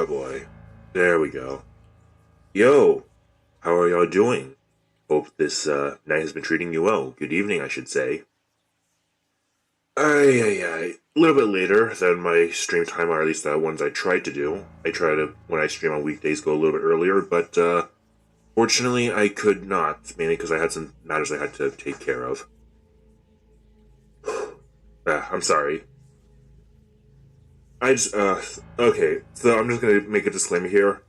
Oh boy. There we go. Yo, how are y'all doing? Hope this night has been treating you well. Good evening, I should say. Ay. A little bit later than my stream time, or at least the ones I tried to do. I try to, when I stream on weekdays, go a little bit earlier, but fortunately I could not, mainly because I had some matters I had to take care of. I'm sorry. Okay, so I'm just gonna make a disclaimer here.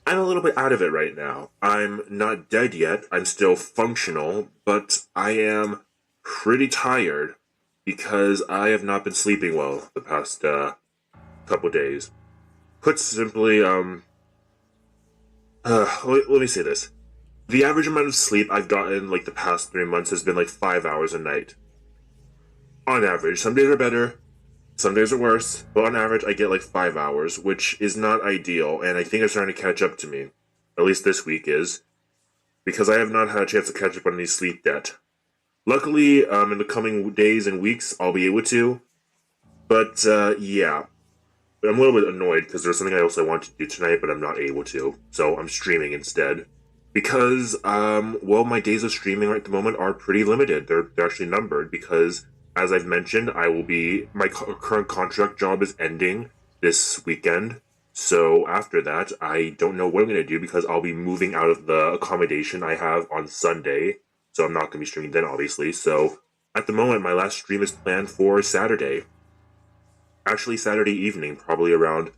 I'm a little bit out of it right now. I'm not dead yet. I'm still functional, but I am pretty tired because I have not been sleeping well the past couple days. Put simply, let me say this. The average amount of sleep I've gotten like the past 3 months has been like 5 hours a night. On average. Some days are better, some days are worse, but on average I get like 5 hours, which is not ideal, and I think it's starting to catch up to me. At least this week is. Because I have not had a chance to catch up on any sleep yet. Luckily, in the coming days and weeks, I'll be able to. But, yeah. I'm a little bit annoyed because there's something else I want to do tonight, but I'm not able to. So I'm streaming instead. Because, well, my days of streaming right at the moment are pretty limited. They're actually numbered because, as I've mentioned, my current contract job is ending this weekend. So after that, I don't know what I'm going to do because I'll be moving out of the accommodation I have on Sunday. So I'm not going to be streaming then, obviously. So at the moment, my last stream is planned for Saturday. Actually, Saturday evening, probably around,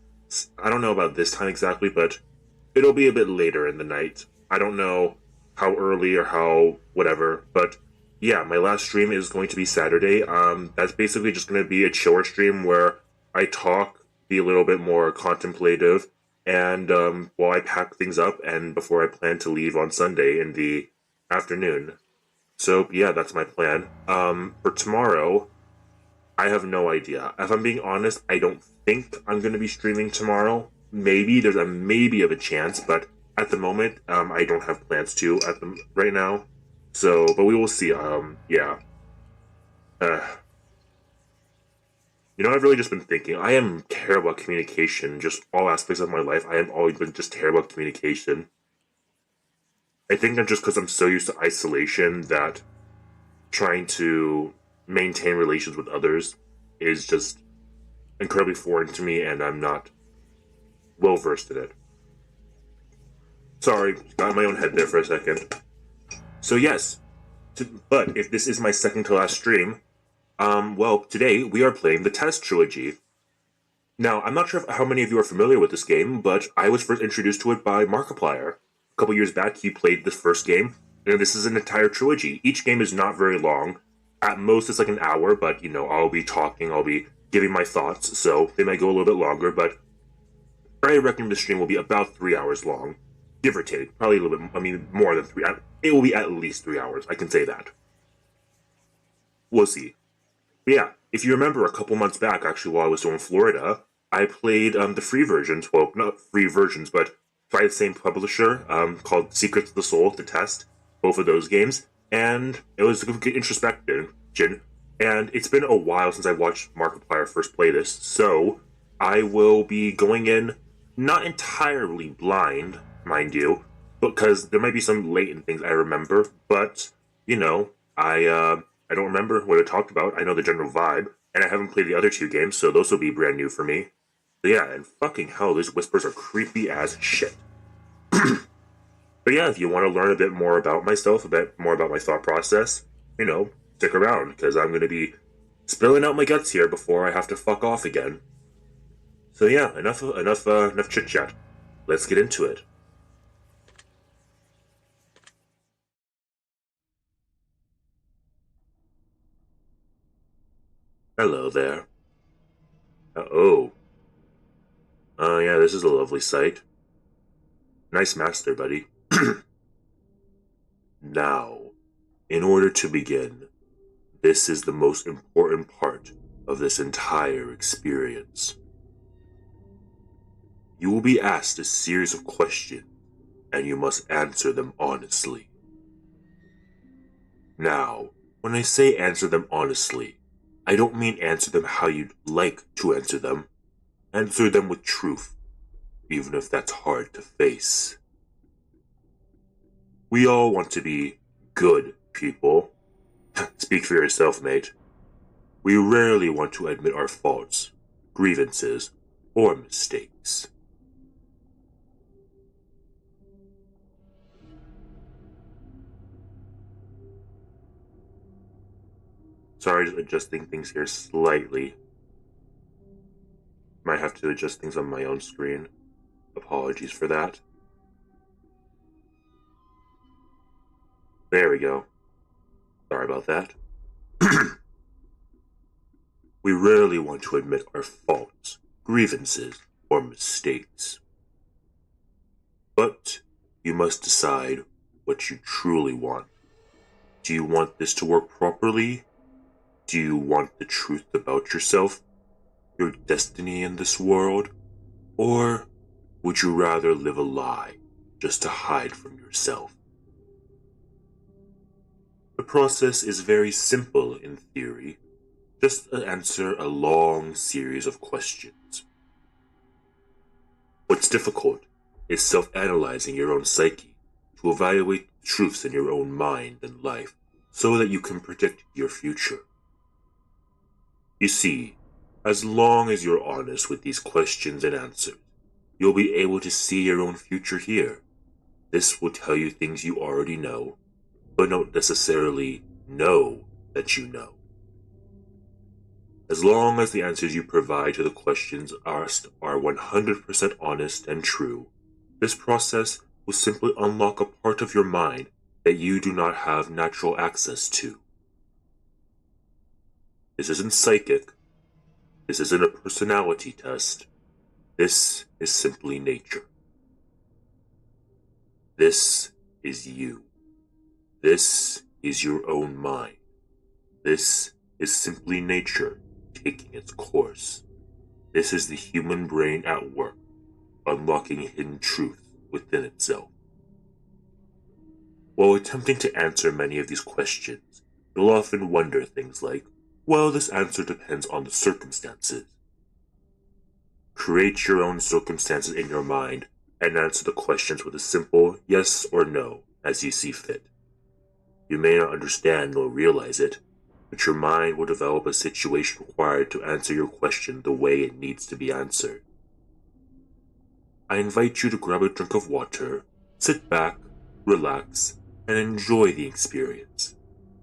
I don't know about this time exactly, but it'll be a bit later in the night. I don't know how early or how whatever, but yeah, my last stream is going to be Saturday. That's basically just going to be a chiller stream where I talk, be a little bit more contemplative, and while I pack things up and before I plan to leave on Sunday in the afternoon. So yeah, that's my plan. For tomorrow, I have no idea. If I'm being honest, I don't think I'm going to be streaming tomorrow. Maybe there's a maybe of a chance, but at the moment, I don't have plans to at the right now. So, but we will see. Yeah. Uh, I've really just been thinking. I am terrible at communication. Just all aspects of my life, I have always been just terrible at communication. I think I'm just because I'm so used to isolation that trying to maintain relations with others is just incredibly foreign to me, and I'm not well versed in it. Sorry, got in my own head there for a second. So yes, but if this is my second to last stream, well, today we are playing the Test Trilogy. Now, I'm not sure how many of you are familiar with this game, but I was first introduced to it by Markiplier. A couple years back, he played this first game, and this is an entire trilogy. Each game is not very long. At most, it's like an hour, but, I'll be talking, I'll be giving my thoughts, so they might go a little bit longer, but I reckon the stream will be about 3 hours long, give or take. Probably a little bit, more than 3 hours. It will be at least 3 hours, I can say that. We'll see. But yeah, if you remember a couple months back, actually, while I was still in Florida, I played the free versions. Well, not free versions, but by the same publisher, called Secrets of the Soul, The Test. Both of those games. And it was a good introspection. And it's been a while since I watched Markiplier first play this, so I will be going in not entirely blind, mind you, because there might be some latent things I remember, but, I don't remember what it talked about. I know the general vibe, and I haven't played the other two games, so those will be brand new for me. But yeah, and fucking hell, those whispers are creepy as shit. But yeah, if you want to learn a bit more about myself, a bit more about my thought process, stick around, because I'm going to be spilling out my guts here before I have to fuck off again. So yeah, enough chit chat. Let's get into it. Hello there. Oh. Yeah, this is a lovely sight. Nice match there, buddy. Now, in order to begin, this is the most important part of this entire experience. You will be asked a series of questions, and you must answer them honestly. Now, when I say answer them honestly, I don't mean answer them how you'd like to answer them. Answer them with truth. even if that's hard to face. We all want to be good people. Speak for yourself, mate. We rarely want to admit our faults, grievances, or mistakes. Sorry, just adjusting things here slightly. Might have to adjust things on my own screen. Apologies for that. There we go. Sorry about that. We rarely want to admit our faults, grievances, or mistakes. But you must decide what you truly want. Do you want this to work properly? Do you want the truth about yourself, your destiny in this world? Or would you rather live a lie just to hide from yourself? The process is very simple in theory. Just answer a long series of questions. What's difficult is self-analyzing your own psyche to evaluate the truths in your own mind and life so that you can predict your future. You see, as long as you're honest with these questions and answers, you'll be able to see your own future here. This will tell you things you already know, but don't necessarily know that you know. As long as the answers you provide to the questions asked are 100% honest and true, this process will simply unlock a part of your mind that you do not have natural access to. This isn't psychic. This isn't a personality test. This is simply nature. This is you. This is your own mind. This is simply nature taking its course. This is the human brain at work, unlocking hidden truth within itself. While attempting to answer many of these questions, you'll often wonder things like, well, this answer depends on the circumstances. Create your own circumstances in your mind and answer the questions with a simple yes or no as you see fit. You may not understand nor realize it, but your mind will develop a situation required to answer your question the way it needs to be answered. I invite you to grab a drink of water, sit back, relax, and enjoy the experience.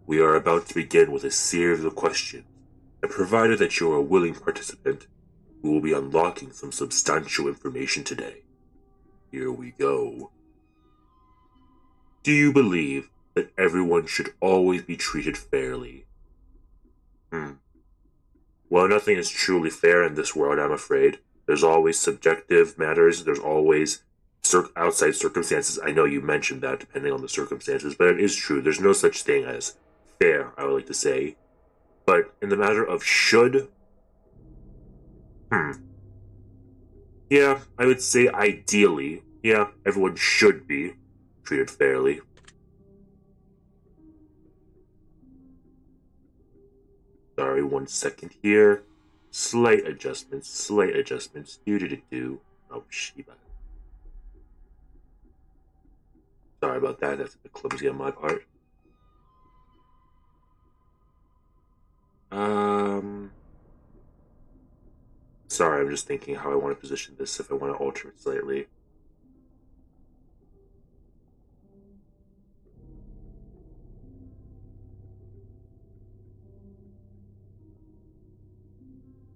We are about to begin with a series of questions, and provided that you are a willing participant, we will be unlocking some substantial information today. Here we go. Do you believe that everyone should always be treated fairly? Well, nothing is truly fair in this world, I'm afraid. There's always subjective matters, there's always outside circumstances. I know you mentioned that, depending on the circumstances, but it is true. There's no such thing as fair, I would like to say. But in the matter of should, yeah, I would say ideally, yeah, everyone should be treated fairly. Sorry, 1 second here. Slight adjustments. Do. Oh, Shiba. Sorry about that, that's a bit clumsy on my part. Sorry, I'm just thinking how I want to position this if I want to alter it slightly.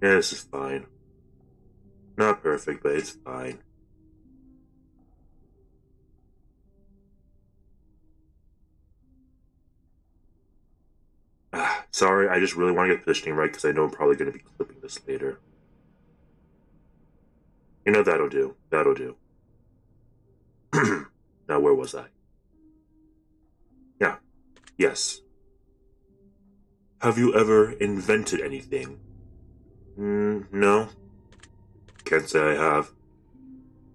Yeah, this is fine. Not perfect, but it's fine. Sorry, I just really want to get positioning right because I know I'm probably going to be clipping this later. You know, that'll do. That'll do. Now, where was I? Yeah. Yes. Have you ever invented anything? No. Can't say I have.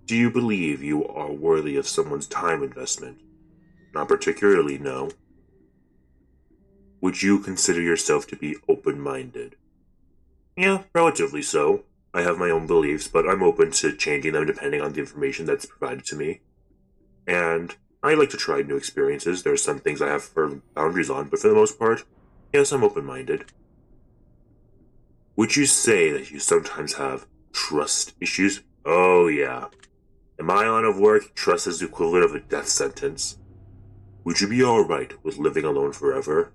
Do you believe you are worthy of someone's time investment? Not particularly, no. Would you consider yourself to be open-minded? Yeah, relatively so. I have my own beliefs, but I'm open to changing them depending on the information that's provided to me. And I like to try new experiences. There are some things I have firm boundaries on, but for the most part, yes, I'm open-minded. Would you say that you sometimes have trust issues? Oh, yeah. In my line of work, trust is the equivalent of a death sentence. Would you be alright with living alone forever?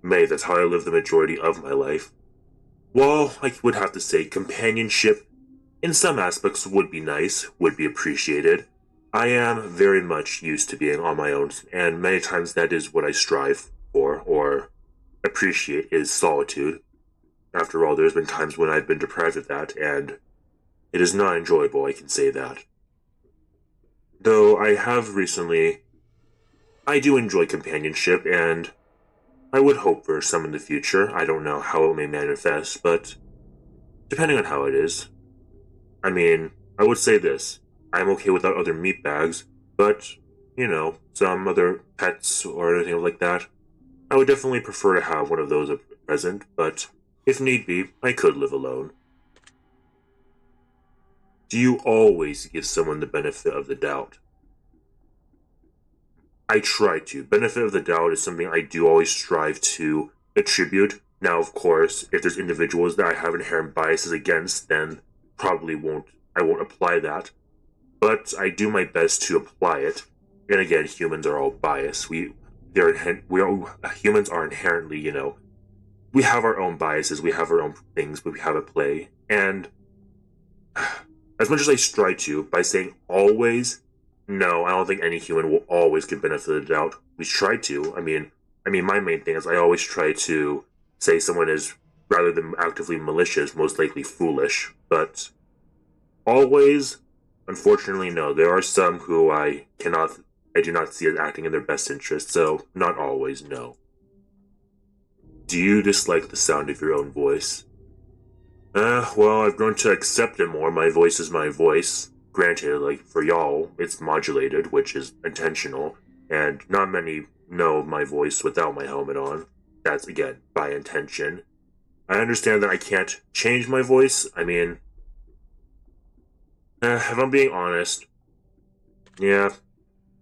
May, that's how I live the majority of my life. While I would have to say companionship, in some aspects, would be nice, would be appreciated, I am very much used to being on my own, and many times that is what I strive for, or appreciate, is solitude. After all, there's been times when I've been deprived of that, and it is not enjoyable, I can say that. Though I do enjoy companionship, and I would hope for some in the future. I don't know how it may manifest, but depending on how it is. I mean, I would say this. I'm okay without other meat bags, but, some other pets or anything like that. I would definitely prefer to have one of those present, but if need be, I could live alone. Do you always give someone the benefit of the doubt? I try to. Benefit of the doubt is something I do always strive to attribute. Now, of course, if there's individuals that I have inherent biases against, then I won't apply that. But I do my best to apply it. And again, humans are all biased. Humans are inherently, we have our own biases, we have our own things, but we have at play. And as much as I strive to, by saying always, no, I don't think any human will always get benefit of the doubt. We try to. My main thing is I always try to say someone is, rather than actively malicious, most likely foolish. But always, unfortunately, no. There are some who I do not see as acting in their best interest, so not always, no. Do you dislike the sound of your own voice? Well, I've grown to accept it more. My voice is my voice. Granted, like, for y'all, it's modulated, which is intentional, and not many know my voice without my helmet on. That's, again, by intention. I understand that I can't change my voice. If I'm being honest, yeah.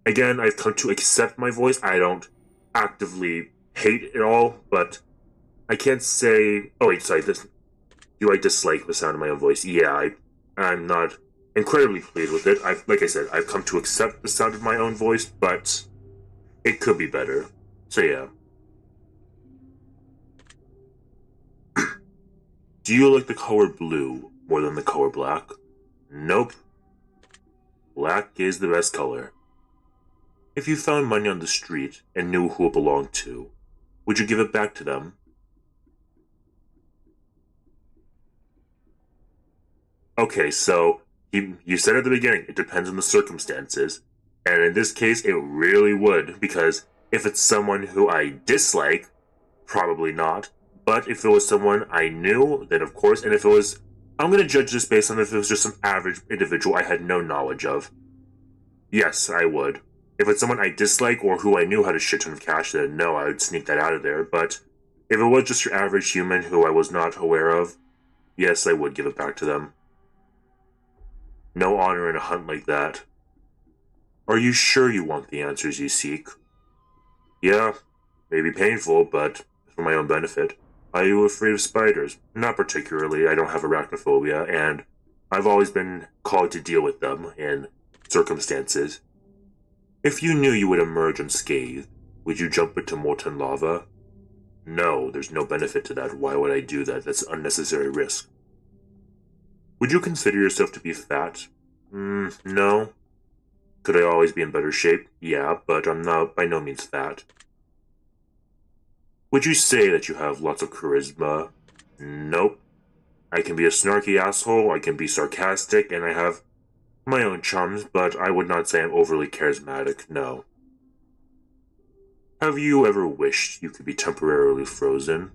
Again, I've come to accept my voice. I don't actively hate it all, but I can't say... Oh, wait, sorry, do I dislike the sound of my own voice? Yeah, I'm not incredibly pleased with it. Like I said, I've come to accept the sound of my own voice, but it could be better. So yeah. Do you like the color blue more than the color black? Nope. Black is the best color. If you found money on the street and knew who it belonged to, would you give it back to them? Okay, so you said at the beginning, it depends on the circumstances. And in this case, it really would, because if it's someone who I dislike, probably not. But if it was someone I knew, then of course, and if it was, I'm going to judge this based on if it was just some average individual I had no knowledge of. Yes, I would. If it's someone I dislike or who I knew had a shit ton of cash, then no, I would sneak that out of there. But if it was just your average human who I was not aware of, yes, I would give it back to them. No honor in a hunt like that. Are you sure you want the answers you seek? Yeah, may be painful, but for my own benefit. Are you afraid of spiders? Not particularly. I don't have arachnophobia, and I've always been called to deal with them in circumstances. If you knew you would emerge unscathed, would you jump into molten lava? No, there's no benefit to that. Why would I do that? That's unnecessary risk. Would you consider yourself to be fat? No. Could I always be in better shape? Yeah, but I'm not by no means fat. Would you say that you have lots of charisma? Nope. I can be a snarky asshole, I can be sarcastic, and I have my own charms, but I would not say I'm overly charismatic, no. Have you ever wished you could be temporarily frozen?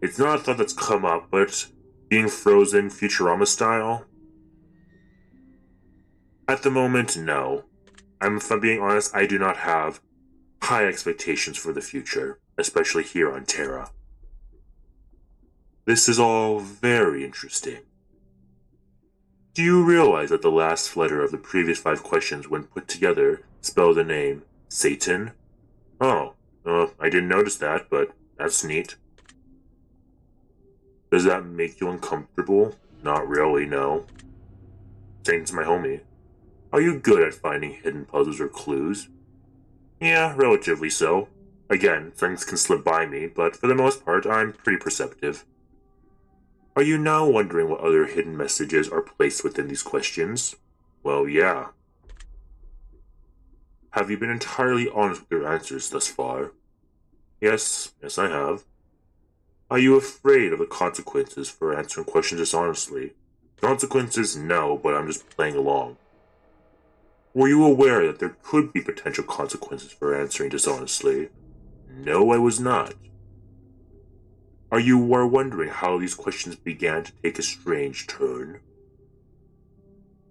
It's not a thought that's come up, but being frozen Futurama style? At the moment, no. If I'm being honest, I do not have high expectations for the future, especially here on Terra. This is all very interesting. Do you realize that the last letter of the previous 5 questions, when put together, spell the name Satan? Oh, I didn't notice that, but that's neat. Does that make you uncomfortable? Not really, no. Satan's my homie. Are you good at finding hidden puzzles or clues? Yeah, relatively so. Again, things can slip by me, but for the most part, I'm pretty perceptive. Are you now wondering what other hidden messages are placed within these questions? Well, yeah. Have you been entirely honest with your answers thus far? Yes, I have. Are you afraid of the consequences for answering questions dishonestly? Consequences, no, but I'm just playing along. Were you aware that there could be potential consequences for answering dishonestly? No, I was not. Are you wondering how these questions began to take a strange turn?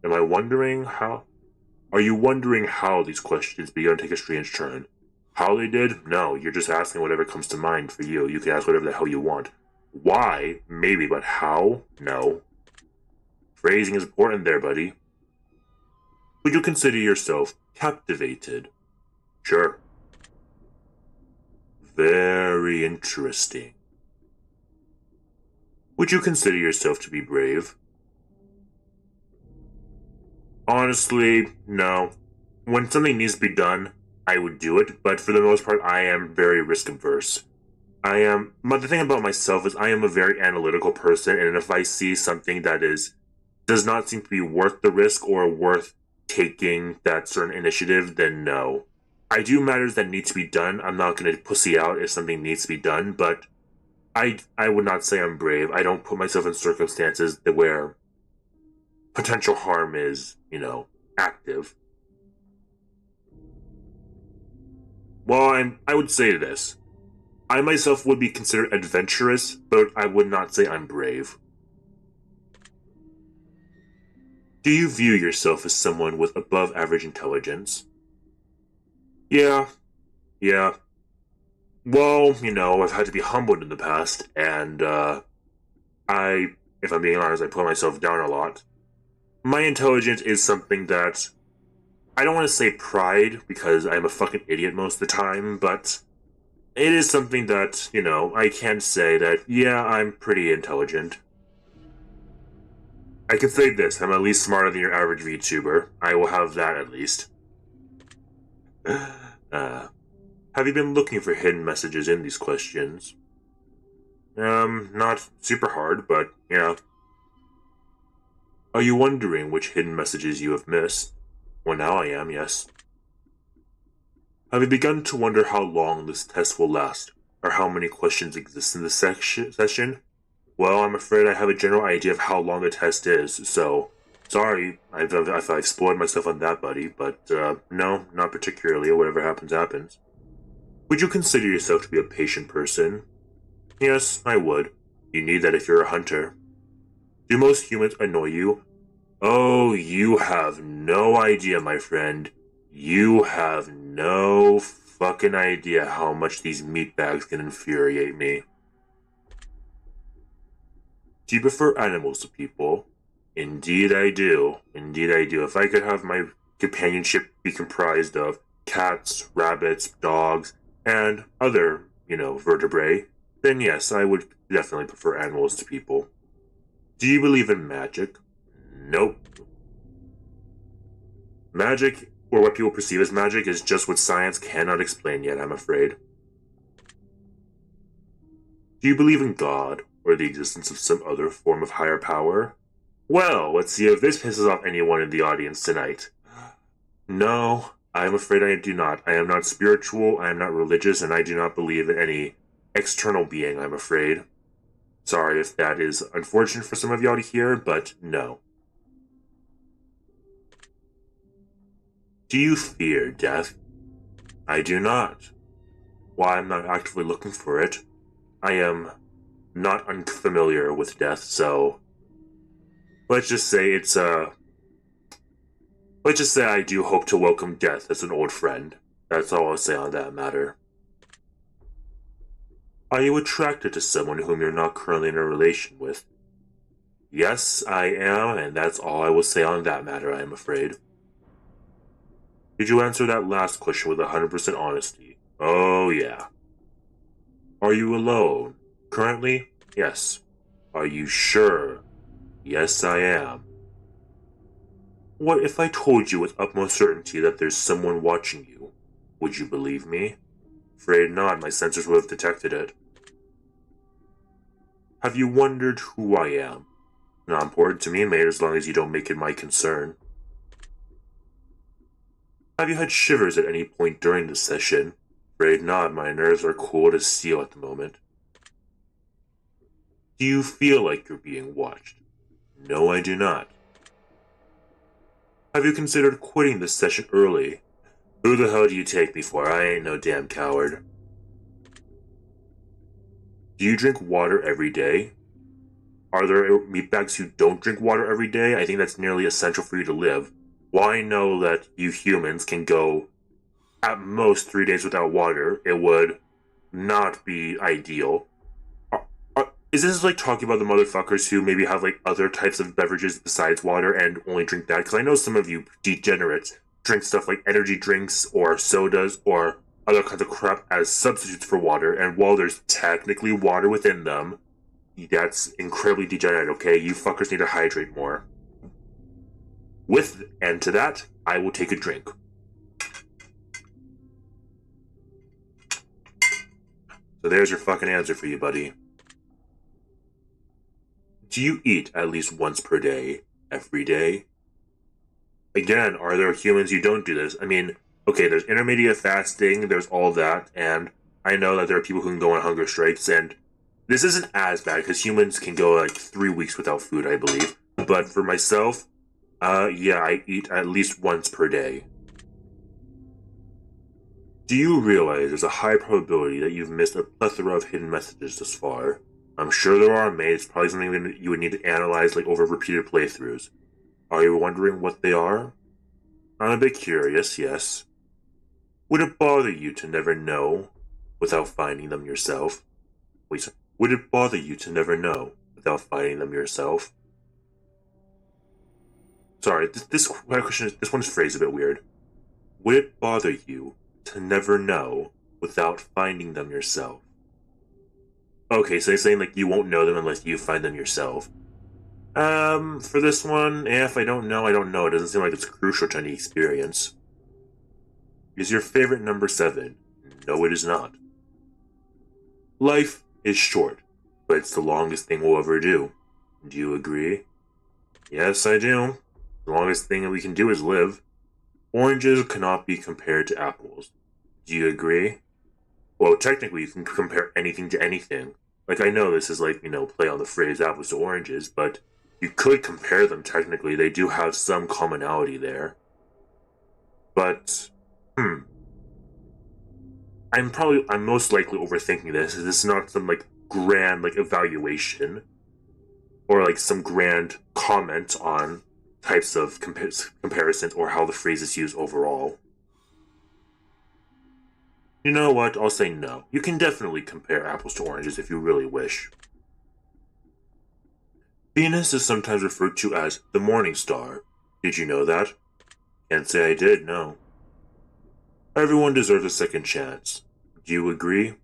Am I wondering how? Are you wondering how these questions began to take a strange turn? How they did? No, you're just asking whatever comes to mind for you. You can ask whatever the hell you want. Why? Maybe, but how? No. Phrasing is important there, buddy. Would you consider yourself captivated? Sure. Very interesting. Would you consider yourself to be brave? Honestly, no. When something needs to be done, I would do it, but for the most part, I am very risk averse. But the thing about myself is I am a very analytical person, and if I see something that does not seem to be worth the risk or worth taking that certain initiative, then no. I do matters that need to be done. I'm not going to pussy out if something needs to be done, but I would not say I'm brave. I don't put myself in circumstances where potential harm is, active. Well, I would say this. I myself would be considered adventurous, but I would not say I'm brave. Do you view yourself as someone with above average intelligence? Yeah. Well, I've had to be humbled in the past, and if I'm being honest, I put myself down a lot. My intelligence is something that I don't want to say pride because I'm a fucking idiot most of the time, but it is something that, I can say that, yeah, I'm pretty intelligent. I can say this, I'm at least smarter than your average VTuber. I will have that at least. Have you been looking for hidden messages in these questions? Not super hard, but, yeah. Are you wondering which hidden messages you have missed? Well, now I am, yes. Have you begun to wonder how long this test will last, or how many questions exist in this session? Well, I'm afraid I have a general idea of how long the test is, so sorry if I've spoiled myself on that, buddy, but no, not particularly. Whatever happens, happens. Would you consider yourself to be a patient person? Yes, I would. You need that if you're a hunter. Do most humans annoy you? Oh, you have no idea, my friend. You have no fucking idea how much these meatbags can infuriate me. Do you prefer animals to people? Indeed I do. Indeed I do. If I could have my companionship be comprised of cats, rabbits, dogs, and other, vertebrae, then yes, I would definitely prefer animals to people. Do you believe in magic? Nope. Magic, or what people perceive as magic, is just what science cannot explain yet, I'm afraid. Do you believe in God, or the existence of some other form of higher power? Well, let's see if this pisses off anyone in the audience tonight. No, I am afraid I do not. I am not spiritual, I am not religious, and I do not believe in any external being, I'm afraid. Sorry if that is unfortunate for some of y'all to hear, but no. Do you fear death? I do not. While I'm not actively looking for it, I am not unfamiliar with death, so let's just say let's just say I do hope to welcome death as an old friend. That's all I'll say on that matter. Are you attracted to someone whom you're not currently in a relation with? Yes, I am, and that's all I will say on that matter, I am afraid. Did you answer that last question with 100% honesty? Oh, yeah. Are you alone? Currently? Yes. Are you sure? Yes, I am. What if I told you with utmost certainty that there's someone watching you? Would you believe me? Afraid not, my sensors would have detected it. Have you wondered who I am? Not important to me, mate, as long as you don't make it my concern. Have you had shivers at any point during the session? Afraid not, my nerves are cold as steel at the moment. Do you feel like you're being watched? No, I do not. Have you considered quitting this session early? Who the hell do you take me for? I ain't no damn coward. Do you drink water every day? Are there meatbags who don't drink water every day? I think that's nearly essential for you to live. While I know that you humans can go at most 3 days without water, it would not be ideal. Is this like talking about the motherfuckers who maybe have like other types of beverages besides water and only drink that? Because I know some of you degenerates drink stuff like energy drinks or sodas or other kinds of crap as substitutes for water, and while there's technically water within them, that's incredibly degenerate, okay? You fuckers need to hydrate more. And to that, I will take a drink. So there's your fucking answer for you, buddy. Do you eat at least once per day? Every day? Again, are there humans who don't do this? I mean, okay, there's intermediate fasting, there's all that, and I know that there are people who can go on hunger strikes, and this isn't as bad because humans can go like 3 weeks without food, I believe. But for myself, yeah, I eat at least once per day. Do you realize there's a high probability that you've missed a plethora of hidden messages thus far? I'm sure there are, mate. It's probably something you would need to analyze like over repeated playthroughs. Are you wondering what they are? I'm a bit curious, yes. Would it bother you to never know without finding them yourself? Wait, would it bother you to never know without finding them yourself? Sorry, this one is phrased a bit weird. Would it bother you to never know without finding them yourself? Okay, so you're saying like you won't know them unless you find them yourself. For this one, if I don't know, I don't know. It doesn't seem like it's crucial to any experience. Is your favorite number 7? No, it is not. Life is short, but it's the longest thing we'll ever do. Do you agree? Yes, I do. The longest thing that we can do is live. Oranges cannot be compared to apples. Do you agree? Well, technically, you can compare anything to anything. Like, I know this is like, play on the phrase apples to oranges, but you could compare them technically. They do have some commonality there. But, I'm most likely overthinking this. This is not some, like, grand, like, evaluation or, like, some grand comment on types of comparisons or how the phrase is used overall. You know what? I'll say no. You can definitely compare apples to oranges if you really wish. Venus is sometimes referred to as the morning star. Did you know that? Can't say I did, no. Everyone deserves a second chance. Do you agree?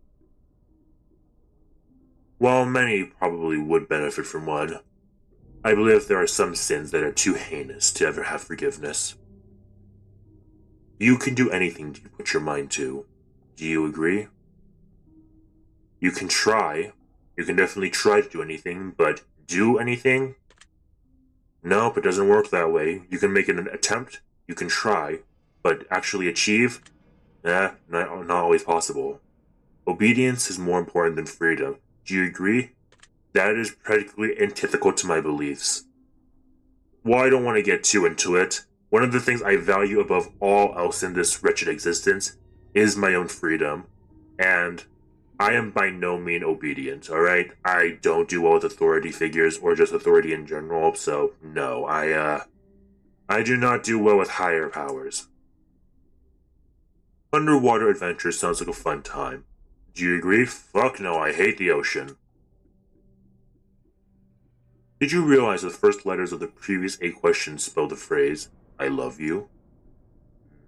While many probably would benefit from one, I believe there are some sins that are too heinous to ever have forgiveness. You can do anything you put your mind to. Do you agree? You can try. You can definitely try to do anything, but do anything? Nope, it doesn't work that way. You can make an attempt, you can try, but actually achieve? Not always possible. Obedience is more important than freedom. Do you agree? That is practically antithetical to my beliefs. While I don't want to get too into it, one of the things I value above all else in this wretched existence is my own freedom, and I am by no means obedient, alright? I don't do well with authority figures or just authority in general, so no, I do not do well with higher powers. Underwater adventure sounds like a fun time. Do you agree? Fuck no, I hate the ocean. Did you realize the first letters of the previous 8 questions spell the phrase, I love you?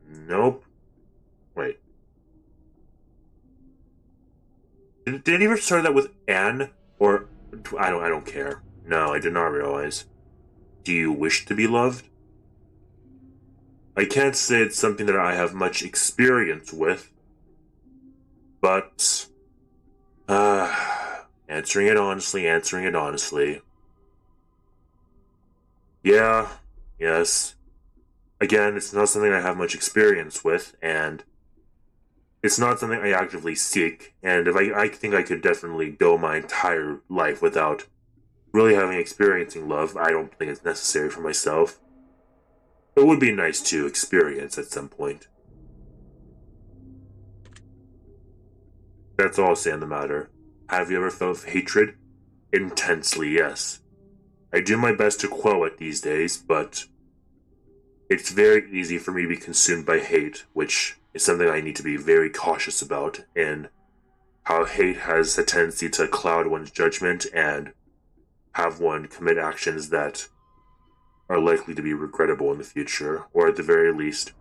Nope. Wait. Did anyone start that with Anne? Or I don't care. No, I did not realize. Do you wish to be loved? I can't say it's something that I have much experience with, but answering it honestly. Yeah, yes. Again, it's not something I have much experience with, and it's not something I actively seek. And if I think I could definitely go my entire life without really having experiencing love, I don't think it's necessary for myself. It would be nice to experience at some point. That's all I'll say on the matter. Have you ever felt hatred? Intensely, yes. I do my best to quell it these days, but it's very easy for me to be consumed by hate, which is something I need to be very cautious about, in how hate has a tendency to cloud one's judgment and have one commit actions that are likely to be regrettable in the future, or at the very least,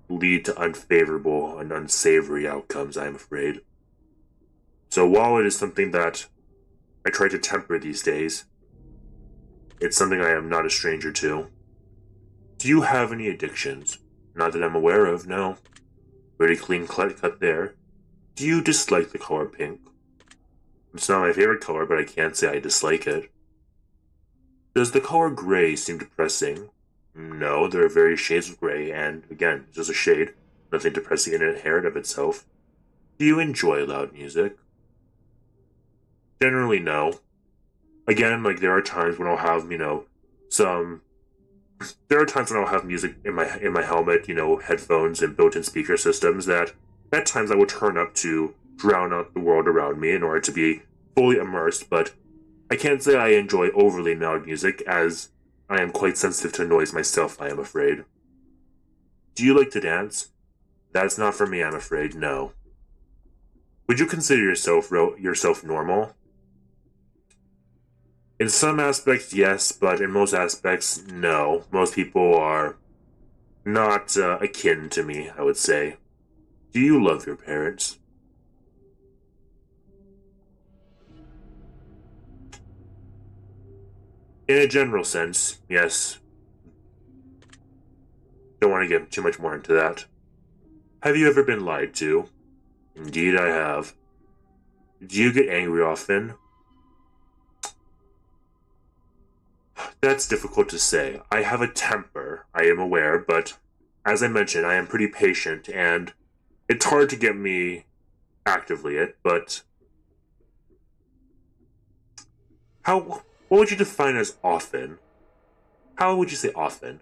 lead to unfavorable and unsavory outcomes, I'm afraid. So while it is something that I try to temper these days, it's something I am not a stranger to. Do you have any addictions? Not that I'm aware of, no. Pretty clean cut there. Do you dislike the color pink? It's not my favorite color, but I can't say I dislike it. Does the color gray seem depressing? No, there are various shades of gray, and again, just a shade. Nothing depressing in it inherent of itself. Do you enjoy loud music? Generally, no. Again, like there are times when I'll have, some. There are times when I'll have music in my helmet, headphones and built-in speaker systems that at times I will turn up to drown out the world around me in order to be fully immersed, but I can't say I enjoy overly loud music, as I am quite sensitive to noise myself, I am afraid. Do you like to dance? That's not for me, I'm afraid, no. Would you consider yourself normal? In some aspects, yes, but in most aspects, no. Most people are not akin to me, I would say. Do you love your parents? In a general sense, yes. Don't want to get too much more into that. Have you ever been lied to? Indeed, I have. Do you get angry often? That's difficult to say. I have a temper, I am aware, but as I mentioned, I am pretty patient, and it's hard to get me actively it, but what would you define as often? How would you say often?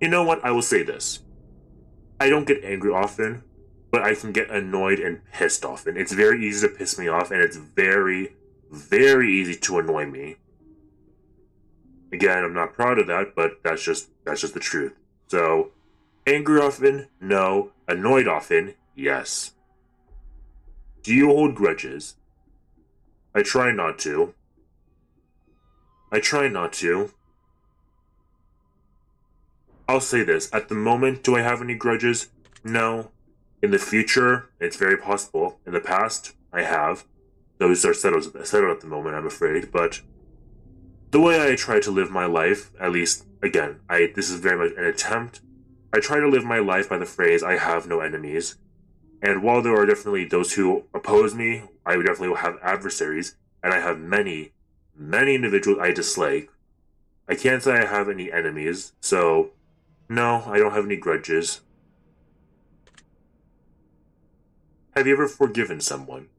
You know what? I will say this. I don't get angry often, but I can get annoyed and pissed often. It's very easy to piss me off, and it's very, very easy to annoy me. Again, I'm not proud of that, but that's just the truth. So, angry often? No. Annoyed often? Yes. Do you hold grudges? I try not to. I try not to. I'll say this. At the moment, do I have any grudges? No. In the future, it's very possible. In the past, I have. Those are settled at the moment, I'm afraid. But the way I try to live my life, at least, again, this is very much an attempt. I try to live my life by the phrase, I have no enemies. And while there are definitely those who oppose me, I definitely will have adversaries, and I have many, many individuals I dislike. I can't say I have any enemies, so no, I don't have any grudges. Have you ever forgiven someone?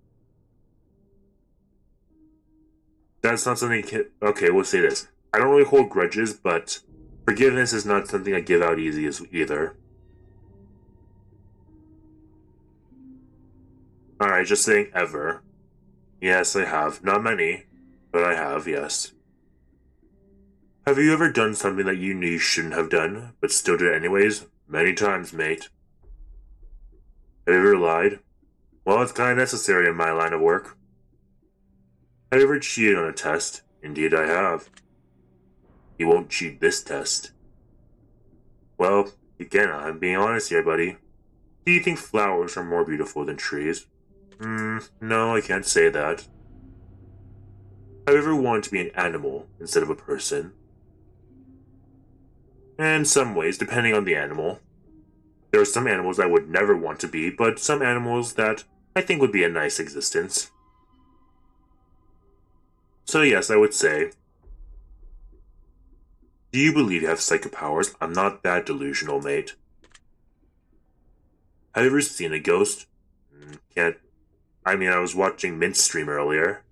That's not something okay, we'll say this. I don't really hold grudges, but forgiveness is not something I give out easy either. Alright, just saying ever. Yes, I have. Not many, but I have, yes. Have you ever done something that you knew you shouldn't have done, but still did it anyways? Many times, mate. Have you ever lied? Well, it's kind of necessary in my line of work. Have you ever cheated on a test? Indeed, I have. You won't cheat this test. Well, again, I'm being honest here, buddy. Do you think flowers are more beautiful than trees? No, I can't say that. Have you ever wanted to be an animal instead of a person? In some ways, depending on the animal. There are some animals I would never want to be, but some animals that I think would be a nice existence. So yes, I would say. Do you believe you have psychic powers? I'm not that delusional, mate. Have you ever seen a ghost? Can't. I mean, I was watching Mint stream earlier.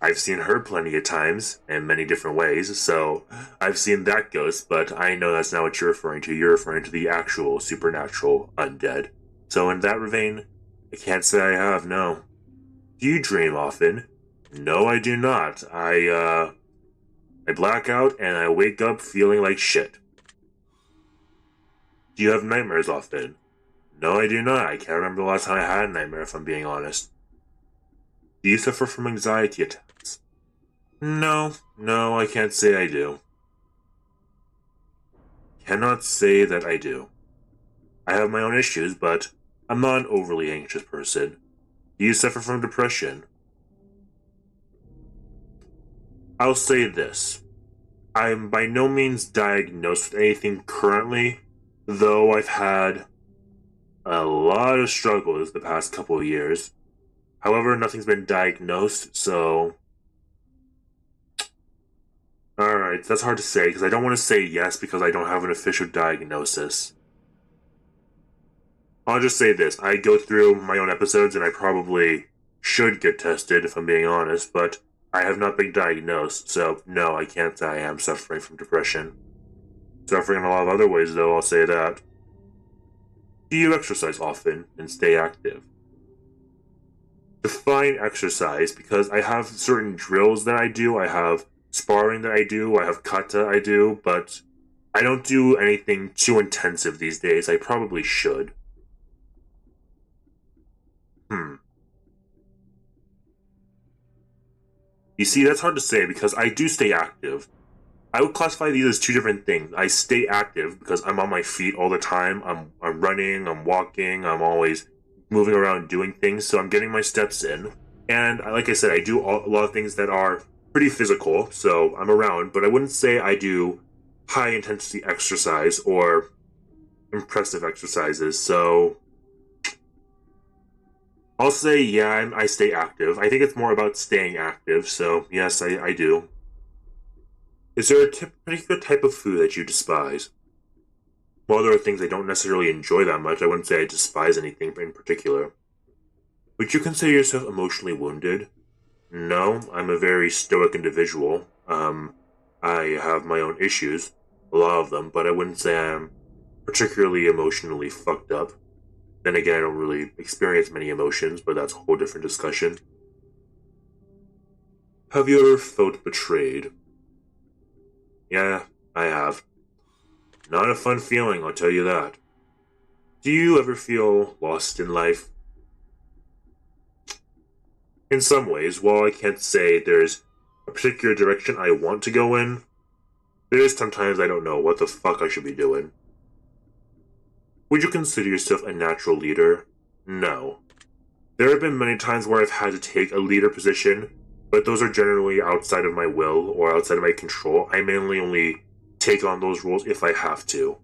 I've seen her plenty of times, in many different ways, so I've seen that ghost, but I know that's not what you're referring to. You're referring to the actual supernatural undead. So in that vein, I can't say I have, no. Do you dream often? No, I do not. I black out and I wake up feeling like shit. Do you have nightmares often? No, I do not. I can't remember the last time I had a nightmare, if I'm being honest. Do you suffer from anxiety attacks? No, I can't say I do. Cannot say that I do. I have my own issues, but I'm not an overly anxious person. Do you suffer from depression? I'll say this. I'm by no means diagnosed with anything currently, though I've had a lot of struggles the past couple of years. However, nothing's been diagnosed, so... Alright, that's hard to say, because I don't want to say yes because I don't have an official diagnosis. I'll just say this, I go through my own episodes and I probably should get tested, if I'm being honest, but I have not been diagnosed, so no, I can't say I am suffering from depression. Suffering in a lot of other ways, though, I'll say that. Do you exercise often and stay active? Define exercise, because I have certain drills that I do, I have sparring that I do, I have kata I do, but I don't do anything too intensive these days. I probably should. You see, that's hard to say because I do stay active. I would classify these as two different things. I stay active because I'm on my feet all the time. I'm running, I'm walking, I'm always moving around doing things, so I'm getting my steps in. And like I said, I do a lot of things that are pretty physical, so I'm around, but I wouldn't say I do high intensity exercise or impressive exercises, so I'll say, yeah, I stay active. I think it's more about staying active, so yes, I do. Is there a particular type of food that you despise? While there are things I don't necessarily enjoy that much, I wouldn't say I despise anything in particular. Would you consider yourself emotionally wounded? No, I'm a very stoic individual. I have my own issues, a lot of them, but I wouldn't say I'm particularly emotionally fucked up. Then again, I don't really experience many emotions, but that's a whole different discussion. Have you ever felt betrayed? Yeah, I have. Not a fun feeling, I'll tell you that. Do you ever feel lost in life? In some ways, while I can't say there's a particular direction I want to go in, there's sometimes I don't know what the fuck I should be doing. Would you consider yourself a natural leader? No. There have been many times where I've had to take a leader position, but those are generally outside of my will or outside of my control. I mainly only take on those roles if I have to.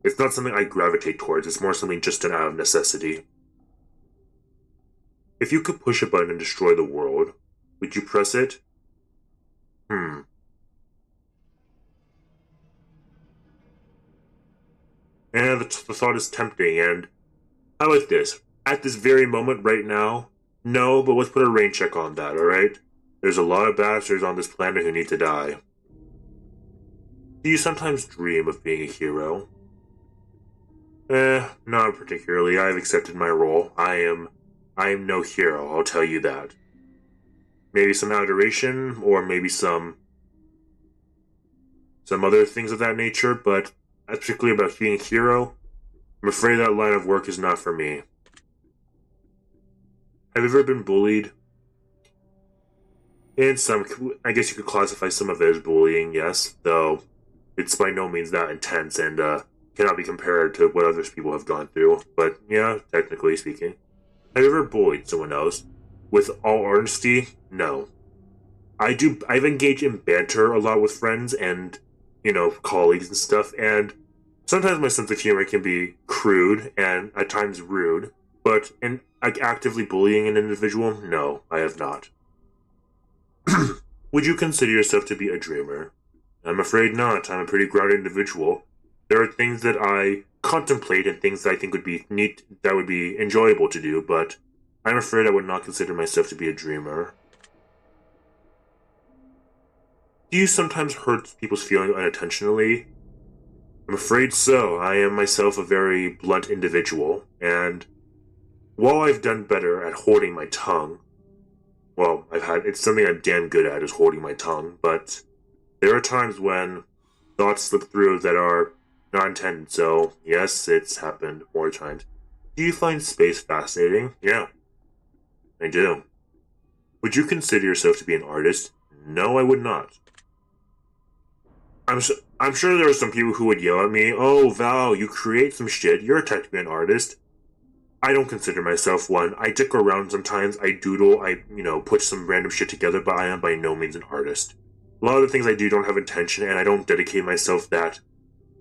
It's not something I gravitate towards, it's more something just an out of necessity. If you could push a button and destroy the world, would you press it? And the thought is tempting, and I like this. At this very moment, right now, no, but let's put a rain check on that, alright? There's a lot of bastards on this planet who need to die. Do you sometimes dream of being a hero? Not particularly. I've accepted my role. I am no hero, I'll tell you that. Maybe some adoration, or maybe some other things of that nature, but particularly about being a hero, I'm afraid that line of work is not for me. Have you ever been bullied? In some, I guess you could classify some of it as bullying, yes, though it's by no means that intense and cannot be compared to what other people have gone through. But yeah, technically speaking. Have you ever bullied someone else? With all honesty, no. I do. I've engaged in banter a lot with friends and, colleagues and stuff, and sometimes my sense of humor can be crude and at times rude. But in like actively bullying an individual, no, I have not. Would you consider yourself to be a dreamer? I'm afraid not. I'm a pretty grounded individual. There are things that I contemplate and things that I think would be neat, that would be enjoyable to do, but I'm afraid I would not consider myself to be a dreamer. Do you sometimes hurt people's feelings unintentionally? I'm afraid so. I am myself a very blunt individual, and while I've done better at holding my tongue, well, it's something I'm damn good at is holding my tongue, but there are times when thoughts slip through that are not intended, so yes, it's happened more times. Do you find space fascinating? Yeah, I do. Would you consider yourself to be an artist? No, I would not. I'm sure there are some people who would yell at me, "Oh, Val, you create some shit. You're technically an artist." I don't consider myself one. I dick around sometimes. I doodle. Put some random shit together, but I am by no means an artist. A lot of the things I do don't have intention, and I don't dedicate myself that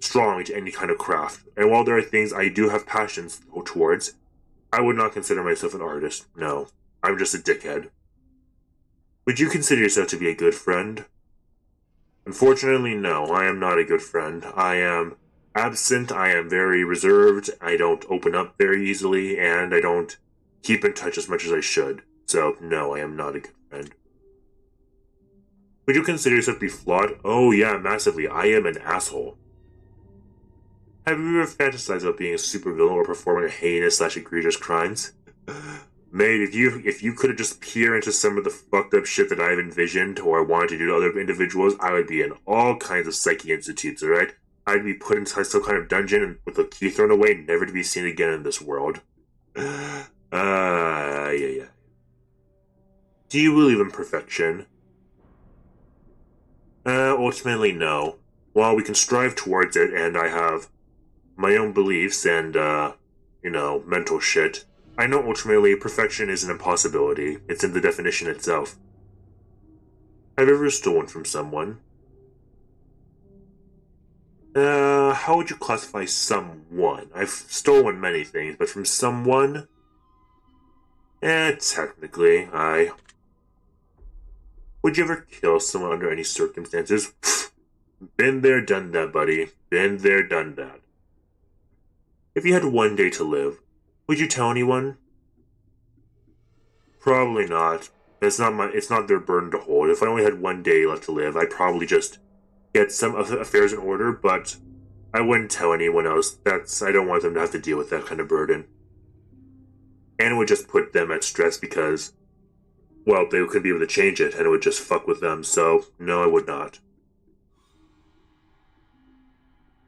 strongly to any kind of craft. And while there are things I do have passions towards, I would not consider myself an artist. No, I'm just a dickhead. Would you consider yourself to be a good friend? Unfortunately, no, I am not a good friend. I am absent, I am very reserved, I don't open up very easily, and I don't keep in touch as much as I should. So, no, I am not a good friend. Would you consider yourself to be flawed? Oh yeah, massively. I am an asshole. Have you ever fantasized about being a supervillain or performing heinous/egregious crimes? Mate, if you could have just peer into some of the fucked up shit that I've envisioned or I wanted to do to other individuals, I would be in all kinds of psyche institutes, alright? I'd be put inside some kind of dungeon and with a key thrown away, never to be seen again in this world. Yeah. Do you believe in perfection? Ultimately, no. While we can strive towards it, and I have my own beliefs and, mental shit, I know ultimately perfection is an impossibility. It's in the definition itself. Have you ever stolen from someone? How would you classify someone? I've stolen many things, but from someone? Technically, I... Would you ever kill someone under any circumstances? Been there, done that, buddy. Been there, done that. If you had one day to live, would you tell anyone? Probably not. It's not their burden to hold. If I only had one day left to live, I'd probably just get some affairs in order, but I wouldn't tell anyone else. I don't want them to have to deal with that kind of burden. And it would just put them at stress because, well, they could be able to change it, and it would just fuck with them, so no, I would not.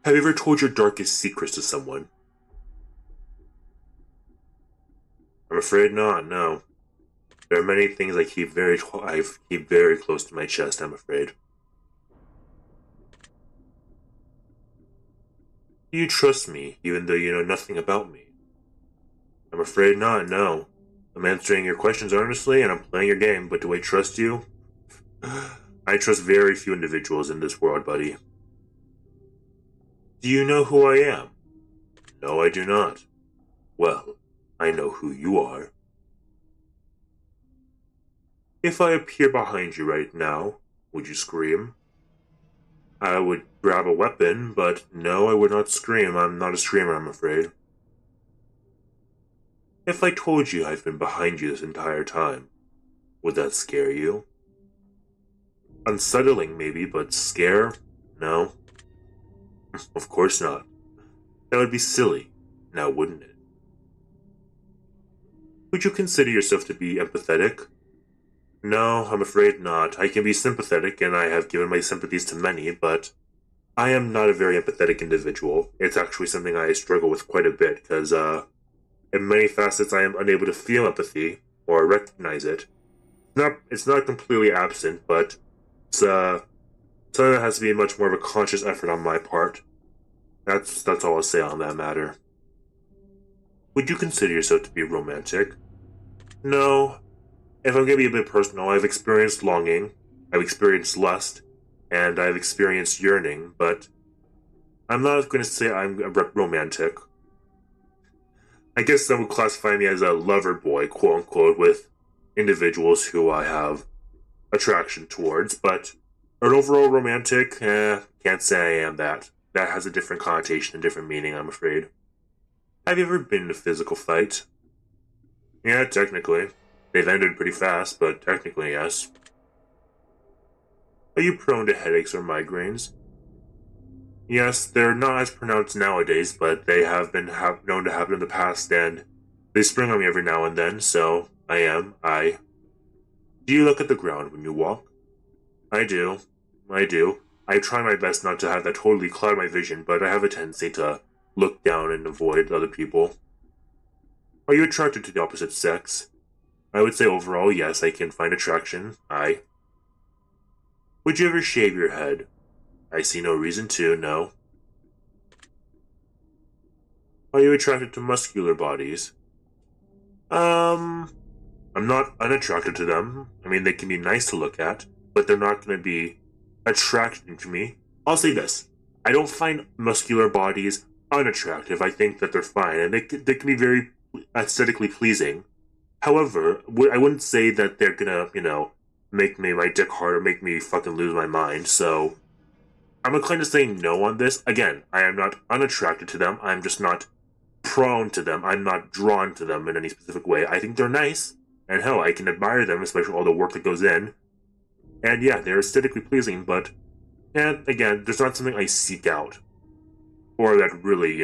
Have you ever told your darkest secrets to someone? I'm afraid not, no. There are many things I keep very close to my chest, I'm afraid. Do you trust me, even though you know nothing about me? I'm afraid not, no. I'm answering your questions earnestly, and I'm playing your game, but do I trust you? I trust very few individuals in this world, buddy. Do you know who I am? No, I do not. Well, I know who you are. If I appear behind you right now, would you scream? I would grab a weapon, but no, I would not scream. I'm not a screamer, I'm afraid. If I told you I've been behind you this entire time, would that scare you? Unsettling, maybe, but scare? No. Of course not. That would be silly, now wouldn't it? Would you consider yourself to be empathetic? No, I'm afraid not. I can be sympathetic, and I have given my sympathies to many, but I am not a very empathetic individual. It's actually something I struggle with quite a bit, because, in many facets I am unable to feel empathy, or recognize it. It's not completely absent, but it's something that has to be much more of a conscious effort on my part. That's all I'll say on that matter. Would you consider yourself to be romantic? No. If I'm gonna be a bit personal, I've experienced longing, I've experienced lust, and I've experienced yearning, but I'm not gonna say I'm a romantic. I guess some would classify me as a lover boy, quote unquote, with individuals who I have attraction towards, but an overall romantic, can't say I am that. That has a different connotation and different meaning, I'm afraid. Have you ever been in a physical fight? Yeah, technically. They've ended pretty fast, but technically, yes. Are you prone to headaches or migraines? Yes, they're not as pronounced nowadays, but they have been known to happen in the past, and they spring on me every now and then, so I am. Do you look at the ground when you walk? I do. I do. I try my best not to have that totally cloud my vision, but I have a tendency to look down and avoid other people. Are you attracted to the opposite sex? I would say overall, yes, I can find attraction. Would you ever shave your head? I see no reason to, no. Are you attracted to muscular bodies? I'm not unattracted to them. I mean, they can be nice to look at, but they're not going to be attracting to me. I'll say this. I don't find muscular bodies unattractive. I think that they're fine, and they can be very aesthetically pleasing. However, I wouldn't say that they're gonna, make me my dick hard or make me fucking lose my mind, so I'm inclined to say no on this. Again, I am not unattracted to them. I'm just not prone to them. I'm not drawn to them in any specific way. I think they're nice, and hell, I can admire them, especially all the work that goes in. And yeah, they're aesthetically pleasing, but, and again, there's not something I seek out. Or that really,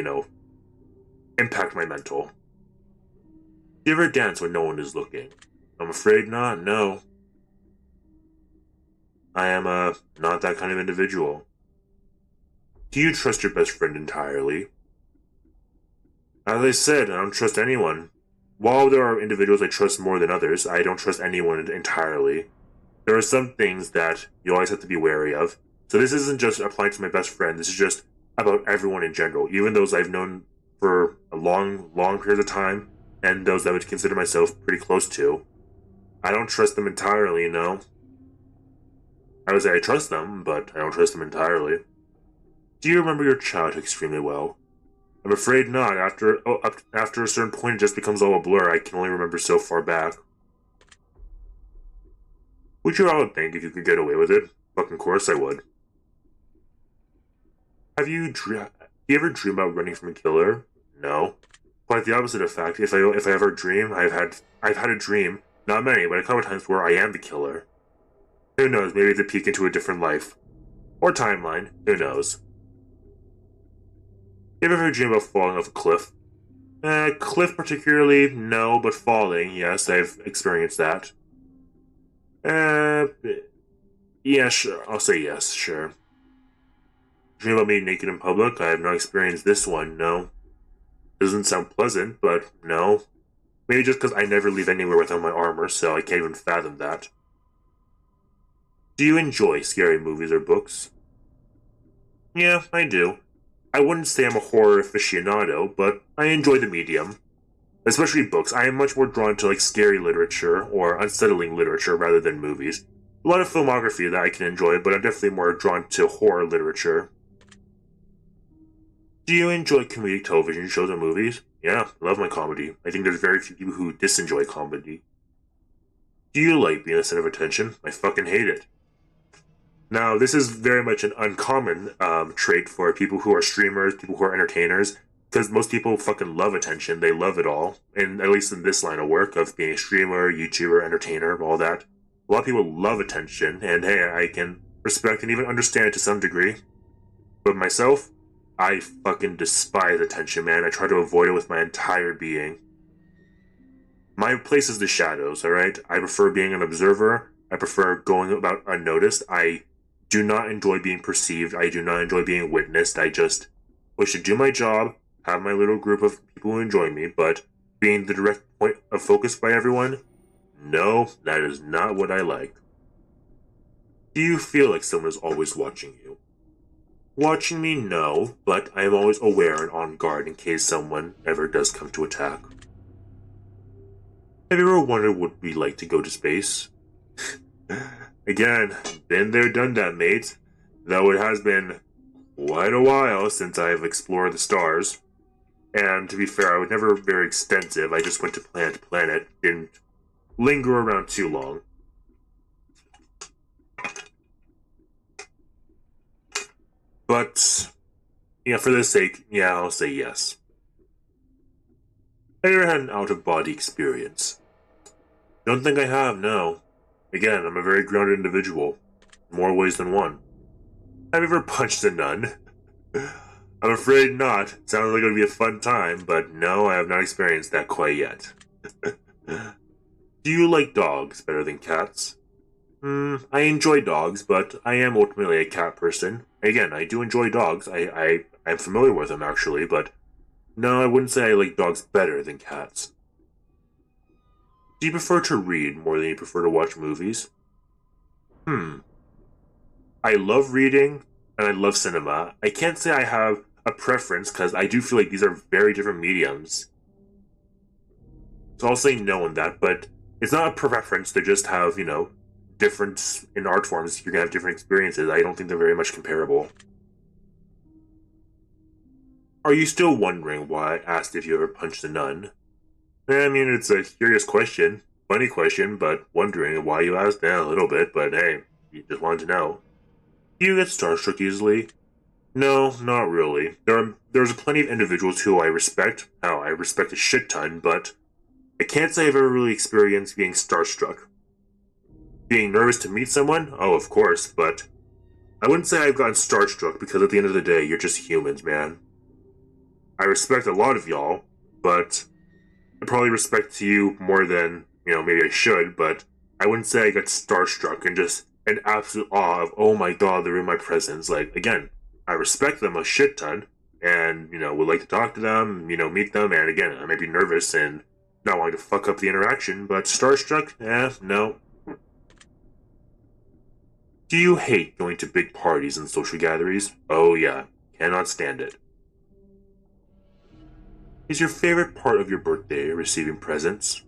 impact my mental. Do you ever dance when no one is looking? I'm afraid not, no. I am, not that kind of individual. Do you trust your best friend entirely? As I said, I don't trust anyone. While there are individuals I trust more than others, I don't trust anyone entirely. There are some things that you always have to be wary of. So this isn't just applying to my best friend, this is just about everyone in general, even those I've known for a long, long period of time, and those that I would consider myself pretty close to. I don't trust them entirely, no. I would say I trust them, but I don't trust them entirely. Do you remember your childhood extremely well? I'm afraid not. After a certain point, it just becomes all a blur. I can only remember so far back. Would you rob a bank if you could get away with it? Fucking course I would. Do you ever dream about running from a killer? No. Quite the opposite of fact. If I ever dream, I've had a dream, not many, but a couple times where I am the killer. Who knows? Maybe it's a peek into a different life, or timeline. Who knows? You ever dream about falling off a cliff? Cliff particularly, no, but falling, yes, I've experienced that. Yeah, sure. I'll say yes, sure. Dream about being naked in public? I have not experienced this one, no. Doesn't sound pleasant, but no. Maybe just because I never leave anywhere without my armor, so I can't even fathom that. Do you enjoy scary movies or books? Yeah, I do. I wouldn't say I'm a horror aficionado, but I enjoy the medium. Especially books. I am much more drawn to scary literature or unsettling literature rather than movies. A lot of filmography that I can enjoy, but I'm definitely more drawn to horror literature. Do you enjoy comedic television shows or movies? Yeah, I love my comedy. I think there's very few people who disenjoy comedy. Do you like being the center of attention? I fucking hate it. Now, this is very much an uncommon trait for people who are streamers, people who are entertainers, because most people fucking love attention. They love it all. And at least in this line of work of being a streamer, YouTuber, entertainer, all that. A lot of people love attention, and hey, I can respect and even understand it to some degree. But myself, I fucking despise attention, man. I try to avoid it with my entire being. My place is the shadows, alright? I prefer being an observer. I prefer going about unnoticed. I do not enjoy being perceived. I do not enjoy being witnessed. I just wish to do my job, have my little group of people who enjoy me, but being the direct point of focus by everyone, No, that is not what I like. Do you feel like someone is always watching you? Watching me, no, but I am always aware and on guard in case someone ever does come to attack. Have you ever wondered what it would be like to go to space? Again, been there, done that, mate. Though it has been quite a while since I've explored the stars. And to be fair, I was never very extensive. I just went to planet to planet, didn't linger around too long. But, yeah, for this sake, yeah, I'll say yes. Have you ever had an out-of-body experience? Don't think I have, no. Again, I'm a very grounded individual. In more ways than one. Have you ever punched a nun? I'm afraid not. It sounds like it would be a fun time, but no, I have not experienced that quite yet. Do you like dogs better than cats? I enjoy dogs, but I am ultimately a cat person. Again, I do enjoy dogs. I'm familiar with them, actually, but no, I wouldn't say I like dogs better than cats. Do you prefer to read more than you prefer to watch movies? I love reading, and I love cinema. I can't say I have a preference, because I do feel like these are very different mediums. So I'll say no on that, but it's not a preference to just have, difference in art forms. You're gonna have different experiences. I don't think they're very much comparable. Are you still wondering why I asked if you ever punched a nun? I mean, it's a curious question. Funny question, but wondering why you asked that a little bit, but hey, you just wanted to know. Do you get starstruck easily? No, not really. There's plenty of individuals who I respect. Hell, I respect a shit ton, but I can't say I've ever really experienced being starstruck. Being nervous to meet someone? Oh, of course, but I wouldn't say I've gotten starstruck because at the end of the day, you're just humans, man. I respect a lot of y'all, but I probably respect you more than, maybe I should, but I wouldn't say I got starstruck and just an absolute awe of, oh my god, they're in my presence. Like, again, I respect them a shit ton, and, would like to talk to them, meet them, and again, I might be nervous and not wanting to fuck up the interaction, but starstruck? No. Do you hate going to big parties and social gatherings? Oh yeah, cannot stand it. Is your favorite part of your birthday receiving presents?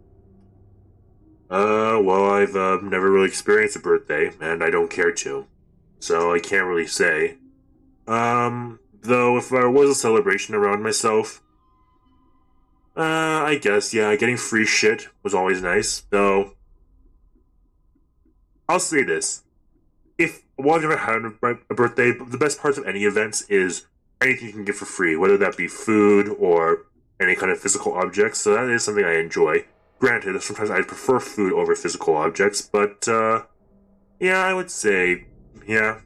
Well, I've never really experienced a birthday, and I don't care to. So I can't really say. Though if there was a celebration around myself, I guess, yeah, getting free shit was always nice, though. I'll say this. Well, I've never had a birthday, but the best parts of any events is anything you can get for free, whether that be food or any kind of physical objects, so that is something I enjoy. Granted, sometimes I'd prefer food over physical objects, but, yeah, I would say, yeah,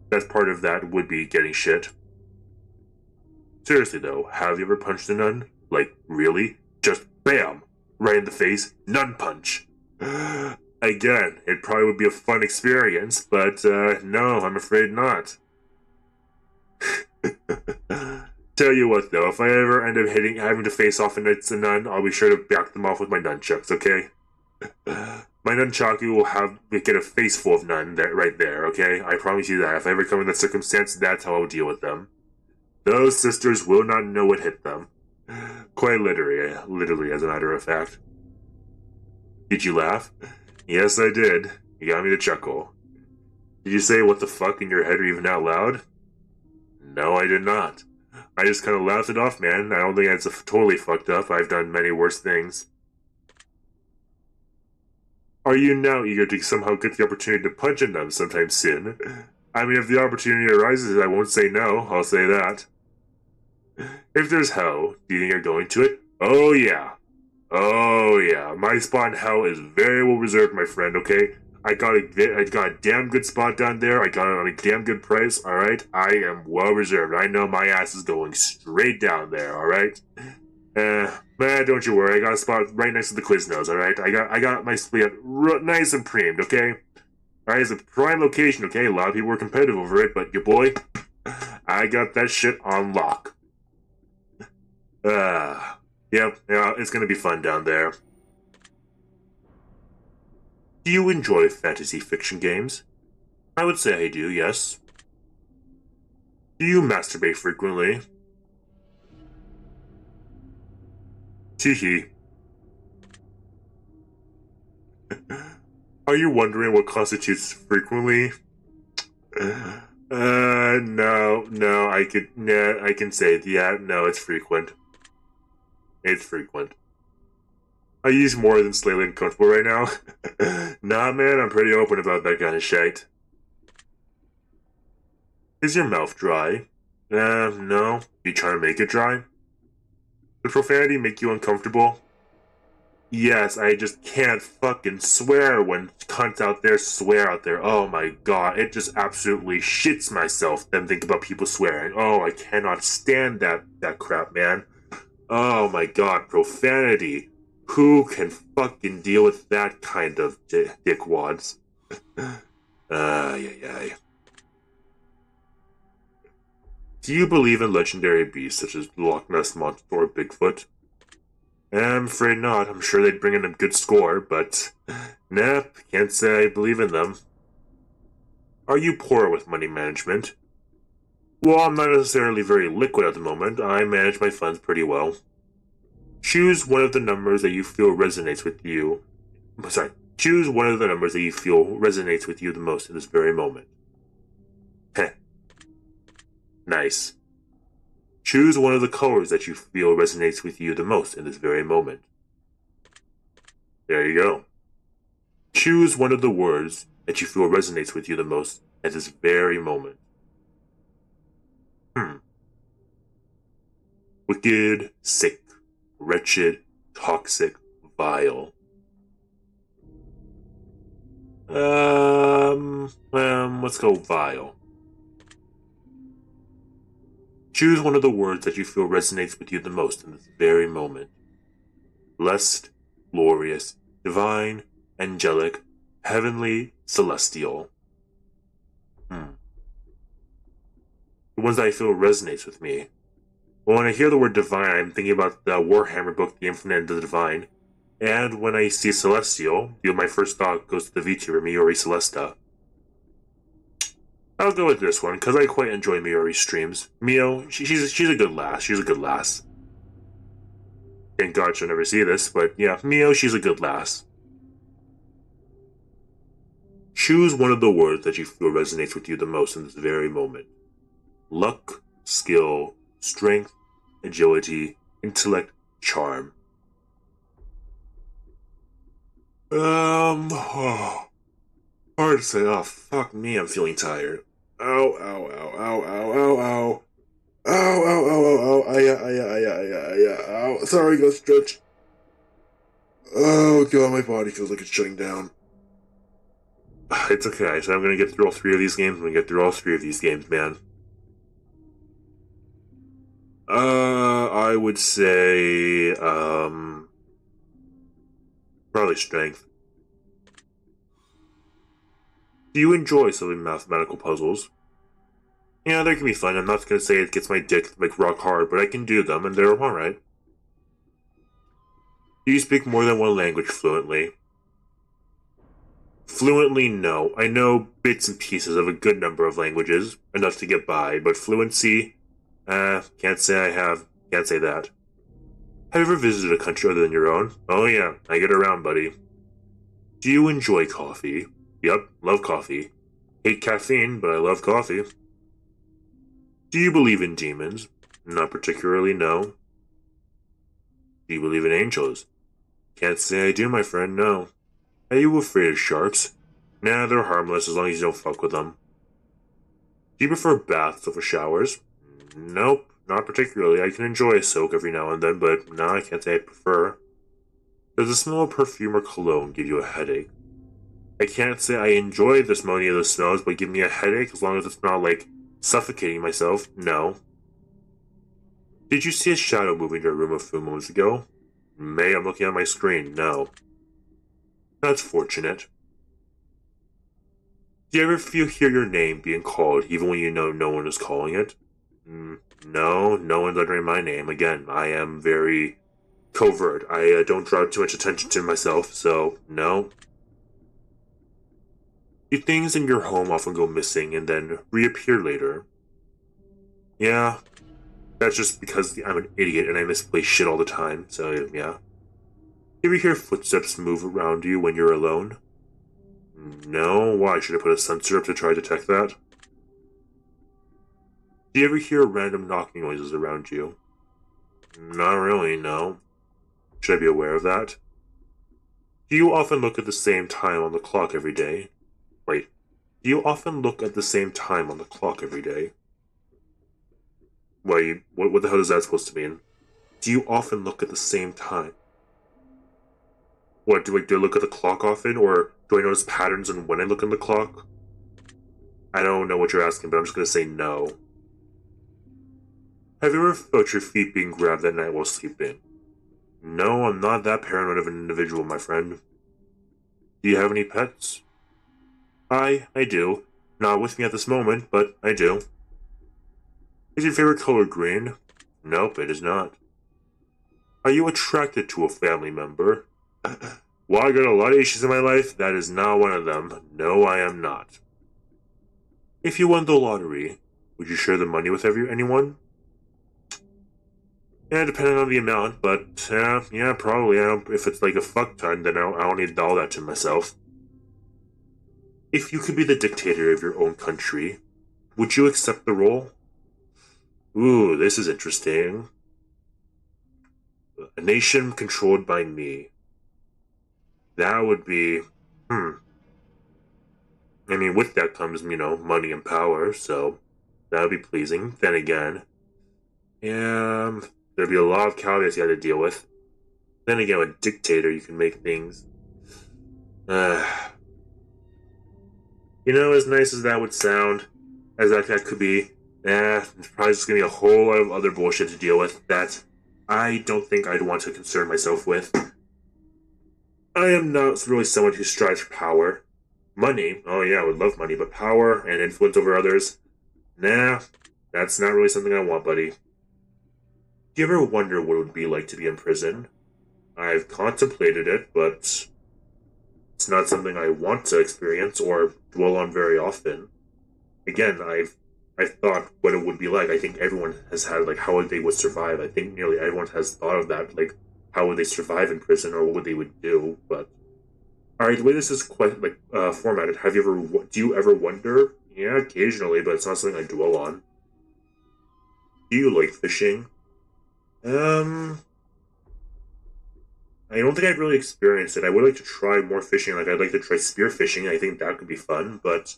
best part of that would be getting shit. Seriously though, have you ever punched a nun? Like, really? Just BAM! Right in the face, nun punch! Again, it probably would be a fun experience, but, no, I'm afraid not. Tell you what though, if I ever end up having to face off against a nun, I'll be sure to back them off with my nunchucks, okay? My nunchaku will get a face full of nun right there, okay? I promise you that. If I ever come in that circumstance, that's how I'll deal with them. Those sisters will not know what hit them. Quite literally, as a matter of fact. Did you laugh? Yes, I did. You got me to chuckle. Did you say what the fuck in your head or even out loud? No, I did not. I just kind of laughed it off, man. I don't think that's totally fucked up. I've done many worse things. Are you now eager to somehow get the opportunity to punch a nun sometime soon? I mean, if the opportunity arises, I won't say no. I'll say that. If there's hell, do you think you're going to it? Oh, yeah. Oh, yeah. My spot in hell is very well reserved, my friend, okay? I got a damn good spot down there. I got it on a damn good price, alright? I am well reserved. I know my ass is going straight down there, alright? Man, don't you worry. I got a spot right next to the Quiznos, alright? I got my spot nice and premed, okay? Alright, it's a prime location, okay? A lot of people were competitive over it, but your boy, I got that shit on lock. Yep, yeah, it's gonna be fun down there. Do you enjoy fantasy fiction games? I would say I do, yes. Do you masturbate frequently? Teehee. Are you wondering what constitutes frequently? No, I can say, yeah, no, it's frequent. It's frequent. I use more than slightly uncomfortable right now. Nah, man, I'm pretty open about that kind of shit. Is your mouth dry? No. You trying to make it dry? Does profanity make you uncomfortable? Yes, I just can't fucking swear when cunts out there swear out there. Oh my god, it just absolutely shits myself them think about people swearing. Oh, I cannot stand that crap, man. Oh my god, profanity. Who can fucking deal with that kind of dickwads? Ay. Do you believe in legendary beasts such as the Loch Ness Monster or Bigfoot? I'm afraid not. I'm sure they'd bring in a good score, but nah, can't say I believe in them. Are you poor with money management? Well, I'm not necessarily very liquid at the moment. I manage my funds pretty well. Choose one of the numbers that you feel resonates with you. Sorry. Choose one of the numbers that you feel resonates with you the most in this very moment. Heh. Nice. Choose one of the colors that you feel resonates with you the most in this very moment. There you go. Choose one of the words that you feel resonates with you the most at this very moment. Wicked, sick, wretched, toxic, vile. Let's go vile. Choose one of the words that you feel resonates with you the most in this very moment. Blessed, glorious, divine, angelic, heavenly, celestial. The ones that I feel resonates with me. Well, when I hear the word divine, I'm thinking about the Warhammer book, The Infinite and the Divine. And when I see celestial, my first thought goes to the VTuber Miori Celesta. I'll go with this one, because I quite enjoy Miori's streams. Mio, she's a good lass. She's a good lass. Thank God she'll never see this, but yeah, Mio, she's a good lass. Choose one of the words that you feel resonates with you the most in this very moment. Luck, skill, strength, agility, intellect, charm. Hard to say. Oh, fuck me, I'm feeling tired. Ow. Ow. Sorry, go stretch. Oh god, my body feels like it's shutting down. It's okay, so I'm gonna get through all three of these games. I'm gonna get through all three of these games, man. I would say, probably strength. Do you enjoy solving mathematical puzzles? Yeah, they can be fun. I'm not gonna say it gets my dick like rock hard, but I can do them, and they're alright. Do you speak more than one language fluently? Fluently, no. I know bits and pieces of a good number of languages, enough to get by, but fluency, can't say I have. Can't say that. Have you ever visited a country other than your own? Oh yeah, I get around, buddy. Do you enjoy coffee? Yep, love coffee. Hate caffeine, but I love coffee. Do you believe in demons? Not particularly, no. Do you believe in angels? Can't say I do, my friend, no. Are you afraid of sharks? Nah, they're harmless as long as you don't fuck with them. Do you prefer baths over showers? Nope, not particularly. I can enjoy a soak every now and then, but no, I can't say I prefer. Does the smell of perfume or cologne give you a headache? I can't say I enjoy the smell of any of the smells, but give me a headache as long as it's not, like, suffocating myself. No. Did you see a shadow move in your room a few moments ago? May, I'm looking at my screen. No. That's fortunate. Do you ever hear your name being called even when you know no one is calling it? No, no one's uttering my name. Again, I am very covert. I don't draw too much attention to myself, so no. The things in your home often go missing and then reappear later. Yeah, that's just because I'm an idiot and I misplace shit all the time, so yeah. You ever hear footsteps move around you when you're alone? No? Why? Should I put a sensor up to try to detect that? Do you ever hear random knocking noises around you? Not really, no. Should I be aware of that? Do you often look at the same time on the clock every day? Wait, do you often look at the same time on the clock every day? Wait, what the hell is that supposed to mean? Do you often look at the same time? What, do I look at the clock often, or do I notice patterns in when I look at the clock? I don't know what you're asking, but I'm just gonna say no. Have you ever felt your feet being grabbed at night while sleeping? No, I'm not that paranoid of an individual, my friend. Do you have any pets? I do. Not with me at this moment, but I do. Is your favorite color green? Nope, it is not. Are you attracted to a family member? Well, I got a lot of issues in my life. That is not one of them. No, I am not. If you won the lottery, would you share the money with anyone? Yeah, depending on the amount, but yeah, probably. If it's like a fuck ton, then I don't need all that to myself. If you could be the dictator of your own country, would you accept the role? Ooh, this is interesting. A nation controlled by me. That would be, I mean, with that comes, money and power, so that would be pleasing. Then again, there'd be a lot of caveats you had to deal with. Then again, with a dictator, you can make things. As nice as that would sound, as that could be, it's probably just gonna be a whole lot of other bullshit to deal with that I don't think I'd want to concern myself with. I am not really someone who strives for power. Money, oh yeah, I would love money, but power and influence over others, nah, that's not really something I want, buddy. Do you ever wonder what it would be like to be in prison? I've contemplated it, but it's not something I want to experience or dwell on very often. Again, I've thought what it would be like. I think everyone has had like how they would survive. I think nearly everyone has thought of that, like how would they survive in prison or what they would do. But all right, the way this is quite like formatted, do you ever wonder? Yeah, occasionally, but it's not something I dwell on. Do you like fishing? I don't think I've really experienced it. I would like to try more fishing. Like I'd like to try spear fishing. I think that could be fun, but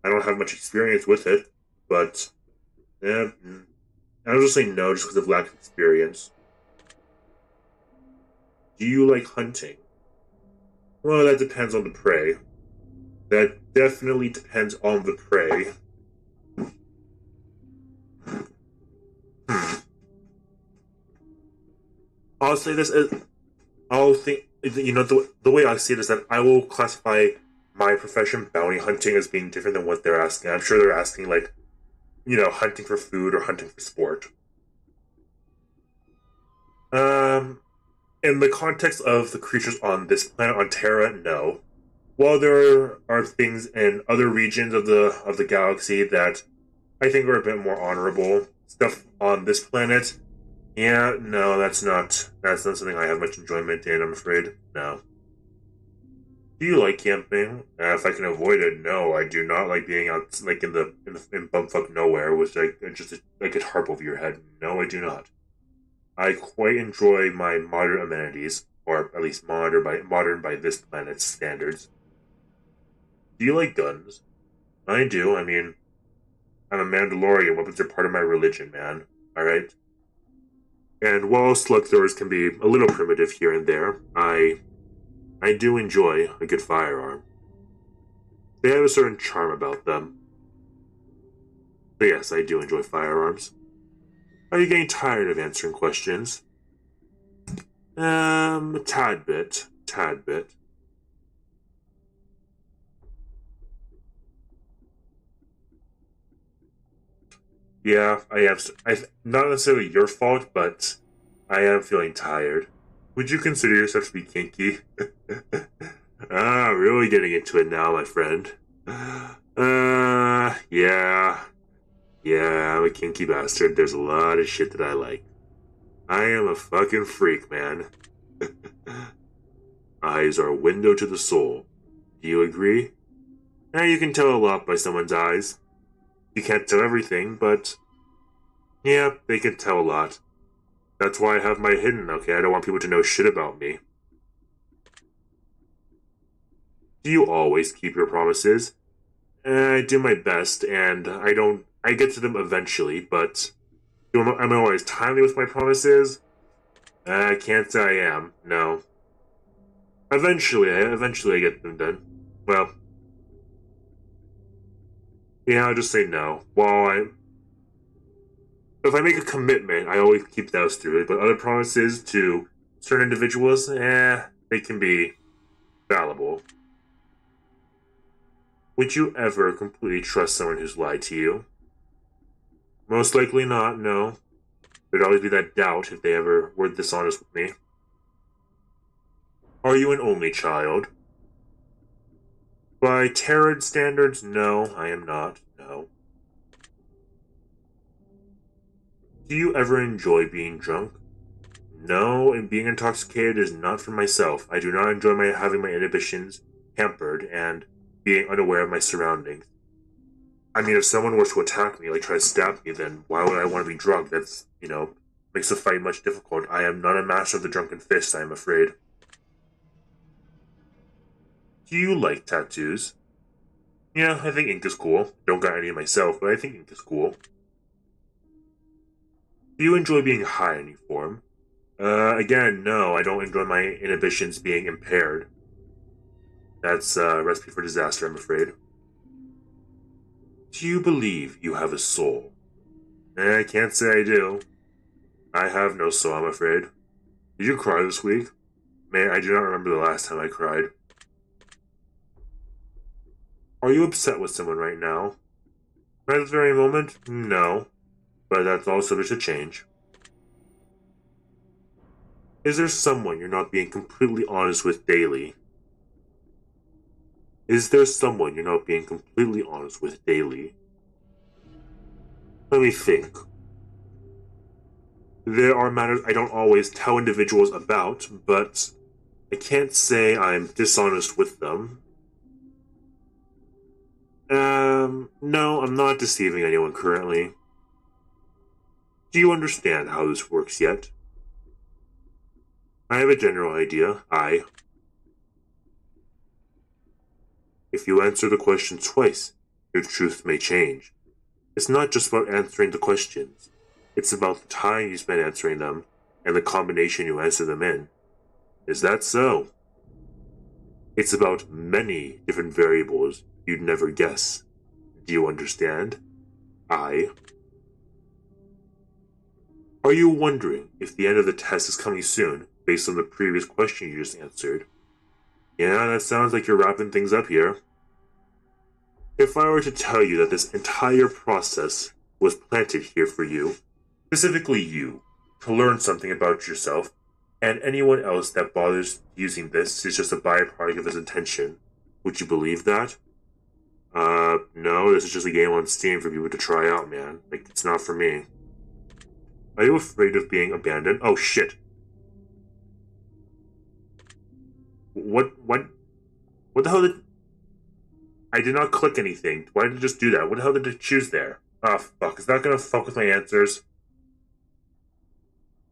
I don't have much experience with it. But yeah, I'll just say no, just because of lack of experience. Do you like hunting? Well, that depends on the prey. That definitely depends on the prey. Hmm. I'll say this as I'll think the way I see it is that I will classify my profession, bounty hunting, as being different than what they're asking. I'm sure they're asking like, hunting for food or hunting for sport. Um, in the context of the creatures on this planet, on Terra, no. While there are things in other regions of the galaxy that I think are a bit more honorable, stuff on this planet, yeah, no, that's not something I have much enjoyment in. I'm afraid, no. Do you like camping? If I can avoid it, no, I do not like being out like in bumfuck nowhere with just like a tarp over your head. No, I do not. I quite enjoy my modern amenities, or at least modern by this planet's standards. Do you like guns? I do. I mean, I'm a Mandalorian. Weapons are part of my religion, man. All right. And while slug throwers can be a little primitive here and there, I do enjoy a good firearm. They have a certain charm about them. But yes, I do enjoy firearms. Are you getting tired of answering questions? A tad bit. Tad bit. Yeah, I am. Not necessarily your fault, but I am feeling tired. Would you consider yourself to be kinky? Really getting into it now, my friend. Yeah. Yeah, I'm a kinky bastard. There's a lot of shit that I like. I am a fucking freak, man. Eyes are a window to the soul. Do you agree? You can tell a lot by someone's eyes. You can't tell everything, but yeah, they can tell a lot. That's why I have my hidden, okay? I don't want people to know shit about me. Do you always keep your promises? I do my best, and I get to them eventually, but am I always timely with my promises? I can't say I am, no. Eventually I get them done. Well, yeah, I'll just say no. If I make a commitment, I always keep those through. But other promises to certain individuals, they can be fallible. Would you ever completely trust someone who's lied to you? Most likely not, no. There'd always be that doubt if they ever were dishonest with me. Are you an only child? By Terran standards, no, I am not, no. Do you ever enjoy being drunk? No, and being intoxicated is not for myself. I do not enjoy having my inhibitions hampered and being unaware of my surroundings. I mean, if someone were to attack me, like try to stab me, then why would I want to be drunk? That's, makes the fight much difficult. I am not a master of the drunken fist, I am afraid. Do you like tattoos? Yeah, I think ink is cool. Don't got any myself, but I think ink is cool. Do you enjoy being high in any form? Again, no, I don't enjoy my inhibitions being impaired. That's a recipe for disaster, I'm afraid. Do you believe you have a soul? I can't say I do. I have no soul, I'm afraid. Did you cry this week? Man, I do not remember the last time I cried. Are you upset with someone right now? At this very moment, no. But that's all subject to change. Is there someone you're not being completely honest with daily? Is there someone you're not being completely honest with daily? Let me think. There are matters I don't always tell individuals about, but I can't say I'm dishonest with them. No, I'm not deceiving anyone currently. Do you understand how this works yet? I have a general idea. If you answer the question twice, your truth may change. It's not just about answering the questions. It's about the time you spend answering them and the combination you answer them in. Is that so? It's about many different variables you'd never guess. Do you understand? I. Are you wondering if the end of the test is coming soon, based on the previous question you just answered? Yeah, that sounds like you're wrapping things up here. If I were to tell you that this entire process was planted here for you, specifically you, to learn something about yourself, and anyone else that bothers using this is just a byproduct of his intention, would you believe that? No, this is just a game on Steam for people to try out, man. Like, it's not for me. Are you afraid of being abandoned? Oh, shit. What the hell did... I did not click anything. Why did it just do that? What the hell did it choose there? Ah, fuck. Is that gonna fuck with my answers?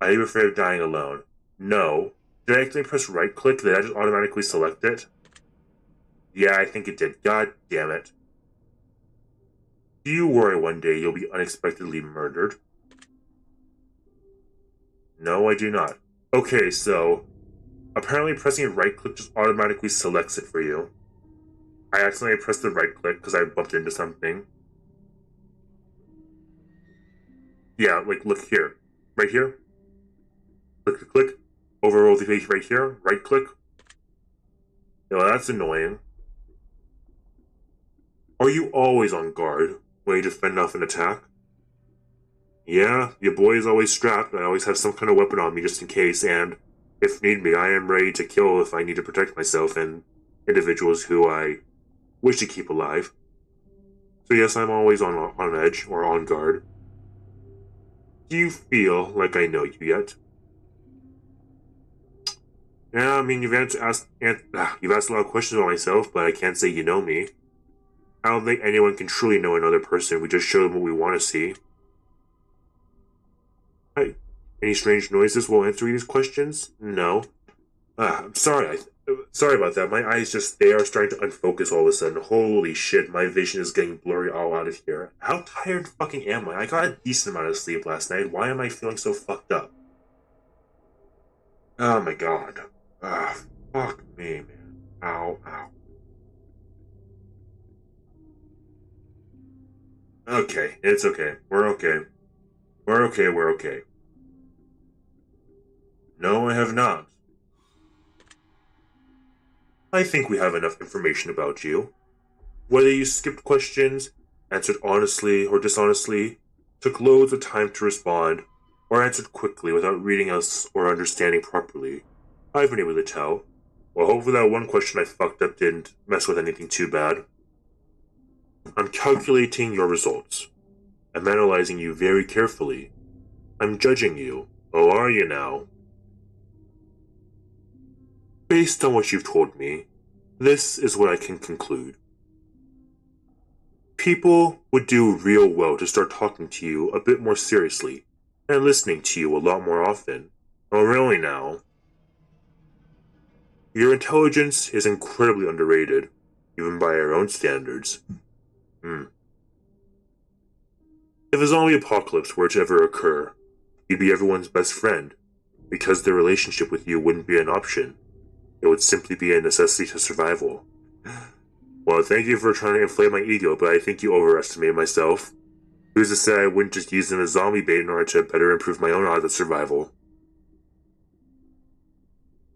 Are you afraid of dying alone? No. Did I accidentally press right click? Did I just automatically select it? Yeah, I think it did. God damn it. Do you worry one day you'll be unexpectedly murdered? No, I do not. Okay, so apparently pressing right click just automatically selects it for you. I accidentally pressed the right click because I bumped into something. Yeah, like look here. Right here. Click, click. Overroll the page right here. Right click. Well, that's annoying. Are you always on guard when you defend off an attack? Yeah, your boy is always strapped. I always have some kind of weapon on me just in case, and if need be, I am ready to kill if I need to protect myself and individuals who I wish to keep alive. So yes, I'm always on edge or on guard. Do you feel like I know you yet? Yeah, I mean, you've asked a lot of questions about myself, but I can't say you know me. I don't think anyone can truly know another person. We just show them what we want to see. Hi. Any strange noises while answering these questions? No. I'm sorry. Sorry about that. My eyes they are starting to unfocus all of a sudden. Holy shit, my vision is getting blurry all out of here. How tired fucking am I? I got a decent amount of sleep last night. Why am I feeling so fucked up? Oh my god. Ah, fuck me, man. Ow, ow. Okay, it's okay. We're okay. We're okay, we're okay. No, I have not. I think we have enough information about you. Whether you skipped questions, answered honestly or dishonestly, took loads of time to respond, or answered quickly without reading us or understanding properly, I've been able to tell. Well, hopefully that one question I fucked up didn't mess with anything too bad. I'm calculating your results. I'm analyzing you very carefully. I'm judging you. Oh, are you now? Based on what you've told me, this is what I can conclude. People would do real well to start talking to you a bit more seriously and listening to you a lot more often. Oh, really now? Your intelligence is incredibly underrated, even by our own standards. If a zombie apocalypse were to ever occur, you'd be everyone's best friend, because their relationship with you wouldn't be an option. It would simply be a necessity to survival. Well, thank you for trying to inflate my ego, but I think you overestimated myself. Who's to say I wouldn't just use them as zombie bait in order to better improve my own odds of survival?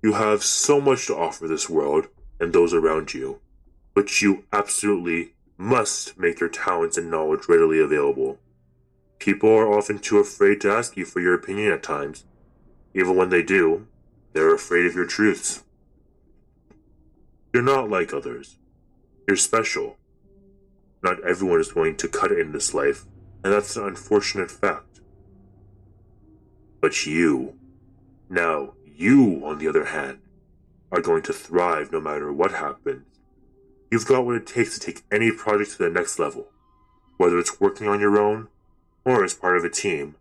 You have so much to offer this world and those around you, but you absolutely must make your talents and knowledge readily available. People are often too afraid to ask you for your opinion at times. Even when they do, they're afraid of your truths. You're not like others. You're special. Not everyone is going to cut it in this life, and that's an unfortunate fact. But you, on the other hand, are going to thrive no matter what happens. You've got what it takes to take any project to the next level, whether it's working on your own or as part of a team.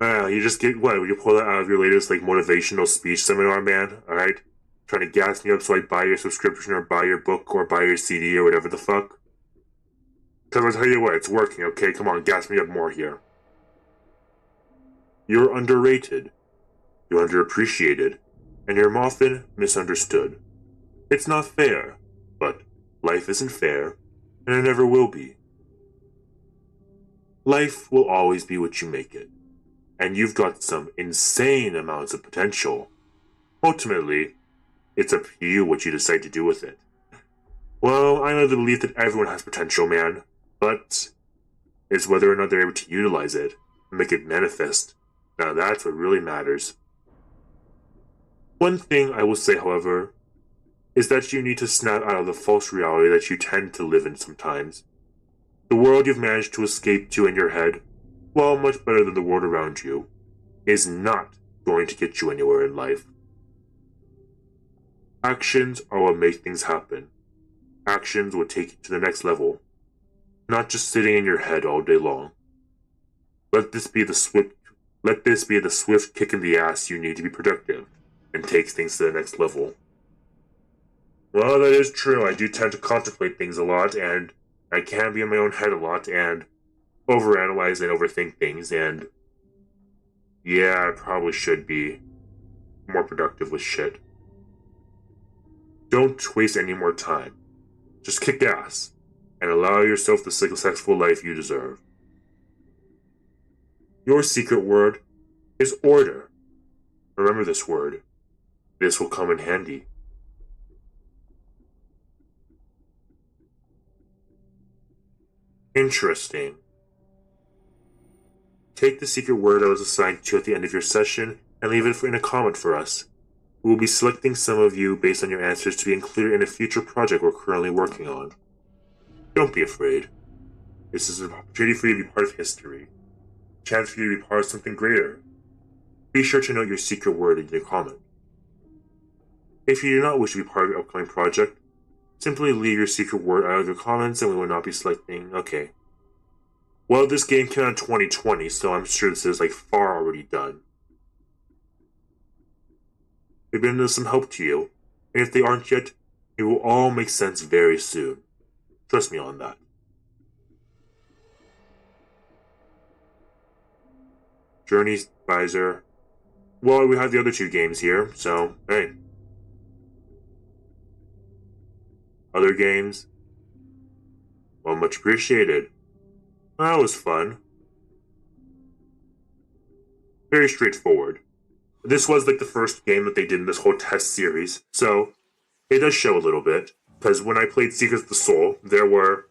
You just get what? You pull that out of your latest motivational speech seminar, man. All right, trying to gas me up so I buy your subscription or buy your book or buy your CD or whatever the fuck. Because I'll tell you what, it's working. Okay, come on, gas me up more here. You're underrated. You're underappreciated, and you're often misunderstood. It's not fair, but life isn't fair, and it never will be. Life will always be what you make it, and you've got some insane amounts of potential. Ultimately, it's up to you what you decide to do with it. Well, I'm of the belief that everyone has potential, man, but it's whether or not they're able to utilize it and make it manifest. Now that's what really matters. One thing I will say, however, is that you need to snap out of the false reality that you tend to live in sometimes. The world you've managed to escape to in your head, while much better than the world around you, is not going to get you anywhere in life. Actions are what make things happen. Actions will take you to the next level, not just sitting in your head all day long. Let this be the swift kick in the ass you need to be productive and take things to the next level. Well, that is true. I do tend to contemplate things a lot, and I can be in my own head a lot, and overanalyze and overthink things, and yeah, I probably should be more productive with shit. Don't waste any more time. Just kick ass, and allow yourself the successful life you deserve. Your secret word is order. Remember this word. This will come in handy. Interesting. Take the secret word that was assigned to you at the end of your session and leave it in a comment for us. We will be selecting some of you based on your answers to be included in a future project we're currently working on. Don't be afraid. This is an opportunity for you to be part of history. A chance for you to be part of something greater. Be sure to note your secret word in your comment. If you do not wish to be part of your upcoming project, simply leave your secret word out of your comments and we will not be selecting. Okay. Well, this game came out in 2020, so I'm sure this is far already done. They've been of some help to you, and if they aren't yet, it will all make sense very soon. Trust me on that. Journey's Advisor. Well, we have the other two games here, so hey. Other games? Well, much appreciated. That was fun. Very straightforward. This was the first game that they did in this whole test series, so it does show a little bit. Because when I played Secrets of the Soul, there were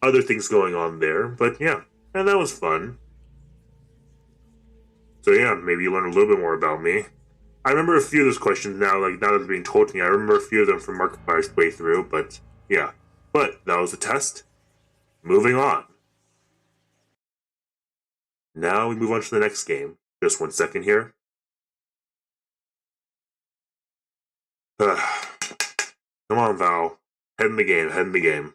other things going on there, but yeah, and that was fun. So yeah, maybe you learn a little bit more about me. I remember a few of those questions now, now that they're being told to me. I remember a few of them from Markiplier's playthrough, but yeah. But that was the test. Moving on. Now we move on to the next game. Just 1 second here. Come on, Val. Head in the game, head in the game.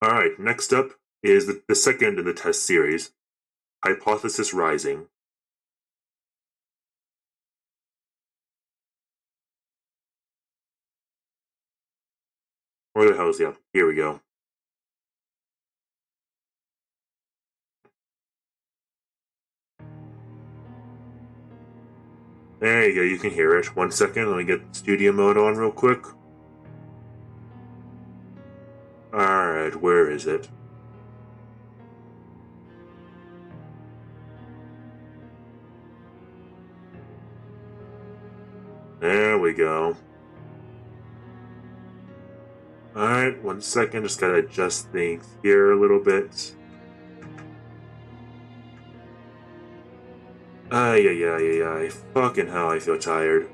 Alright, next up is the second in the test series, Hypothesis Rising. Where the hell is the Here we go. There you go, you can hear it. 1 second, let me get studio mode on real quick. Alright, where is it? There we go. Alright, 1 second, just gotta adjust things here a little bit. Ay. Fucking hell, I feel tired.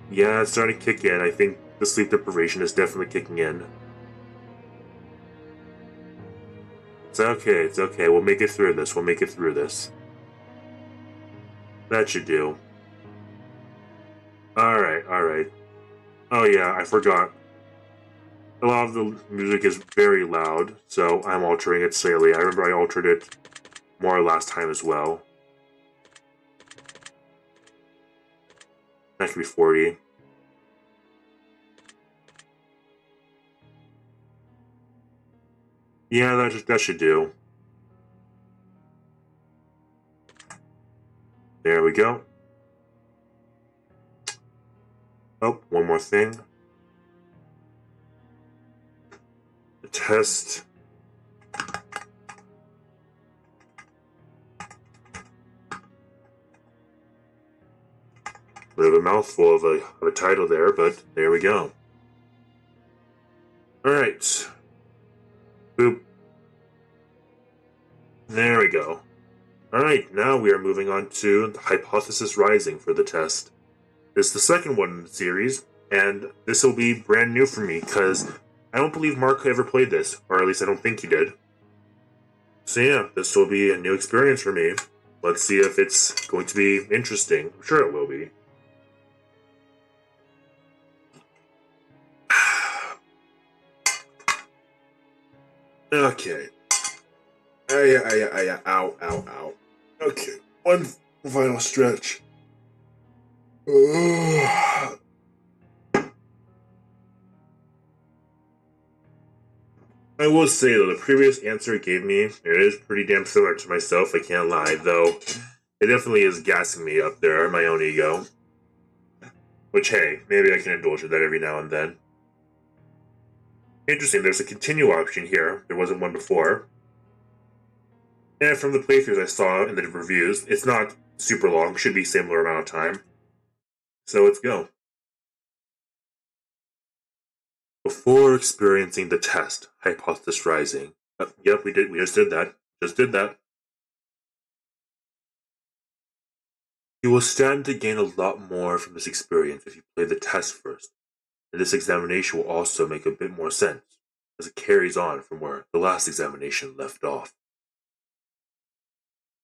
Yeah, it's starting to kick in. I think the sleep deprivation is definitely kicking in. It's okay. We'll make it through this. That should do. Alright. Oh yeah, I forgot. A lot of the music is very loud, so I'm altering it slightly. I remember I altered it more last time as well. That could be 40. Yeah, that should do. There we go. Oh, one more thing. The test. Bit of a mouthful of a title there, but there we go. Alright. Boop. There we go. Alright, now we are moving on to the Hypothesis Rising for the test. This is the second one in the series, and this will be brand new for me, because I don't believe Mark ever played this, or at least I don't think he did. So yeah, this will be a new experience for me. Let's see if it's going to be interesting. I'm sure it will be. Okay. Ow. Okay, one final stretch. I will say though, the previous answer it gave me, it is pretty damn similar to myself, I can't lie, though it definitely is gassing me up there, my own ego. Which, hey, maybe I can indulge in that every now and then. Interesting, there's a continue option here. There wasn't one before. And from the playthroughs I saw in the reviews, it's not super long, should be similar amount of time. So let's go. Before experiencing the test, Hypothesis Rising. Yep, we just did that. You will stand to gain a lot more from this experience if you play the test first, and this examination will also make a bit more sense, as it carries on from where the last examination left off.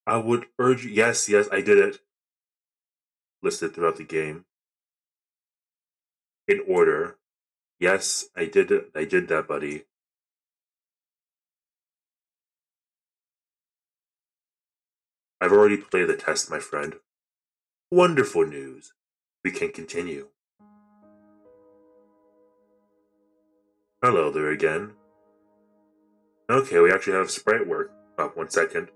I would urge you, yes, I did it, listed throughout the game. In order. Yes, I did it. I did that, buddy. I've already played the test, my friend. Wonderful news. We can continue. Hello there again. Okay, we actually have sprite work. Up 1 second.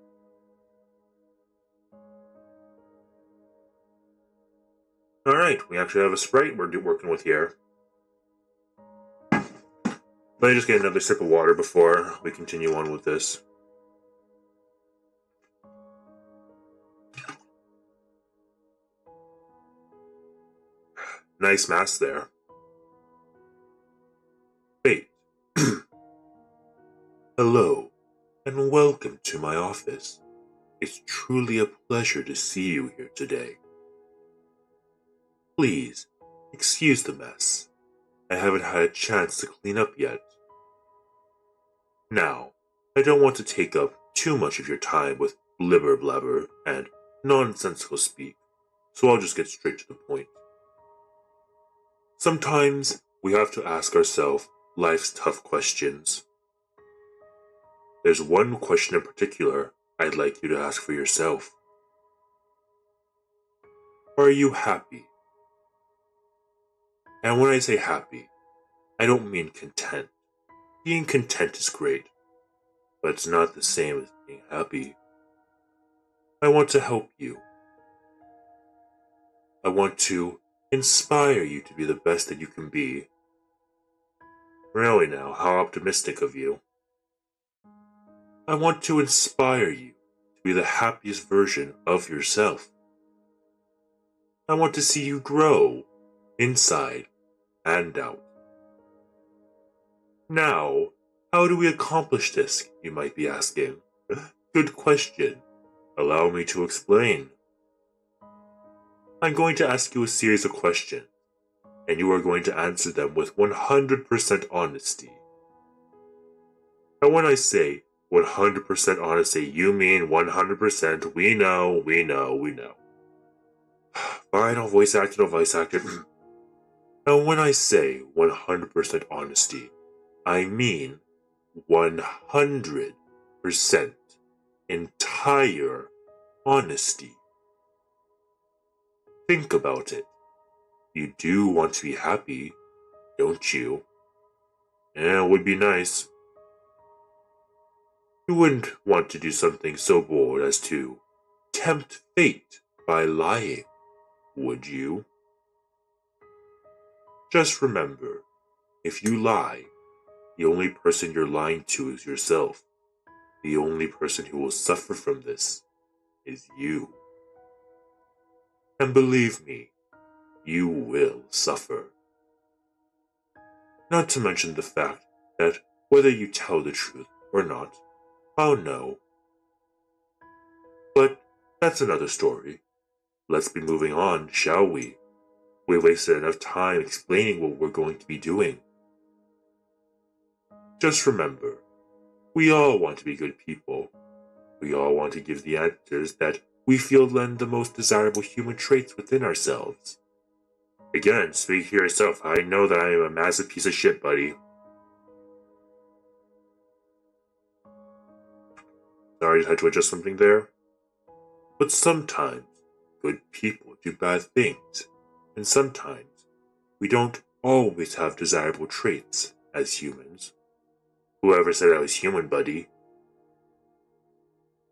Alright, we actually have a sprite we're working with here. Let me just get another sip of water before we continue on with this. Nice mask there. Wait. Hello, and welcome to my office. It's truly a pleasure to see you here today. Please, excuse the mess. I haven't had a chance to clean up yet. Now, I don't want to take up too much of your time with blibber blabber and nonsensical speak, so I'll just get straight to the point. Sometimes we have to ask ourselves life's tough questions. There's one question in particular I'd like you to ask for yourself. Are you happy? And when I say happy, I don't mean content. Being content is great, but it's not the same as being happy. I want to help you. I want to inspire you to be the best that you can be. Really now, how optimistic of you. I want to inspire you to be the happiest version of yourself. I want to see you grow, inside and out. Now, how do we accomplish this, you might be asking? Good question. Allow me to explain. I'm going to ask you a series of questions, and you are going to answer them with 100% honesty. And when I say 100% honesty, you mean 100%. We know. Fine, I'll voice act it. And when I say 100% honesty, I mean 100% entire honesty. Think about it. You do want to be happy, don't you? Yeah, it would be nice. You wouldn't want to do something so bold as to tempt fate by lying, would you? Just remember, if you lie, the only person you're lying to is yourself. The only person who will suffer from this is you. And believe me, you will suffer. Not to mention the fact that whether you tell the truth or not, I'll know. But that's another story. Let's be moving on, shall we? We wasted enough time explaining what we're going to be doing. Just remember, we all want to be good people. We all want to give the answers that we feel lend the most desirable human traits within ourselves. Again, speak for yourself. I know that I am a massive piece of shit, buddy. Sorry, I had to adjust something there. But sometimes, good people do bad things. And sometimes, we don't always have desirable traits as humans. Whoever said I was human, buddy?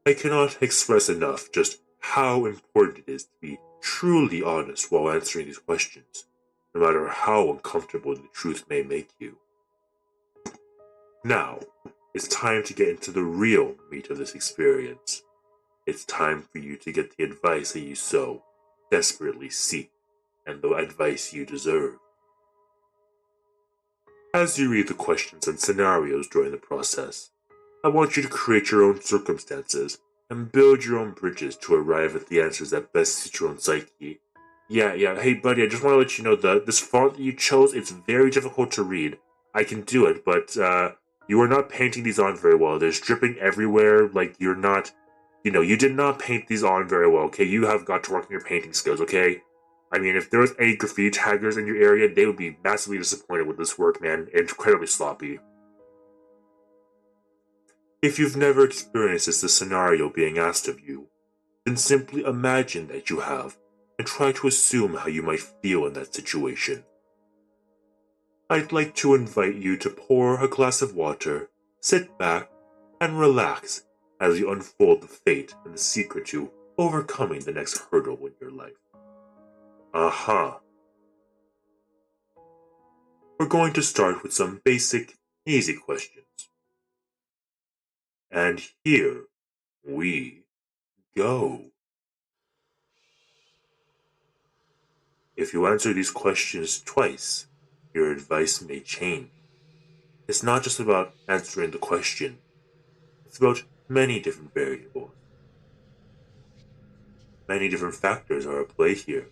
I cannot express enough just how important it is to be truly honest while answering these questions, no matter how uncomfortable the truth may make you. Now, it's time to get into the real meat of this experience. It's time for you to get the advice that you so desperately seek, and the advice you deserve. As you read the questions and scenarios during the process, I want you to create your own circumstances and build your own bridges to arrive at the answers that best suit your own psyche. Yeah, hey buddy, I just want to let you know that this font that you chose, it's very difficult to read. I can do it, but you are not painting these on very well. There's dripping everywhere, like you're not, you did not paint these on very well, okay? You have got to work on your painting skills, okay? I mean, if there was any graffiti taggers in your area, they would be massively disappointed with this work, man. Incredibly sloppy. If you've never experienced this scenario being asked of you, then simply imagine that you have, and try to assume how you might feel in that situation. I'd like to invite you to pour a glass of water, sit back, and relax as you unfold the fate and the secret to overcoming the next hurdle in your life. Aha. We're going to start with some basic, easy questions. And here we go. If you answer these questions twice, your advice may change. It's not just about answering the question, it's about many different variables. Many different factors are at play here,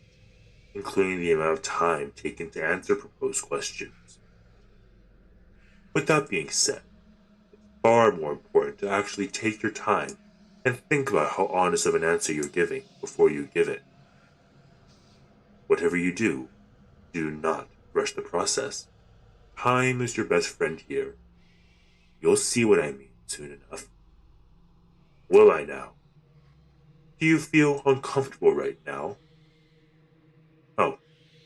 including the amount of time taken to answer proposed questions. With that being said, it's far more important to actually take your time and think about how honest of an answer you're giving before you give it. Whatever you do not rush the process. Time is your best friend here. You'll see what I mean soon enough. Will I now? Do you feel uncomfortable right now? Oh,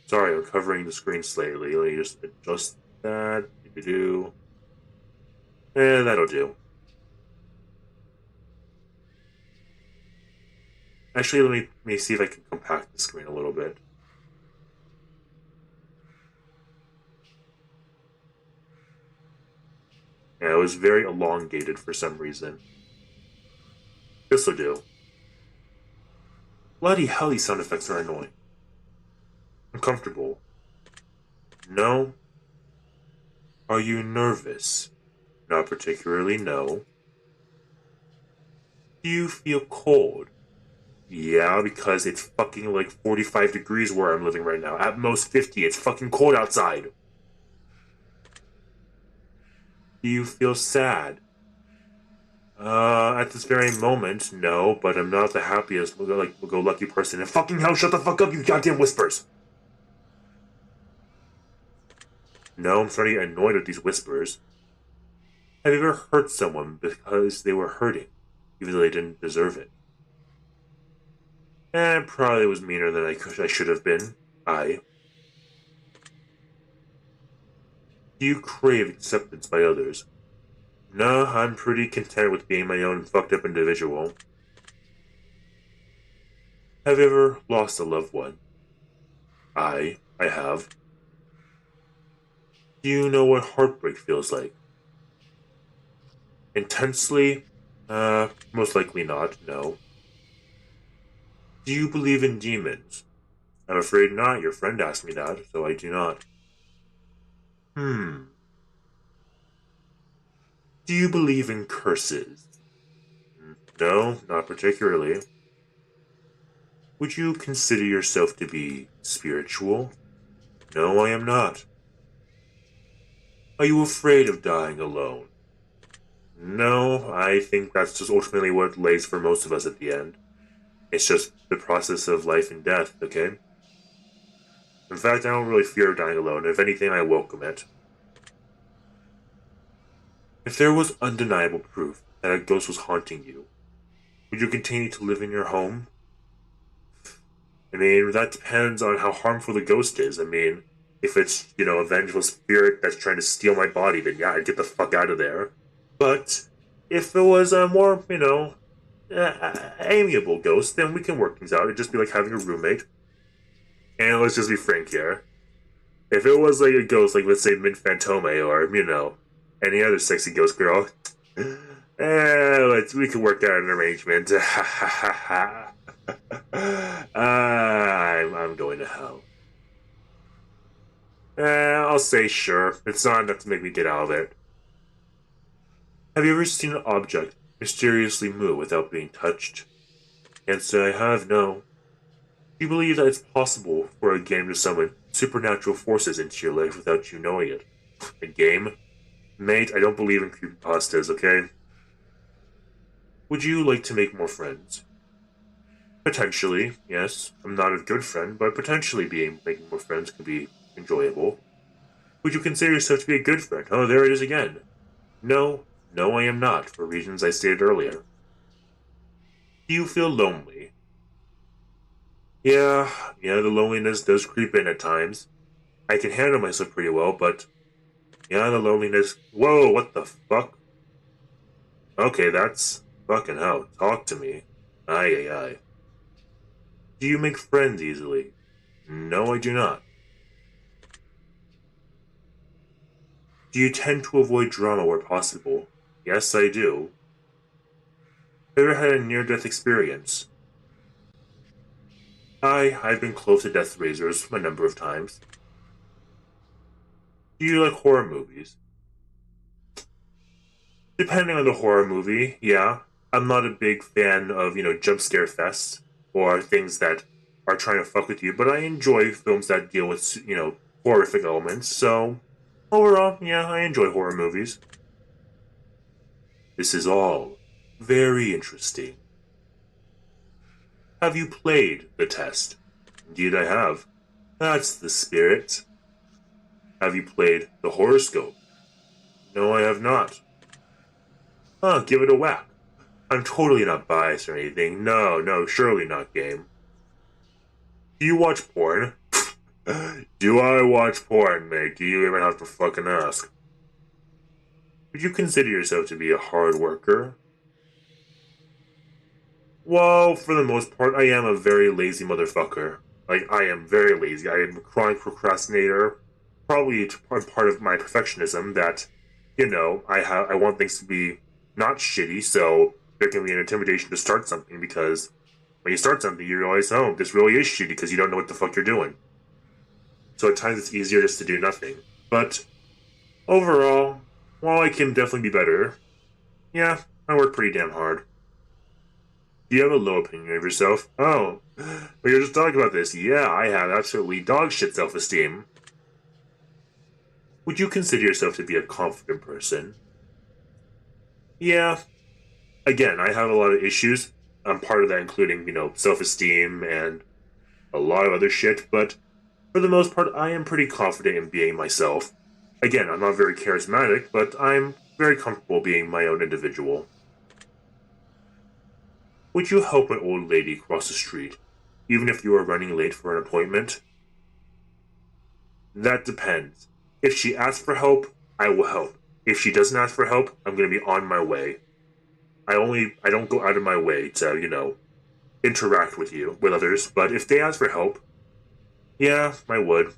sorry, I'm covering the screen slightly. Let me just adjust that. Do. That'll do. Actually, let me see if I can compact the screen a little bit. Yeah, it was very elongated for some reason. This'll do. Bloody hell, these sound effects are annoying. Uncomfortable. No. Are you nervous? Not particularly, no. Do you feel cold? Yeah, because it's fucking like 45 degrees where I'm living right now. At most 50. It's fucking cold outside. Do you feel sad? At this very moment, no, but I'm not the happiest, go lucky person. And fucking hell, shut the fuck up, you goddamn whispers! No, I'm starting to get annoyed with these whispers. Have you ever hurt someone because they were hurting, even though they didn't deserve it? Probably was meaner than I should have been. Do you crave acceptance by others? No, I'm pretty content with being my own fucked up individual. Have you ever lost a loved one? I have. Do you know what heartbreak feels like? Intensely? Most likely not, no. Do you believe in demons? I'm afraid not. Your friend asked me that, so I do not. Do you believe in curses? No, not particularly. Would you consider yourself to be spiritual? No, I am not. Are you afraid of dying alone? No, I think that's just ultimately what lays for most of us at the end. It's just the process of life and death, okay? In fact, I don't really fear dying alone. If anything, I welcome it. If there was undeniable proof that a ghost was haunting you, would you continue to live in your home? I mean, that depends on how harmful the ghost is. I mean, if it's, a vengeful spirit that's trying to steal my body, then yeah, I'd get the fuck out of there. But if it was a more, amiable ghost, then we can work things out. It'd just be like having a roommate. And let's just be frank here. If it was like a ghost, like let's say Min Fantome or, any other sexy ghost girl, we can work out an arrangement. I'm going to hell. I'll say sure. It's not enough to make me get out of it. Have you ever seen an object Mysteriously move without being touched? Can't say I have, no. Do you believe that it's possible for a game to summon supernatural forces into your life without you knowing it? A game? Mate, I don't believe in creepypastas, okay? Would you like to make more friends? Potentially, yes. I'm not a good friend, but potentially making more friends can be enjoyable. Would you consider yourself to be a good friend? Oh, there it is again. No, no, I am not, for reasons I stated earlier. Do you feel lonely? Yeah, the loneliness does creep in at times. I can handle myself pretty well, but yeah, the loneliness. Whoa, what the fuck? Okay, that's fucking hell. Talk to me. Aye, aye, aye. Do you make friends easily? No, I do not. Do you tend to avoid drama where possible? Yes, I do. Have you ever had a near-death experience? I've been close to death razors a number of times. Do you like horror movies? Depending on the horror movie, yeah. I'm not a big fan of, jump scare fests or things that are trying to fuck with you, but I enjoy films that deal with, horrific elements. So, overall, yeah, I enjoy horror movies. This is all very interesting. Have you played the test? Indeed, I have. That's the spirit. Have you played the horoscope? No, I have not. Give it a whack. I'm totally not biased or anything. No, no, surely not, game. Do you watch porn? Do I watch porn, mate? Do you even have to fucking ask? Would you consider yourself to be a hard worker? Well, for the most part, I am a very lazy motherfucker. Like, I am very lazy. I am a chronic procrastinator. Probably part of my perfectionism that, I want things to be not shitty, so there can be an intimidation to start something because when you start something, you realize, oh, this really is shitty because you don't know what the fuck you're doing. So at times it's easier just to do nothing. But overall, while I can definitely be better, yeah, I work pretty damn hard. Do you have a low opinion of yourself? Oh, we were just talking about this. Yeah, I have absolutely dog shit self-esteem. Would you consider yourself to be a confident person? Yeah. Again, I have a lot of issues. I'm part of that, including, self-esteem and a lot of other shit, but for the most part, I am pretty confident in being myself. Again, I'm not very charismatic, but I'm very comfortable being my own individual. Would you help an old lady cross the street, even if you are running late for an appointment? That depends. If she asks for help, I will help. If she doesn't ask for help, I'm going to be on my way. I don't go out of my way to, interact with others, but if they ask for help, yeah, I would.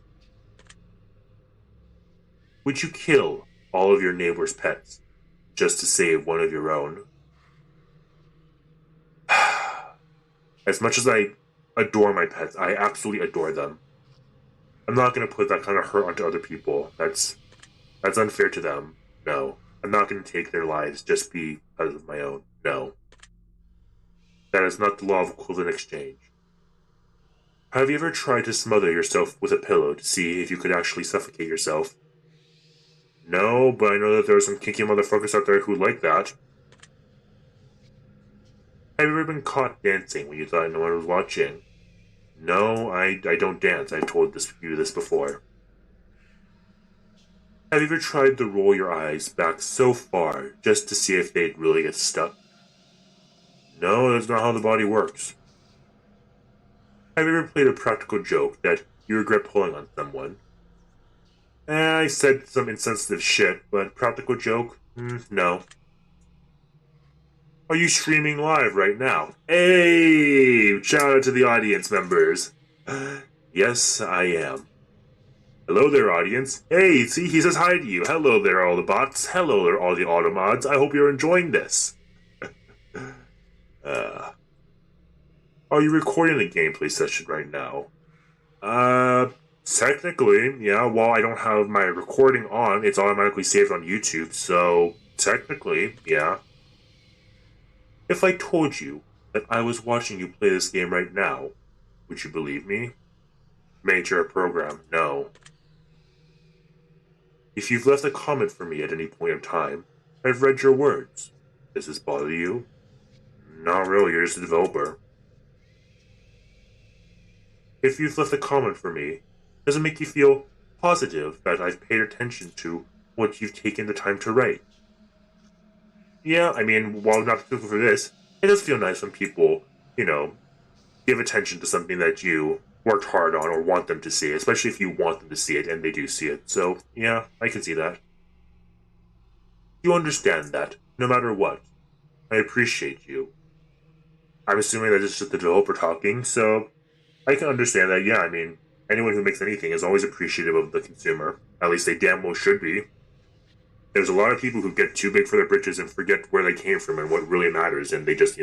Would you kill all of your neighbor's pets just to save one of your own? As much as I adore my pets, I absolutely adore them. I'm not going to put that kind of hurt onto other people. That's unfair to them. No. I'm not going to take their lives just because of my own. No. That is not the law of equivalent exchange. Have you ever tried to smother yourself with a pillow to see if you could actually suffocate yourself? No, but I know that there are some kinky motherfuckers out there who like that. Have you ever been caught dancing when you thought no one was watching? No, I don't dance. I've told you this before. Have you ever tried to roll your eyes back so far just to see if they'd really get stuck? No, that's not how the body works. Have you ever played a practical joke that you regret pulling on someone? I said some insensitive shit, but practical joke? No. Are you streaming live right now? Hey! Shout out to the audience members. Yes, I am. Hello there, audience. Hey, see, he says hi to you. Hello there, all the bots. Hello there, all the automods. I hope you're enjoying this. uh, are you recording a gameplay session right now? Technically, yeah. While I don't have my recording on, it's automatically saved on YouTube, so technically, yeah. If I told you that I was watching you play this game right now, would you believe me? Major program, no. If you've left a comment for me at any point in time, I've read your words. Does this bother you? Not really, you're just a developer. If you've left a comment for me, does it make you feel positive that I've paid attention to what you've taken the time to write? Yeah, I mean, while not looking for this, it does feel nice when people, you know, give attention to something that you worked hard on or want them to see, especially if you want them to see it and they do see it. So, yeah, I can see that. You understand that, no matter what. I appreciate you. I'm assuming that it's just the developer talking, so I can understand that, yeah, I mean, anyone who makes anything is always appreciative of the consumer. At least they damn well should be. There's a lot of people who get too big for their britches and forget where they came from and what really matters, and they just,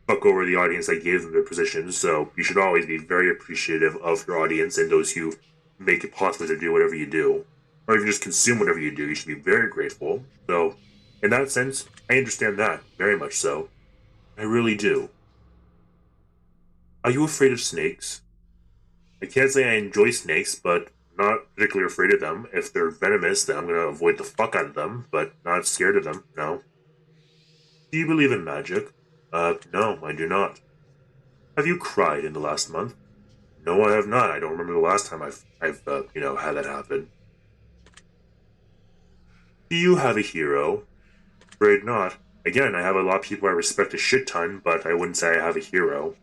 fuck over the audience that gave them their positions. So you should always be very appreciative of your audience and those who make it possible to do whatever you do, or even just consume whatever you do. You should be very grateful. So, in that sense, I understand that very much so. I really do. Are you afraid of snakes? I can't say I enjoy snakes, but not particularly afraid of them. If they're venomous, then I'm gonna avoid the fuck out of them, but not scared of them, no. Do you believe in magic? No, I do not. Have you cried in the last month? No, I have not. I don't remember the last time I've had that happen. Do you have a hero? Afraid not. Again, I have a lot of people I respect a shit ton, but I wouldn't say I have a hero.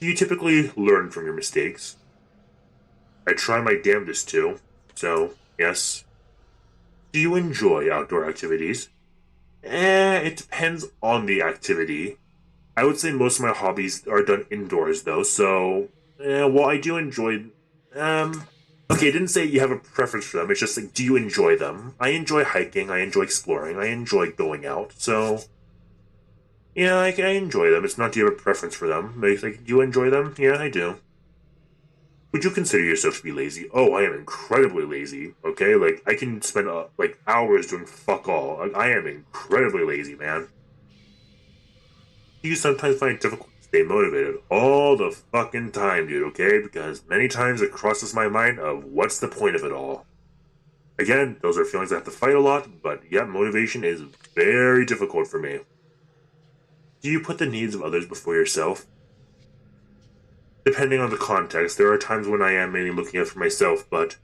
Do you typically learn from your mistakes? I try my damnedest to, so, yes. Do you enjoy outdoor activities? It depends on the activity. I would say most of my hobbies are done indoors, though, so, while I do enjoy, okay, I didn't say you have a preference for them, it's just like, do you enjoy them? I enjoy hiking, I enjoy exploring, I enjoy going out, so, yeah, I enjoy them. It's not, do you have a preference for them? Like, do you enjoy them? Yeah, I do. Would you consider yourself to be lazy? Oh, I am incredibly lazy. Okay, like I can spend hours doing fuck all. Like, I am incredibly lazy, man. You sometimes find it difficult to stay motivated all the fucking time, dude. Okay, because many times it crosses my mind of what's the point of it all. Again, those are feelings I have to fight a lot, but yeah, motivation is very difficult for me. Do you put the needs of others before yourself? Depending on the context, there are times when I am mainly looking out for myself, but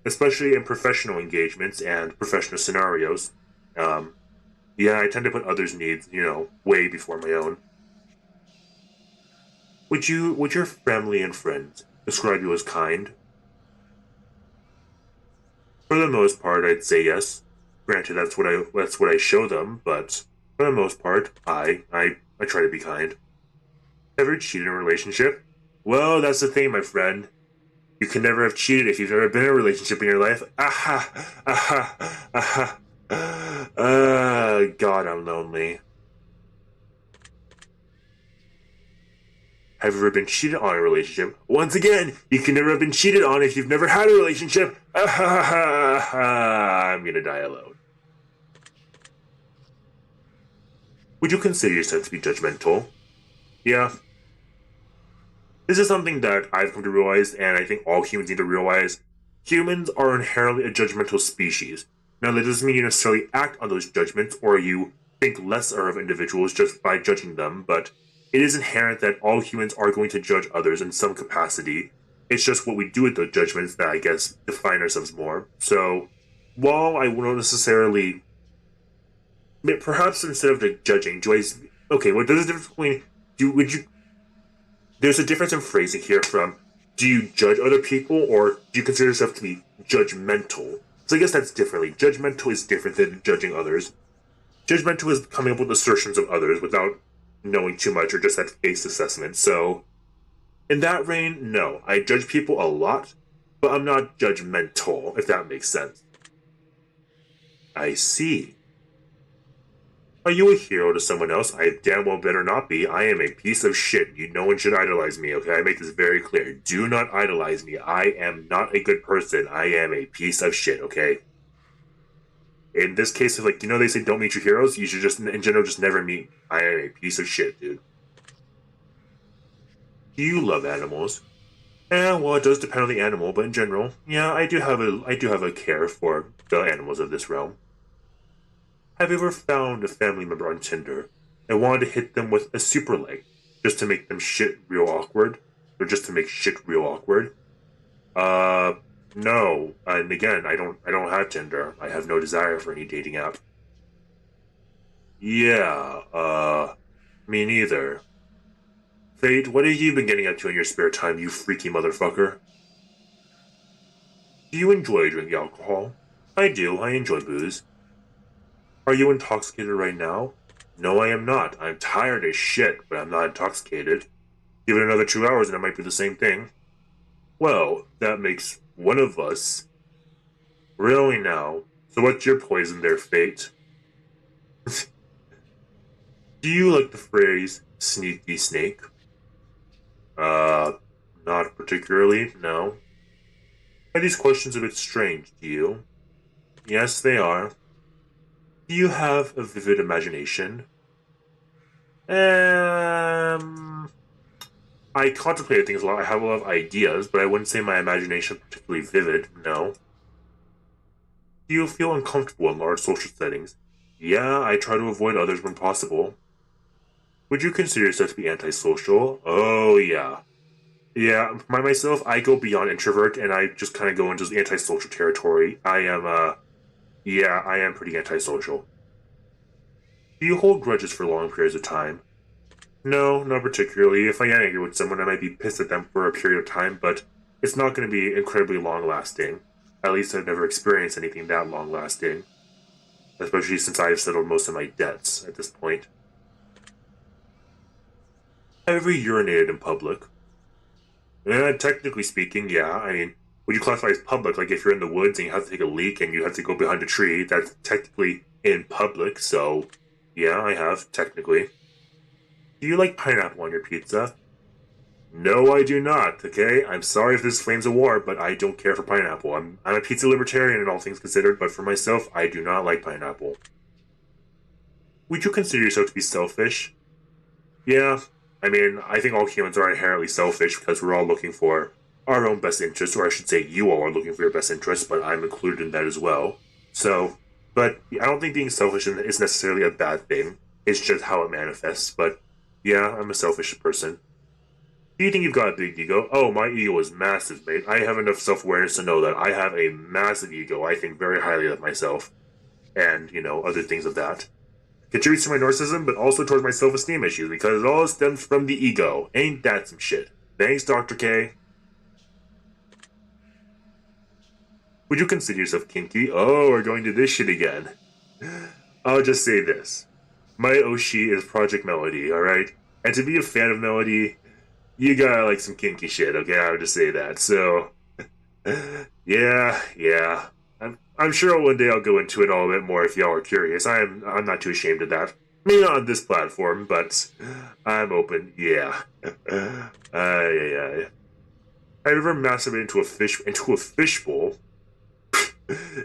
especially in professional engagements and professional scenarios, um, yeah, I tend to put others' needs, way before my own. Would your family and friends describe you as kind? For the most part, I'd say yes. Granted, that's what I show them, but for the most part, I try to be kind. Ever cheated in a relationship? Well, that's the thing, my friend. You can never have cheated if you've never been in a relationship in your life. Aha! Aha! Aha! God, I'm lonely. Have you ever been cheated on in a relationship? Once again, you can never have been cheated on if you've never had a relationship. I'm gonna die alone. Would you consider yourself to be judgmental? Yeah. This is something that I've come to realize, and I think all humans need to realize. Humans are inherently a judgmental species. Now, that doesn't mean you necessarily act on those judgments or you think lesser of individuals just by judging them, but it is inherent that all humans are going to judge others in some capacity. It's just what we do with those judgments that I guess define ourselves more. So, while I won't necessarily, perhaps instead of like judging, do I? Okay, what there's a difference between would you there's a difference in phrasing here from do you judge other people or do you consider yourself to be judgmental? So I guess that's differently. Judgmental is different than judging others. Judgmental is coming up with assertions of others without knowing too much or just that face assessment. So in that vein, no. I judge people a lot, but I'm not judgmental, if that makes sense. I see. Are you a hero to someone else? I damn well better not be. I am a piece of shit. No one should idolize me, okay? I make this very clear. Do not idolize me. I am not a good person. I am a piece of shit, okay? In this case, if, like, you know, they say don't meet your heroes, you should just, in general, just never meet. I am a piece of shit, dude. Do you love animals? Well, it does depend on the animal, but in general, yeah, I do have a care for the animals of this realm. Have you ever found a family member on Tinder and wanted to hit them with a super leg just to make them shit real awkward? Or just to make shit real awkward? Uh, no. And again, I don't have Tinder. I have no desire for any dating app. Yeah, me neither. Fate, what have you been getting up to in your spare time, you freaky motherfucker? Do you enjoy drinking alcohol? I do, I enjoy booze. Are you intoxicated right now? No, I am not. I'm tired as shit, but I'm not intoxicated. Give it another 2 hours and it might be the same thing. Well, that makes one of us. Really now? So what's your poison there, Fate? Do you like the phrase, sneaky snake? Uh, not particularly, no. Are these questions a bit strange to you? Yes, they are. Do you have a vivid imagination? I contemplate things a lot. I have a lot of ideas, but I wouldn't say my imagination is particularly vivid, no. Do you feel uncomfortable in large social settings? Yeah, I try to avoid others when possible. Would you consider yourself to be antisocial? Oh, yeah. Yeah, myself, I go beyond introvert, and I just kind of go into antisocial territory. Yeah, I am pretty antisocial. Do you hold grudges for long periods of time? No, not particularly. If I am angry with someone, I might be pissed at them for a period of time, but it's not going to be incredibly long-lasting. At least I've never experienced anything that long-lasting. Especially since I've settled most of my debts at this point. Have you ever urinated in public? Technically speaking, yeah. I mean, would you classify as public? Like if you're in the woods and you have to take a leak and you have to go behind a tree, that's technically in public, so yeah, I have, technically. Do you like pineapple on your pizza? No, I do not, okay? I'm sorry if this flames a war, but I don't care for pineapple. I'm a pizza libertarian in all things considered, but for myself, I do not like pineapple. Would you consider yourself to be selfish? Yeah, I mean, I think all humans are inherently selfish because we're all looking for our own best interest, or I should say you all are looking for your best interest, but I'm included in that as well. So, but I don't think being selfish is necessarily a bad thing. It's just how it manifests, but yeah, I'm a selfish person. Do you think you've got a big ego? Oh, my ego is massive, mate. I have enough self-awareness to know that I have a massive ego. I think very highly of myself. And, you know, other things of that. Contributes to my narcissism, but also towards my self-esteem issues, because it all stems from the ego. Ain't that some shit? Thanks, Dr. K. Would you consider yourself kinky? Oh, we're going to this shit again. I'll just say this. My Oshi is Project Melody, alright? And to be a fan of Melody, you gotta like some kinky shit, okay? I would just say that. So, yeah. I'm sure one day I'll go into it all a bit more if y'all are curious. I'm not too ashamed of that. Maybe not on this platform, but I'm open. Yeah. Yeah. Have you ever masturbated into a fishbowl?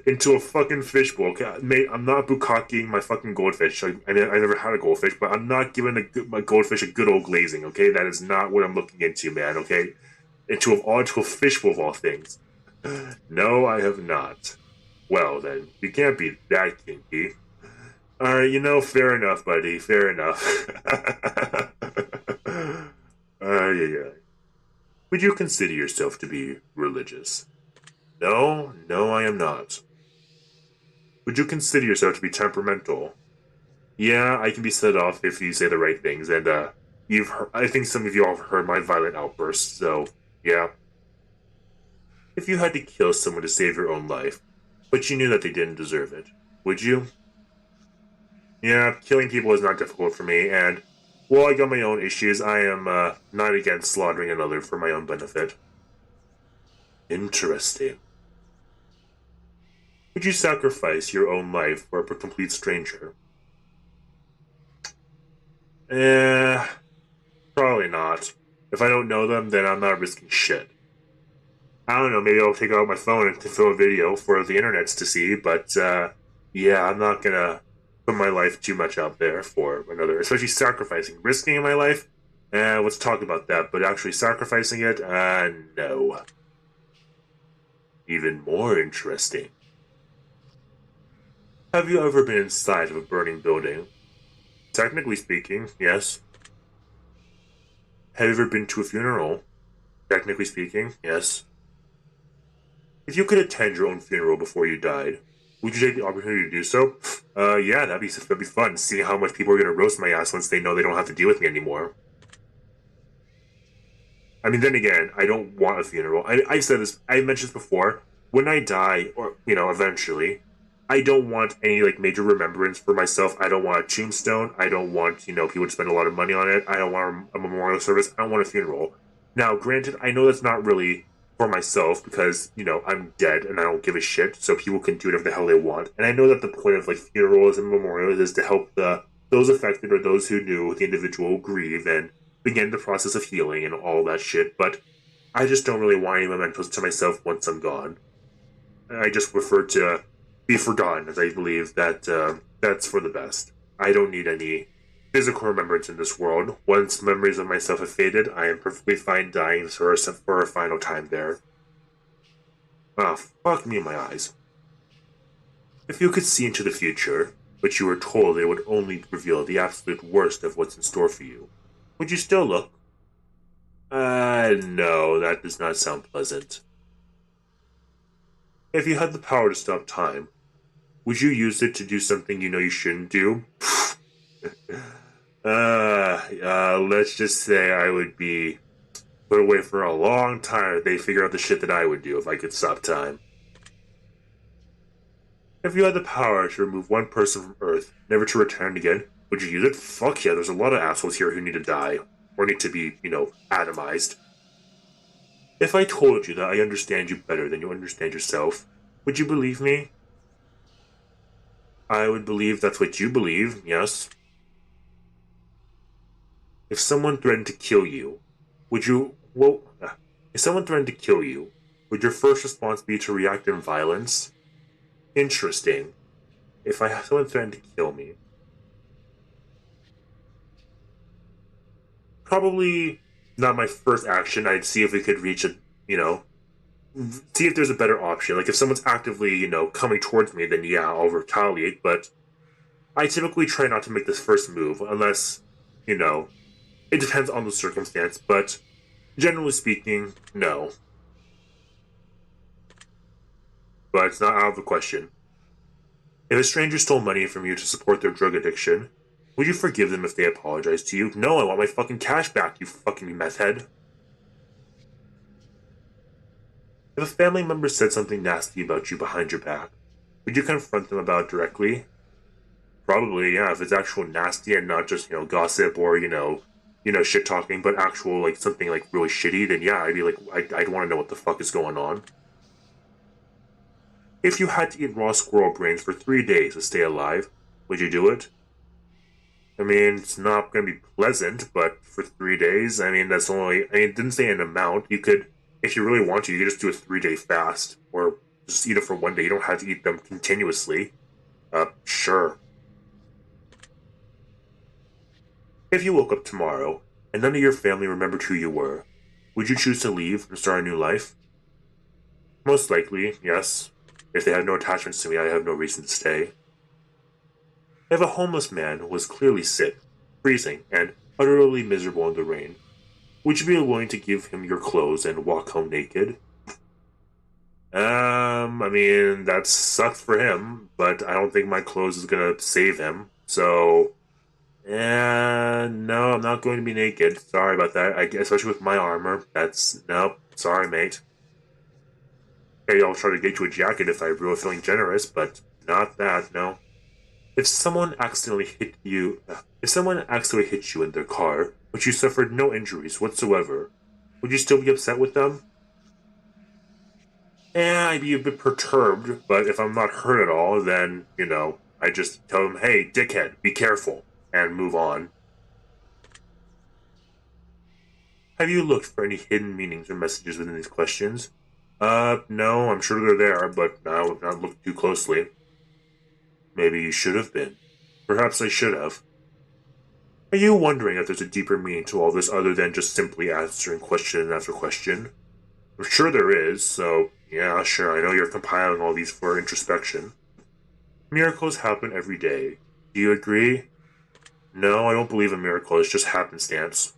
Into a fucking fishbowl. Okay, mate, I'm not bukkaking my fucking goldfish. I never had a goldfish, but I'm not giving my goldfish a good old glazing, okay? That is not what I'm looking into, man, okay? Into a fishbowl of all things. No, I have not. Well, then, you can't be that kinky. Alright, you know, fair enough, buddy. Fair enough. Yeah. Would you consider yourself to be religious? No, I am not. Would you consider yourself to be temperamental? Yeah, I can be set off if you say the right things, and, I think some of you all have heard my violent outbursts, so, yeah. If you had to kill someone to save your own life, but you knew that they didn't deserve it, would you? Yeah, killing people is not difficult for me, and while I got my own issues, I am, not against slaughtering another for my own benefit. Interesting. Would you sacrifice your own life for a complete stranger? Probably not. If I don't know them, then I'm not risking shit. I don't know, maybe I'll take out my phone and film a video for the internets to see, but, Yeah, I'm not gonna put my life too much out there for another, especially sacrificing, risking my life. Let's talk about that. But actually sacrificing it, no. Even more interesting. Have you ever been inside of a burning building? Technically speaking, yes. Have you ever been to a funeral? Technically speaking, yes. If you could attend your own funeral before you died, would you take the opportunity to do so? Yeah, that'd be fun. Seeing how much people are gonna roast my ass once they know they don't have to deal with me anymore. I mean, then again, I don't want a funeral. I said this. I mentioned this before. When I die, or eventually, I don't want any like major remembrance for myself. I don't want a tombstone. I don't want people to spend a lot of money on it. I don't want a memorial service. I don't want a funeral. Now, granted, I know that's not really for myself because I'm dead and I don't give a shit. So people can do whatever the hell they want. And I know that the point of like funerals and memorials is to help those affected or those who knew the individual grieve and begin the process of healing and all that shit, but I just don't really want any mementos to myself once I'm gone. I just prefer to be forgotten, as I believe that that's for the best. I don't need any physical remembrance in this world. Once memories of myself have faded, I am perfectly fine dying for a final time there. Ah, fuck me in my eyes. If you could see into the future, but you were told it would only reveal the absolute worst of what's in store for you, would you still look? No, that does not sound pleasant. If you had the power to stop time, would you use it to do something you know you shouldn't do? Let's just say I would be put away for a long time if they figure out the shit that I would do if I could stop time. If you had the power to remove one person from Earth, never to return again, would you use it? Fuck yeah, there's a lot of assholes here who need to die. Or need to be, atomized. If I told you that I understand you better than you understand yourself, would you believe me? I would believe that's what you believe, yes. If someone threatened to kill you, would you. Well, if someone threatened to kill you, would your first response be to react in violence? Interesting. If I have someone threatened to kill me, probably not my first action. I'd see if we could reach a, you know, see if there's a better option. Like if someone's actively, coming towards me, then yeah, I'll retaliate. But I typically try not to make this first move unless, you know, it depends on the circumstance. But generally speaking, no. But it's not out of the question. If a stranger stole money from you to support their drug addiction, would you forgive them if they apologize to you? No, I want my fucking cash back, you fucking meth head. If a family member said something nasty about you behind your back, would you confront them about it directly? Probably, yeah, if it's actual nasty and not just, gossip or, shit talking, but actual, like, something, like, really shitty, then yeah, I'd be like, I'd want to know what the fuck is going on. If you had to eat raw squirrel brains for 3 days to stay alive, would you do it? I mean, it's not going to be pleasant, but for 3 days, I mean, that's only, I mean, it didn't say an amount. You could, if you really want to, you could just do a 3 day fast, or just eat it for one day. You don't have to eat them continuously. Sure. If you woke up tomorrow and none of your family remembered who you were, would you choose to leave and start a new life? Most likely, yes. If they have no attachments to me, I have no reason to stay. If a homeless man was clearly sick, freezing, and utterly miserable in the rain, would you be willing to give him your clothes and walk home naked? I mean, that sucks for him, but I don't think my clothes is gonna save him. So, no, I'm not going to be naked. Sorry about that. Especially with my armor. That's nope. Sorry, mate. Maybe I'll try to get you a jacket if I'm really feeling generous, but not that. No. If someone accidentally hit you, if someone accidentally hit you in their car, but you suffered no injuries whatsoever, would you still be upset with them? I'd be a bit perturbed, but if I'm not hurt at all, then, I just tell them, hey, dickhead, be careful, and move on. Have you looked for any hidden meanings or messages within these questions? No, I'm sure they're there, but I would not look too closely. maybe you should have been. Perhaps I should have. Are you wondering if there's a deeper meaning to all this other than just simply answering question after question? I'm sure there is, so yeah, sure, I know you're compiling all these for introspection. Miracles happen every day. Do you agree? No, I don't believe in miracles, it's just happenstance.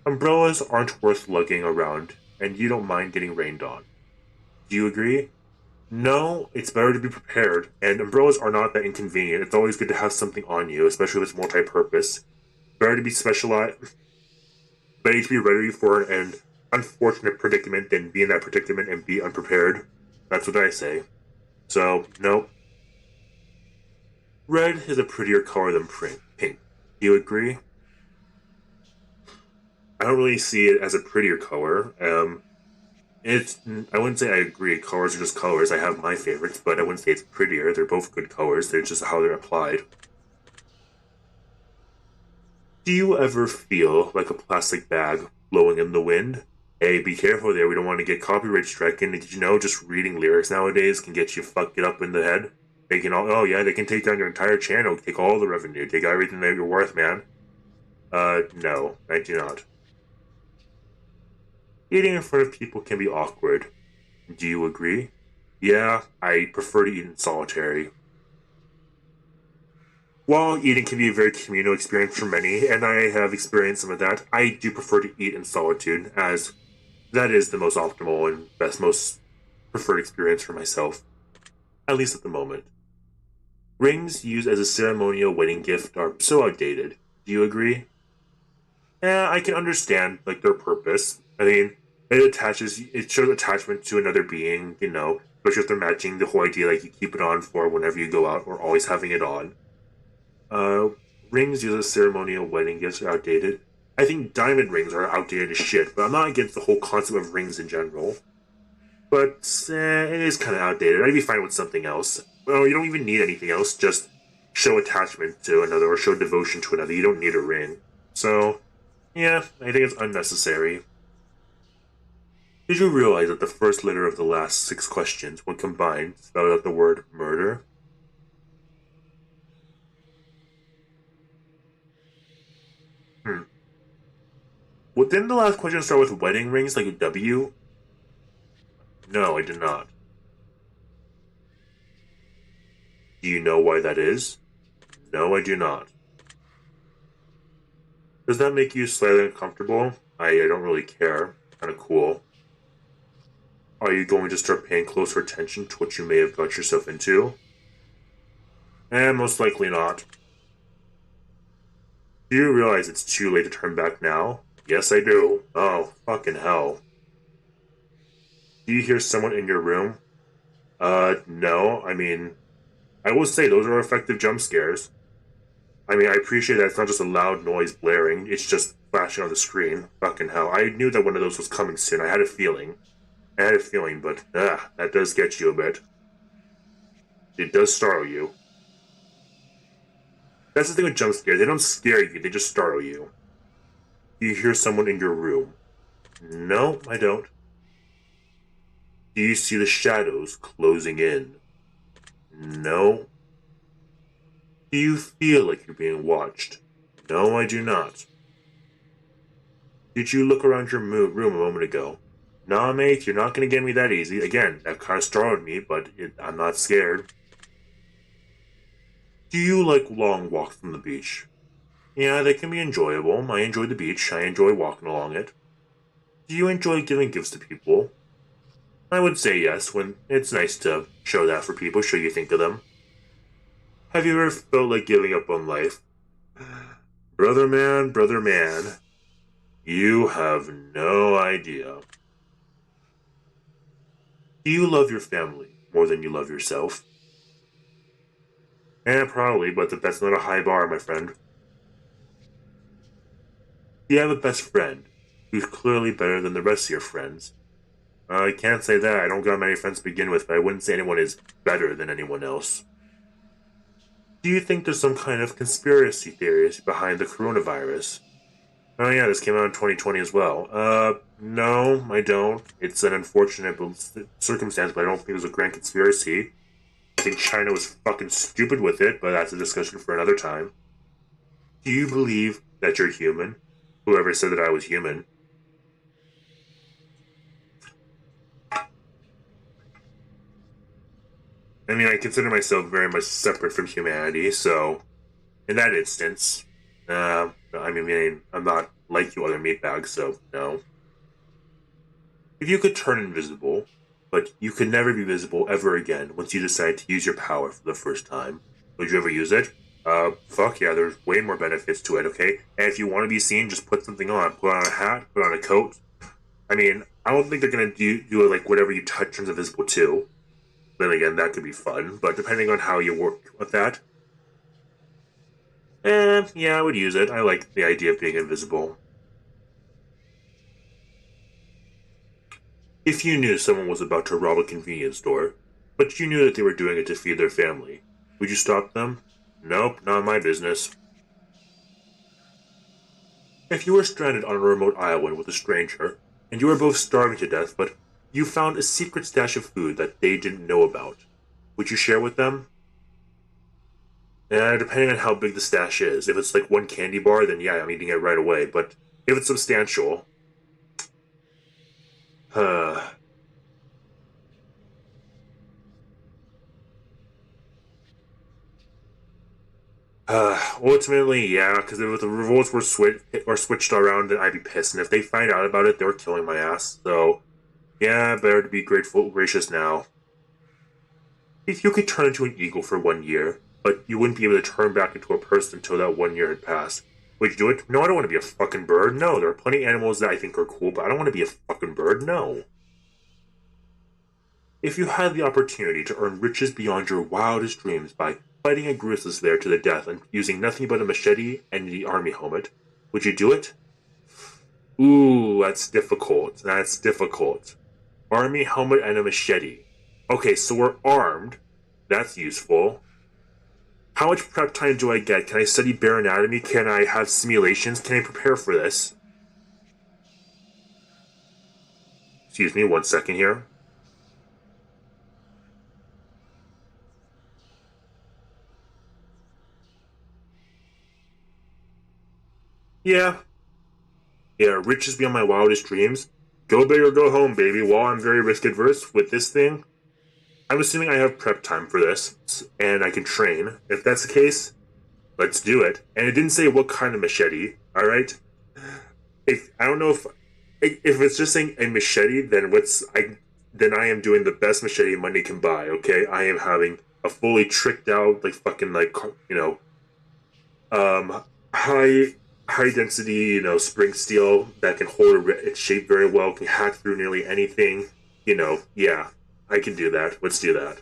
Umbrellas aren't worth lugging around, and you don't mind getting rained on. Do you agree? No, it's better to be prepared, and umbrellas are not that inconvenient. It's always good to have something on you, especially if it's multi-purpose. Better to be specialized, better to be ready for an unfortunate predicament than be in that predicament and be unprepared. That's what I say. So, no. Red is a prettier color than pink. Do you agree? I don't really see it as a prettier color. I wouldn't say I agree. Colors are just colors. I have my favorites, but I wouldn't say it's prettier. They're both good colors. They're just how they're applied. Do you ever feel like a plastic bag blowing in the wind? Hey, be careful there. We don't want to get copyright stricken. Did you know just reading lyrics nowadays can get you fucked up in the head? They can all, oh yeah, they can take down your entire channel, take all the revenue, take everything that you're worth, man. No, I do not. Eating in front of people can be awkward. Do you agree? Yeah, I prefer to eat in solitary. While eating can be a very communal experience for many, and I have experienced some of that, I do prefer to eat in solitude, as that is the most optimal and most preferred experience for myself, at least at the moment. Rings used as a ceremonial wedding gift are so outdated. Do you agree? Yeah, I can understand like their purpose. I mean, it shows attachment to another being, especially if they're matching the whole idea like you keep it on for whenever you go out or always having it on. Uh, Rings used as ceremonial wedding gifts are outdated. I think diamond rings are outdated as shit, but I'm not against the whole concept of rings in general. But it is kind of outdated. I'd be fine with something else. Well, you don't even need anything else. Just show attachment to another or show devotion to another. You don't need a ring. So, yeah, I think it's unnecessary. Did you realize that the first letter of the last 6 questions, when combined, spelled out the word murder? Hmm. Well, didn't the last question start with wedding rings, like a W? No, I did not. Do you know why that is? No, I do not. Does that make you slightly uncomfortable? I don't really care. Kinda cool. Are you going to start paying closer attention to what you may have got yourself into? Most likely not. Do you realize it's too late to turn back now? Yes, I do. Oh, fucking hell. Do you hear someone in your room? No. I mean, I will say those are effective jump scares. I mean, I appreciate that it's not just a loud noise blaring, it's just flashing on the screen. Fucking hell. I knew that one of those was coming soon. I had a feeling. But, that does get you a bit. It does startle you. That's the thing with jump scares. They don't scare you, they just startle you. Do you hear someone in your room? No, I don't. Do you see the shadows closing in? No. Do you feel like you're being watched? No, I do not. Did you look around your room a moment ago? Nah, mate, you're not gonna get me that easy. Again, that kind of startled me, but I'm not scared. Do you like long walks from the beach? Yeah, they can be enjoyable. I enjoy the beach. I enjoy walking along it. Do you enjoy giving gifts to people? I would say yes, when it's nice to show that for people, show you think of them. Have you ever felt like giving up on life? Brother man, you have no idea. Do you love your family more than you love yourself? Probably, but that's not a high bar, my friend. Do you have a best friend who's clearly better than the rest of your friends? I can't say that. I don't got many friends to begin with, but I wouldn't say anyone is better than anyone else. Do you think there's some kind of conspiracy theories behind the coronavirus? Oh yeah, this came out in 2020 as well. No, I don't. It's an unfortunate circumstance, but I don't think there's a grand conspiracy. I think China was fucking stupid with it, but that's a discussion for another time. Do you believe that you're human? Whoever said that I was human. I mean, I consider myself very much separate from humanity, so in that instance, I'm not like you other meatbags, so no. If you could turn invisible, but you could never be visible ever again once you decide to use your power for the first time, would you ever use it? Fuck yeah, there's way more benefits to it, okay? And if you want to be seen, just put something on. Put on a hat, put on a coat. I mean, I don't think they're gonna do it like whatever you touch turns invisible too. Then again, that could be fun, but depending on how you work with that, yeah, I would use it. I like the idea of being invisible. If you knew someone was about to rob a convenience store, but you knew that they were doing it to feed their family, would you stop them? Nope, not my business. If you were stranded on a remote island with a stranger, and you were both starving to death, but you found a secret stash of food that they didn't know about, would you share with them? Depending on how big the stash is. If it's like one candy bar, then yeah, I'm eating it right away. But if it's substantial, uh, ultimately, yeah, because if the revolts were switched around, then I'd be pissed. And if they find out about it, they were killing my ass. So yeah, better to be gracious now. If you could turn into an eagle for 1 year, but you wouldn't be able to turn back into a person until that 1 year had passed, would you do it? No, I don't want to be a fucking bird. No, there are plenty of animals that I think are cool, but I don't want to be a fucking bird. No. If you had the opportunity to earn riches beyond your wildest dreams by fighting a grizzly bear to the death and using nothing but a machete and the army helmet, would you do it? Ooh, that's difficult. That's difficult. Army helmet and a machete. Okay, so we're armed. That's useful. How much prep time do I get? Can I study bear anatomy? Can I have simulations? Can I prepare for this? Excuse me, 1 second here. Yeah, yeah, riches beyond my wildest dreams. Go big or go home, baby. While I'm very risk adverse with this thing, I'm assuming I have prep time for this, and I can train. If that's the case, let's do it. And it didn't say what kind of machete, alright? If I don't know if it's just saying a machete, then I am doing the best machete money can buy, okay? I am having a fully tricked out, like fucking like you know, um high density, spring steel that can hold its shape very well, can hack through nearly anything. Yeah, I can do that. Let's do that.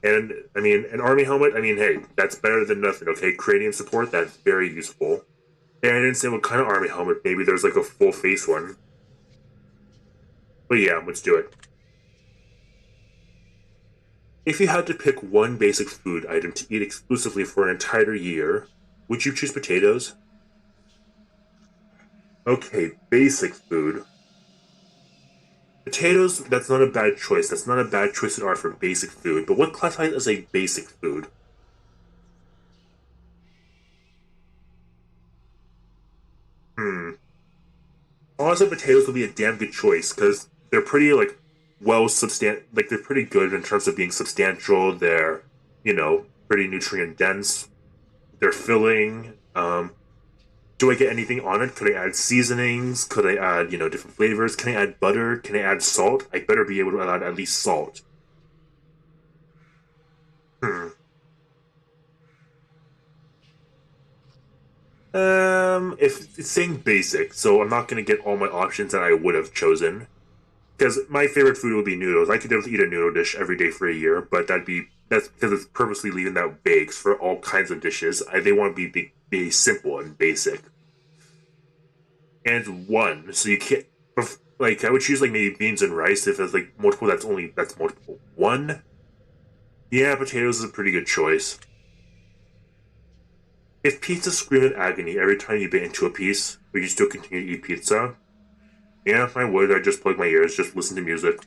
And I mean, an army helmet. I mean, hey, that's better than nothing. Okay, cranium support. That's very useful. And I didn't say what kind of army helmet. Maybe there's like a full face one. But yeah, let's do it. If you had to pick one basic food item to eat exclusively for an entire year, would you choose potatoes? Okay, basic food. Potatoes, that's not a bad choice. That's not a bad choice at all for basic food. But what classifies as a basic food? Hmm. Honestly, potatoes would be a damn good choice because they're pretty they're pretty good in terms of being substantial. They're pretty nutrient dense. They're filling. Do I get anything on it? Could I add seasonings? Could I add different flavors? Can I add butter? Can I add salt? I better be able to add at least salt. Hmm. If it's saying basic, so I'm not gonna get all my options that I would have chosen. Because my favorite food would be noodles. I could definitely eat a noodle dish every day for a year, but that's because it's purposely leaving that vague for all kinds of dishes. They want to be simple and basic. And it's one, so you can't like I would choose like maybe beans and rice if it's like multiple. That's multiple. One, yeah, potatoes is a pretty good choice. If pizza screamed in agony every time you bit into a piece, would you still continue to eat pizza? Yeah, I would. I'd just plug my ears, just listen to music.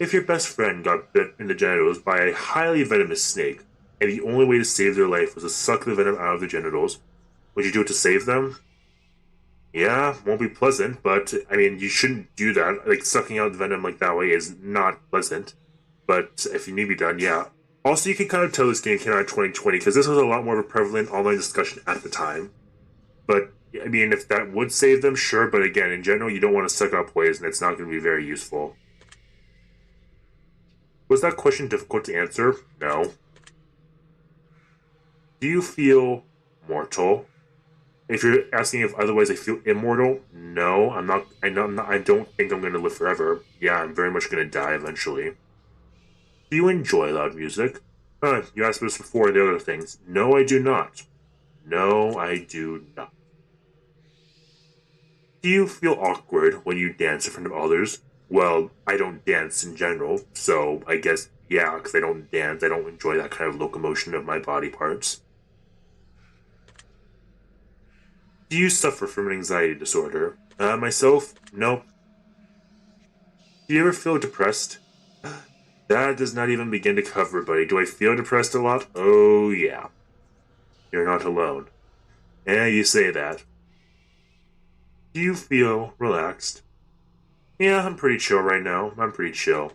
If your best friend got bit in the genitals by a highly venomous snake, and the only way to save their life was to suck the venom out of their genitals, would you do it to save them? Yeah, won't be pleasant, but I mean, you shouldn't do that. Like, sucking out the venom like that way is not pleasant. But if you need to be done, yeah. Also, you can kind of tell this game came out in 2020 because this was a lot more of a prevalent online discussion at the time. But I mean, if that would save them, sure. But again, in general, you don't want to suck up poison. It's not going to be very useful. Was that question difficult to answer? No. Do you feel mortal? If you're asking if otherwise I feel immortal, no, I'm not. I don't think I'm going to live forever. Yeah, I'm very much going to die eventually. Do you enjoy loud music? You asked this before the other things. No, I do not. No, I do not. Do you feel awkward when you dance in front of others? Well, I don't dance in general, so I guess, yeah, because I don't dance. I don't enjoy that kind of locomotion of my body parts. Do you suffer from an anxiety disorder? Myself? Nope. Do you ever feel depressed? That does not even begin to cover, buddy. Do I feel depressed a lot? Oh, yeah. You're not alone. Yeah, you say that. Do you feel relaxed? Yeah, I'm pretty chill right now. I'm pretty chill.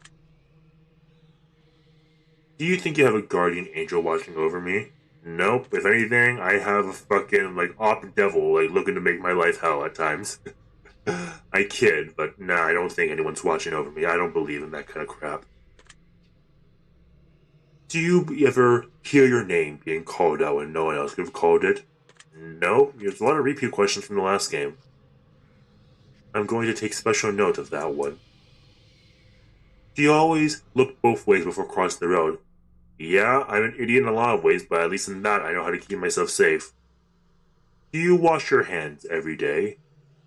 Do you think you have a guardian angel watching over me? Nope. If anything, I have a fucking, like, op devil, like, looking to make my life hell at times. I kid, but nah, I don't think anyone's watching over me. I don't believe in that kind of crap. Do you ever hear your name being called out when no one else could have called it? No. There's a lot of repeat questions from the last game. I'm going to take special note of that one. Do you always look both ways before crossing the road? Yeah, I'm an idiot in a lot of ways, but at least in that I know how to keep myself safe. Do you wash your hands every day?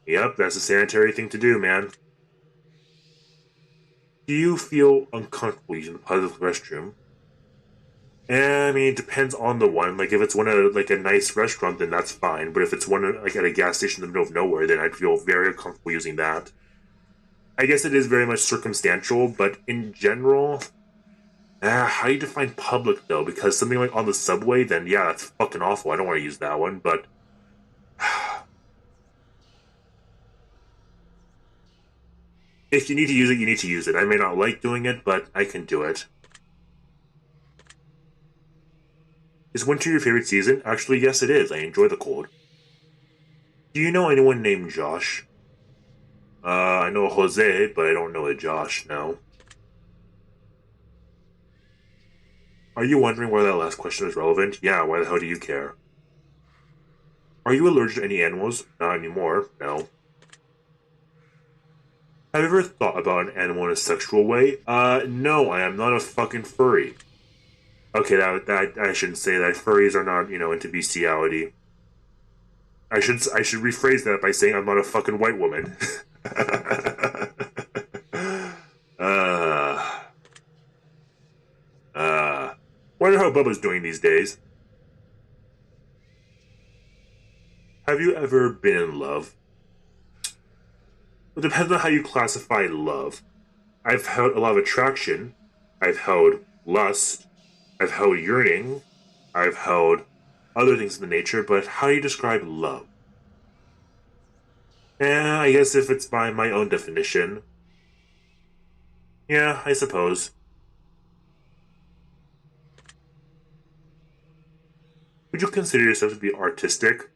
Yep, that's a sanitary thing to do, man. Do you feel uncomfortable using the public restroom? I mean, it depends on the one. Like, if it's one at like a nice restaurant, then that's fine. But if it's one like at a gas station in the middle of nowhere, then I'd feel very uncomfortable using that. I guess it is very much circumstantial, but in general, how do you define public though? Because something like on the subway, then yeah, that's fucking awful. I don't want to use that one. But if you need to use it, you need to use it. I may not like doing it, but I can do it. Is winter your favorite season? Actually, yes, it is. I enjoy the cold. Do you know anyone named Josh? I know Jose, but I don't know a Josh, no. Are you wondering why that last question is relevant? Yeah, why the hell do you care? Are you allergic to any animals? Not anymore, no. Have you ever thought about an animal in a sexual way? No, I am not a fucking furry. Okay, that I shouldn't say that. Furries are not, into bestiality. I should rephrase that by saying I'm not a fucking white woman. uh, Wonder how Bubba's doing these days. Have you ever been in love? It depends on how you classify love. I've held a lot of attraction. I've held lust. I've held yearning. I've held other things in the nature, but how do you describe love? I guess if it's by my own definition. Yeah, I suppose. Would you consider yourself to be artistic?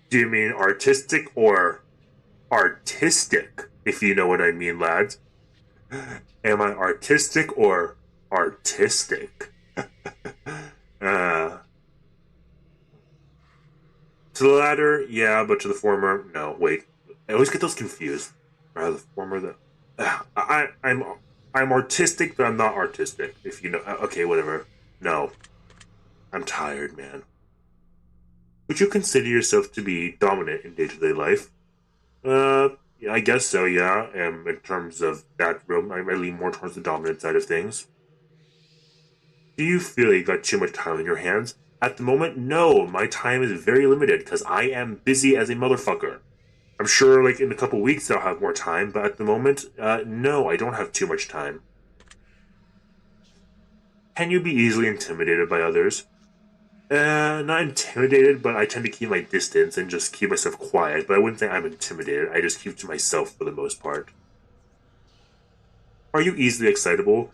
Do you mean artistic or artistic, if you know what I mean, lads? Am I artistic or artistic? uh, to the latter, yeah, but to the former, no. Wait, I always get those confused. Rather the former, I'm artistic, but I'm not artistic. If you know, okay, whatever. No, I'm tired, man. Would you consider yourself to be dominant in day-to-day life? Yeah, I guess so, yeah. In terms of that room, I lean more towards the dominant side of things. Do you feel you got too much time on your hands? At the moment, no. My time is very limited because I am busy as a motherfucker. I'm sure, like, in a couple weeks I'll have more time, but at the moment, no, I don't have too much time. Can you be easily intimidated by others? Not intimidated, but I tend to keep my distance and just keep myself quiet, but I wouldn't say I'm intimidated. I just keep to myself for the most part. Are you easily excitable?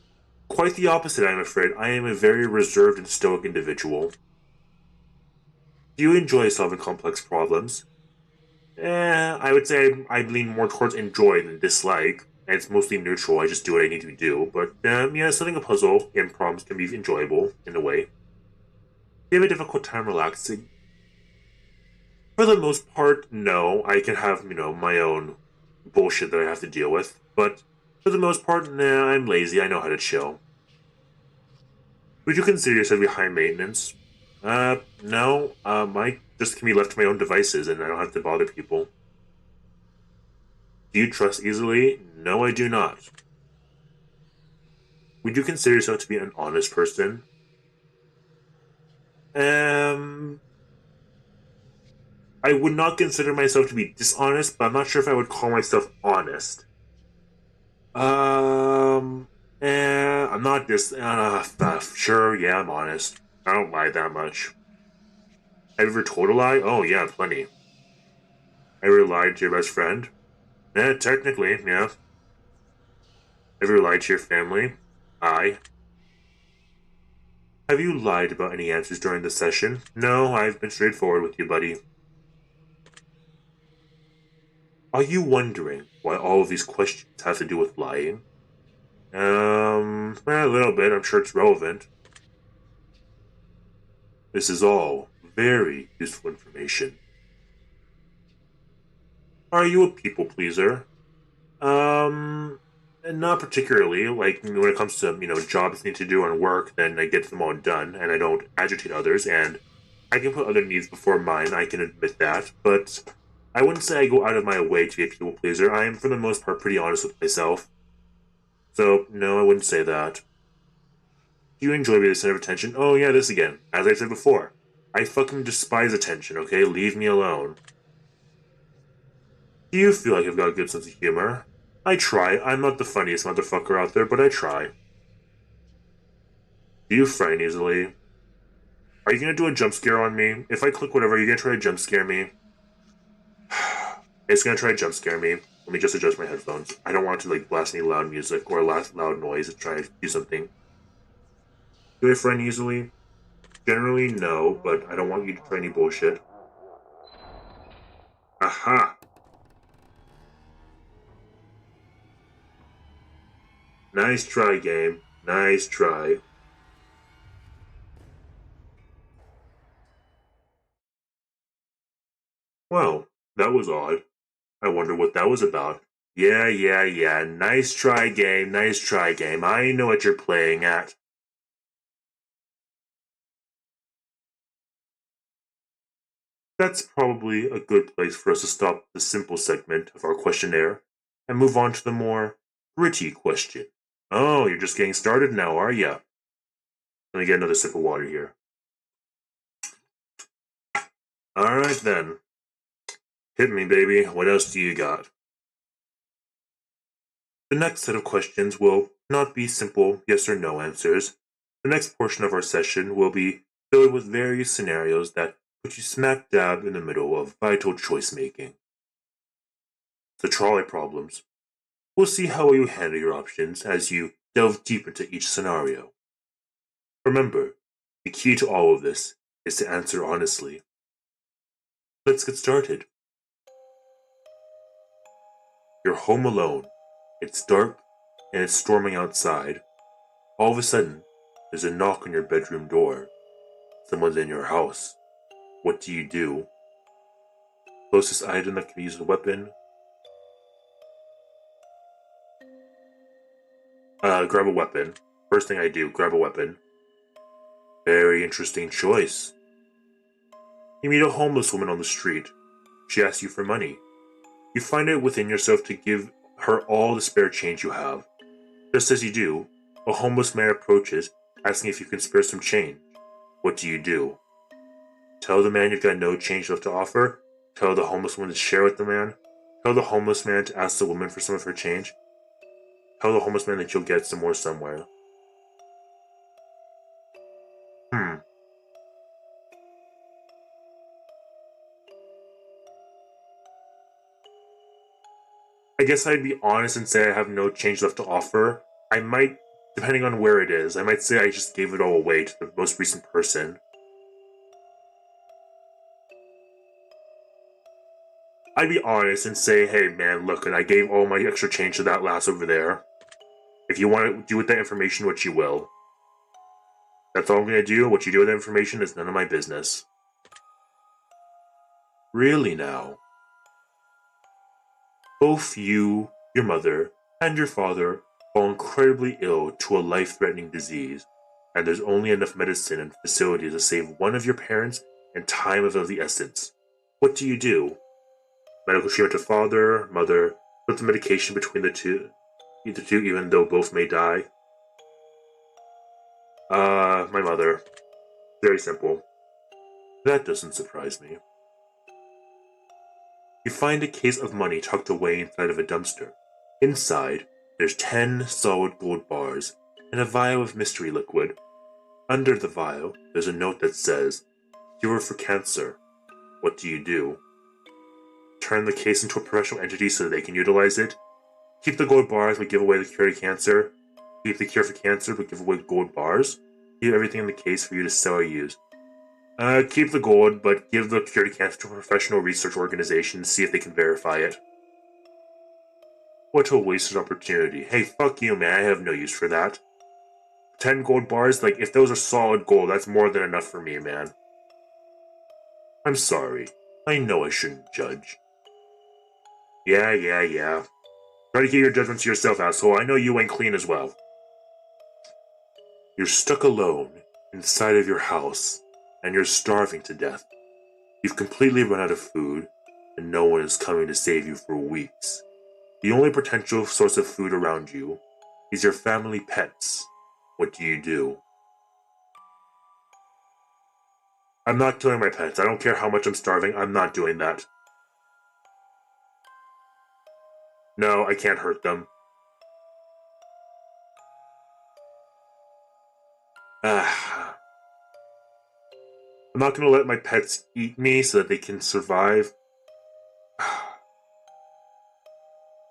Quite the opposite, I'm afraid. I am a very reserved and stoic individual. Do you enjoy solving complex problems? I would say I lean more towards enjoy than dislike, and it's mostly neutral. I just do what I need to do. But yeah, solving a puzzle and problems can be enjoyable in a way. Do you have a difficult time relaxing? For the most part, no. I can have, my own bullshit that I have to deal with. But for the most part, nah, I'm lazy. I know how to chill. Would you consider yourself to be high maintenance? No. I just can be left to my own devices and I don't have to bother people. Do you trust easily? No, I do not. Would you consider yourself to be an honest person? Um, I would not consider myself to be dishonest, but I'm not sure if I would call myself honest. Um, I'm not sure, yeah, I'm honest. I don't lie that much. Have you ever told a lie? Oh, yeah, plenty. Have you ever lied to your best friend? Technically, yeah. Have you ever lied to your family? I. Have you lied about any answers during the session? No, I've been straightforward with you, buddy. Are you wondering why all of these questions have to do with lying? A little bit. I'm sure it's relevant. This is all very useful information. Are you a people pleaser? Not particularly. Like, when it comes to, jobs I need to do on work, then I get them all done, and I don't agitate others, and I can put other needs before mine, I can admit that, but I wouldn't say I go out of my way to be a people pleaser. I am, for the most part, pretty honest with myself. So, no, I wouldn't say that. Do you enjoy being the center of attention? Oh, yeah, this again. As I said before, I fucking despise attention, okay? Leave me alone. Do you feel like I've got a good sense of humor? I try. I'm not the funniest motherfucker out there, but I try. Do you frighten easily? Are you gonna do a jump scare on me? If I click whatever, are you gonna try to jump scare me? It's gonna try to jump scare me. Let me just adjust my headphones. I don't want to like blast any loud music or loud noise and try to do something. Do I frighten easily? Generally, no, but I don't want you to try any bullshit. Aha! Nice try, game. Nice try. Well, that was odd. I wonder what that was about. Yeah. Nice try, game. Nice try, game. I know what you're playing at. That's probably a good place for us to stop the simple segment of our questionnaire and move on to the more gritty question. Oh, you're just getting started now, are ya? Let me get another sip of water here. Alright then. Hit me, baby. What else do you got? The next set of questions will not be simple yes or no answers. The next portion of our session will be filled with various scenarios that put you smack dab in the middle of vital choice making. The trolley problems. We'll see how you handle your options as you delve deep into each scenario. Remember, the key to all of this is to answer honestly. Let's get started. You're home alone. It's dark and it's storming outside. All of a sudden, there's a knock on your bedroom door. Someone's in your house. What do you do? Closest item that can use a weapon? Grab a weapon. First thing I do, grab a weapon. Very interesting choice. You meet a homeless woman on the street. She asks you for money. You find it within yourself to give her all the spare change you have. Just as you do, a homeless man approaches, asking if you can spare some change. What do you do? Tell the man you've got no change left to offer? Tell the homeless woman to share with the man? Tell the homeless man to ask the woman for some of her change. Tell the homeless man that you'll get some more somewhere. I guess I'd be honest and say I have no change left to offer. I might, depending on where it is, I might say I just gave it all away to the most recent person. I'd be honest and say, hey man, look, and I gave all my extra change to that lass over there. If you want to do with that information what you will. That's all I'm gonna do. What you do with that information is none of my business. Really now? Both you, your mother, and your father fall incredibly ill to a life-threatening disease, and there's only enough medicine and facilities to save one of your parents, and time is of the essence. What do you do? Medical treatment to father, mother, split the medication between the two, even though both may die. My mother. Very simple. That doesn't surprise me. You find a case of money tucked away inside of a dumpster. Inside, there's 10 solid gold bars and a vial of mystery liquid. Under the vial, there's a note that says, "Cure for cancer." What do you do? Turn the case into a professional entity so that they can utilize it? Keep the gold bars but give away the cure to cancer? Keep the cure for cancer but give away gold bars? Keep everything in the case for you to sell or use? Keep the gold, but give the cure to cancer to a professional research organization to see if they can verify it. What a wasted opportunity. Hey, fuck you, man, I have no use for that. 10 gold bars, like, if those are solid gold, that's more than enough for me, man. I'm sorry. I know I shouldn't judge. Yeah. Try to keep your judgment to yourself, asshole. I know you ain't clean as well. You're stuck alone inside of your house, and you're starving to death. You've completely run out of food, and no one is coming to save you for weeks. The only potential source of food around you is your family pets. What do you do? I'm not killing my pets. I don't care how much I'm starving. I'm not doing that. No, I can't hurt them. I'm not gonna let my pets eat me so that they can survive.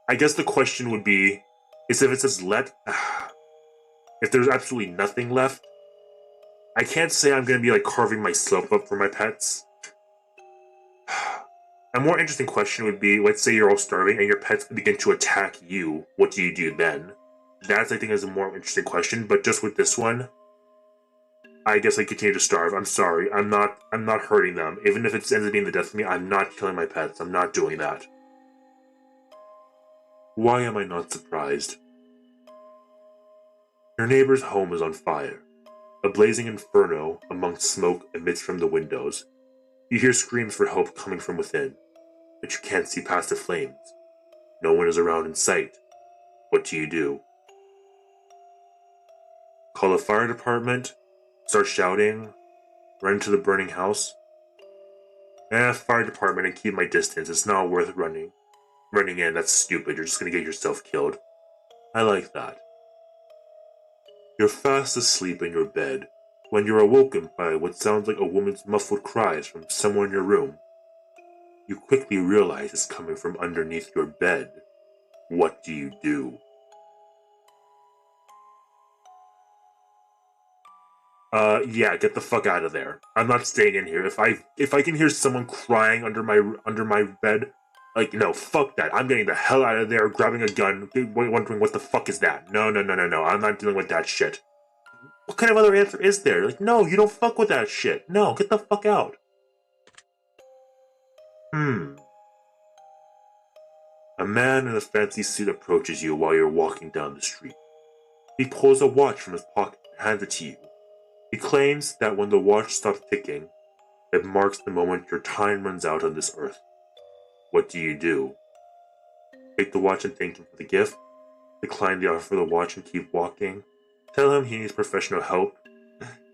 I guess the question would be, is if it says let, if there's absolutely nothing left, I can't say I'm gonna be like carving myself up for my pets. A more interesting question would be, let's say you're all starving and your pets begin to attack you. What do you do then? That, I think, is a more interesting question, but just with this one, I guess I continue to starve. I'm sorry. I'm not hurting them. Even if it ends up being the death of me, I'm not killing my pets. I'm not doing that. Why am I not surprised? Your neighbor's home is on fire. A blazing inferno amongst smoke emits from the windows. You hear screams for help coming from within, but you can't see past the flames. No one is around in sight. What do you do? Call the fire department? Start shouting? Run into the burning house? Fire department and keep my distance. It's not worth running. Running in, that's stupid. You're just gonna get yourself killed. I like that. You're fast asleep in your bed when you're awoken by what sounds like a woman's muffled cries from somewhere in your room. You quickly realize it's coming from underneath your bed. What do you do? Yeah, get the fuck out of there. I'm not staying in here. If I can hear someone crying under my bed, like, no, fuck that. I'm getting the hell out of there, grabbing a gun, wondering what the fuck is that. No. I'm not dealing with that shit. What kind of other answer is there? Like, no, you don't fuck with that shit. No, get the fuck out. A man in a fancy suit approaches you while you're walking down the street. He pulls a watch from his pocket and hands it to you. He claims that when the watch stops ticking, it marks the moment your time runs out on this earth. What do you do? Take the watch and thank him for the gift? Decline the offer for the watch and keep walking? Tell him he needs professional help?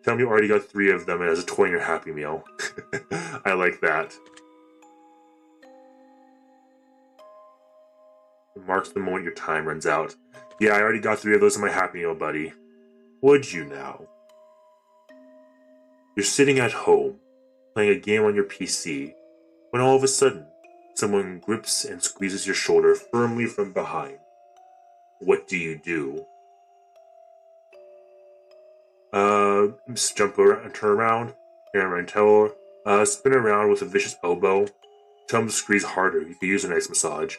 Tell him you already got 3 of them and as a toy in your Happy Meal. I like that. marks the moment your time runs out. Yeah, I already got 3 of those in my Happy Meal, buddy. Would you now? You're sitting at home, playing a game on your PC, when all of a sudden, someone grips and squeezes your shoulder firmly from behind. What do you do? Just jump around, turn around, and tell her, spin around with a vicious elbow. Tell him to squeeze harder. You could use a nice massage.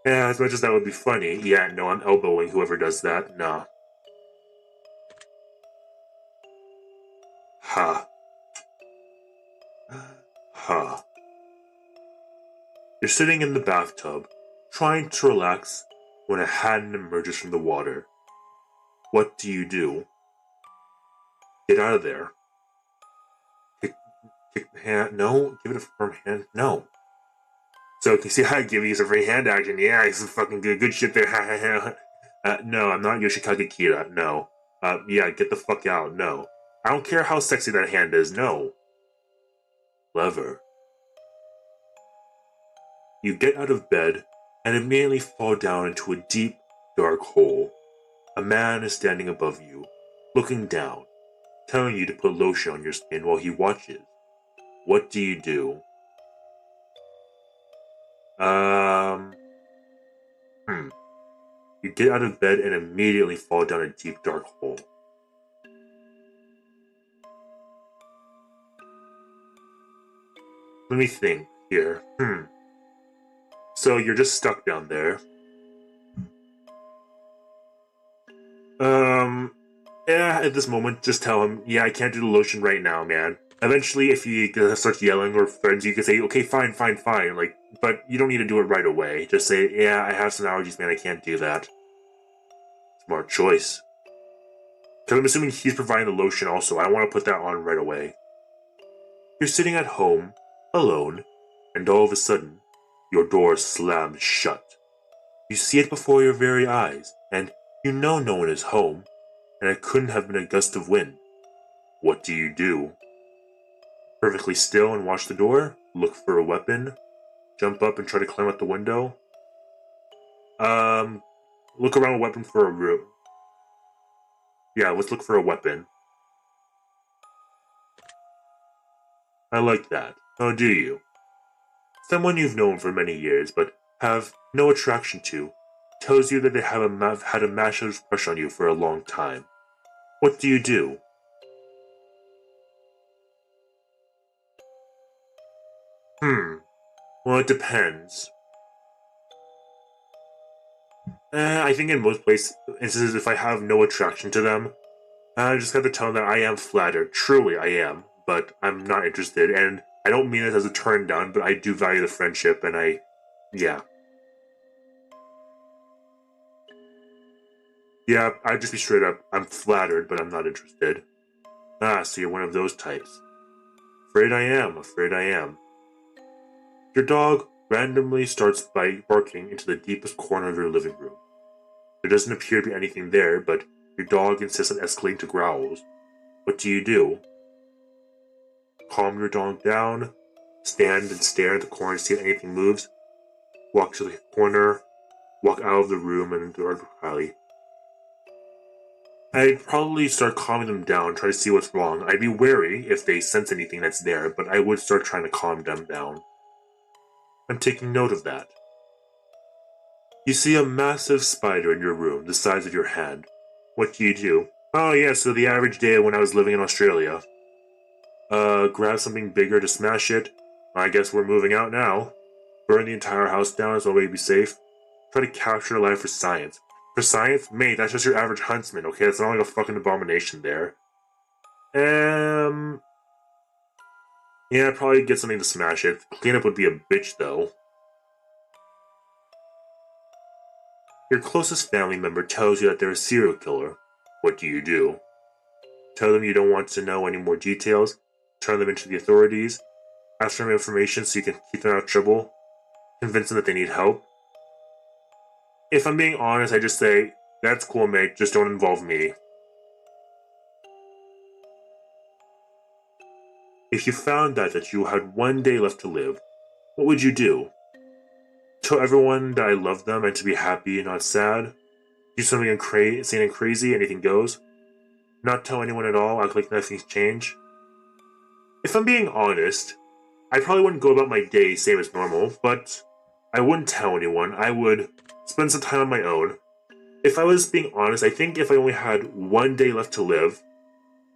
Yeah, as much as that would be funny, yeah, no, I'm elbowing whoever does that. Nah. Ha. Ha. You're sitting in the bathtub, trying to relax, when a hand emerges from the water. What do you do? Get out of there. Kick the hand. No. Give it a firm hand. No. So can you see how I give you a free hand action? Yeah, it's fucking good shit there. No, I'm not Yoshikage Kira. No. Yeah, get the fuck out. No. I don't care how sexy that hand is. No. Clever. You get out of bed and immediately fall down into a deep, dark hole. A man is standing above you, looking down, telling you to put lotion on your skin while he watches. What do you do? You get out of bed and immediately fall down a deep, dark hole. Let me think here. So you're just stuck down there. Yeah, at this moment, just tell him, yeah, I can't do the lotion right now, man. Eventually, if he starts yelling or threatens you, can say, okay, fine. Like, but you don't need to do it right away. Just say, yeah, I have some allergies, man, I can't do that. Smart choice. Because I'm assuming he's providing the lotion also. I want to put that on right away. You're sitting at home, alone, and all of a sudden, your door slams shut. You see it before your very eyes, and you know no one is home, and it couldn't have been a gust of wind. What do you do? Perfectly still and watch the door? Look for a weapon? Jump up and try to climb out the window? Look around a weapon for a room. Yeah, let's look for a weapon. I like that. Oh, do you? Someone you've known for many years, but have no attraction to, tells you that they have had a massive crush on you for a long time. What do you do? Well, it depends. I think in most instances, if I have no attraction to them, I just have to tell them that I am flattered. Truly, I am, but I'm not interested, and I don't mean it as a turn down, but I do value the friendship, and yeah. Yeah, I'd just be straight up, I'm flattered, but I'm not interested. Ah, so you're one of those types. Afraid I am. Your dog randomly starts barking into the deepest corner of your living room. There doesn't appear to be anything there, but your dog insists on escalating to growls. What do you do? Calm your dog down, stand and stare at the corner to see if anything moves, walk to the corner, walk out of the room and into the alley. I'd probably start calming them down, try to see what's wrong. I'd be wary if they sense anything that's there, but I would start trying to calm them down. I'm taking note of that. You see a massive spider in your room, the size of your hand. What do you do? Oh yeah, so the average day when I was living in Australia. Grab something bigger to smash it. I guess we're moving out now. Burn the entire house down so we'll be safe. Try to capture it alive for science. For science? Mate, that's just your average huntsman, okay? It's not like a fucking abomination there. Yeah, probably get something to smash it. Cleanup would be a bitch, though. Your closest family member tells you that they're a serial killer. What do you do? Tell them you don't want to know any more details, turn them into the authorities, ask for information so you can keep them out of trouble, convince them that they need help. If I'm being honest, I just say, that's cool, mate, just don't involve me. If you found out that you had one day left to live, what would you do? tell everyone that I love them and to be happy and not sad. Do something insane and crazy, anything goes. Not tell anyone at all, act like nothing's changed. If I'm being honest, I probably wouldn't go about my day same as normal, but I wouldn't tell anyone. I would spend some time on my own. If I was being honest, I think if I only had one day left to live,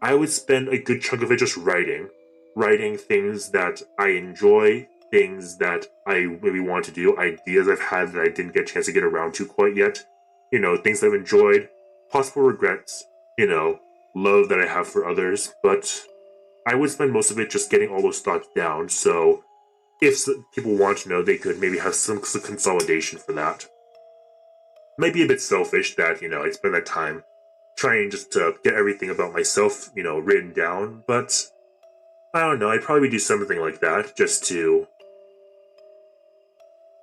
I would spend a good chunk of it just writing. Writing things that I enjoy, things that I maybe want to do, ideas I've had that I didn't get a chance to get around to quite yet. Things I've enjoyed, possible regrets, love that I have for others, but I would spend most of it just getting all those thoughts down, so if people want to know, they could maybe have some consolidation for that. Might be a bit selfish that, I spend that time trying just to get everything about myself, written down, but I don't know, I'd probably do something like that just to...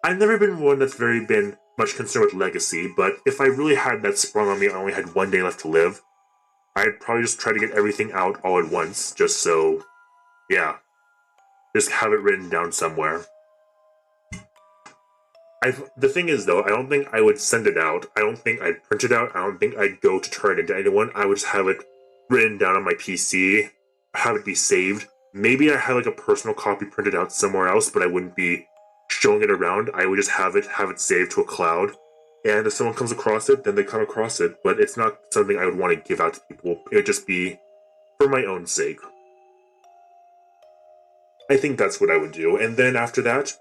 I've never been one that's very been much concerned with legacy, but if I really had that sprung on me, I only had one day left to live, I'd probably just try to get everything out all at once, just so, yeah, just have it written down somewhere. The thing is, though, I don't think I would send it out. I don't think I'd print it out. I don't think I'd go to turn it into anyone. I would just have it written down on my PC, have it be saved. Maybe I have like a personal copy printed out somewhere else, but I wouldn't be showing it around. I would just have it saved to a cloud. And if someone comes across it, then they come across it. But it's not something I would want to give out to people. It would just be for my own sake. I think that's what I would do. And then after that,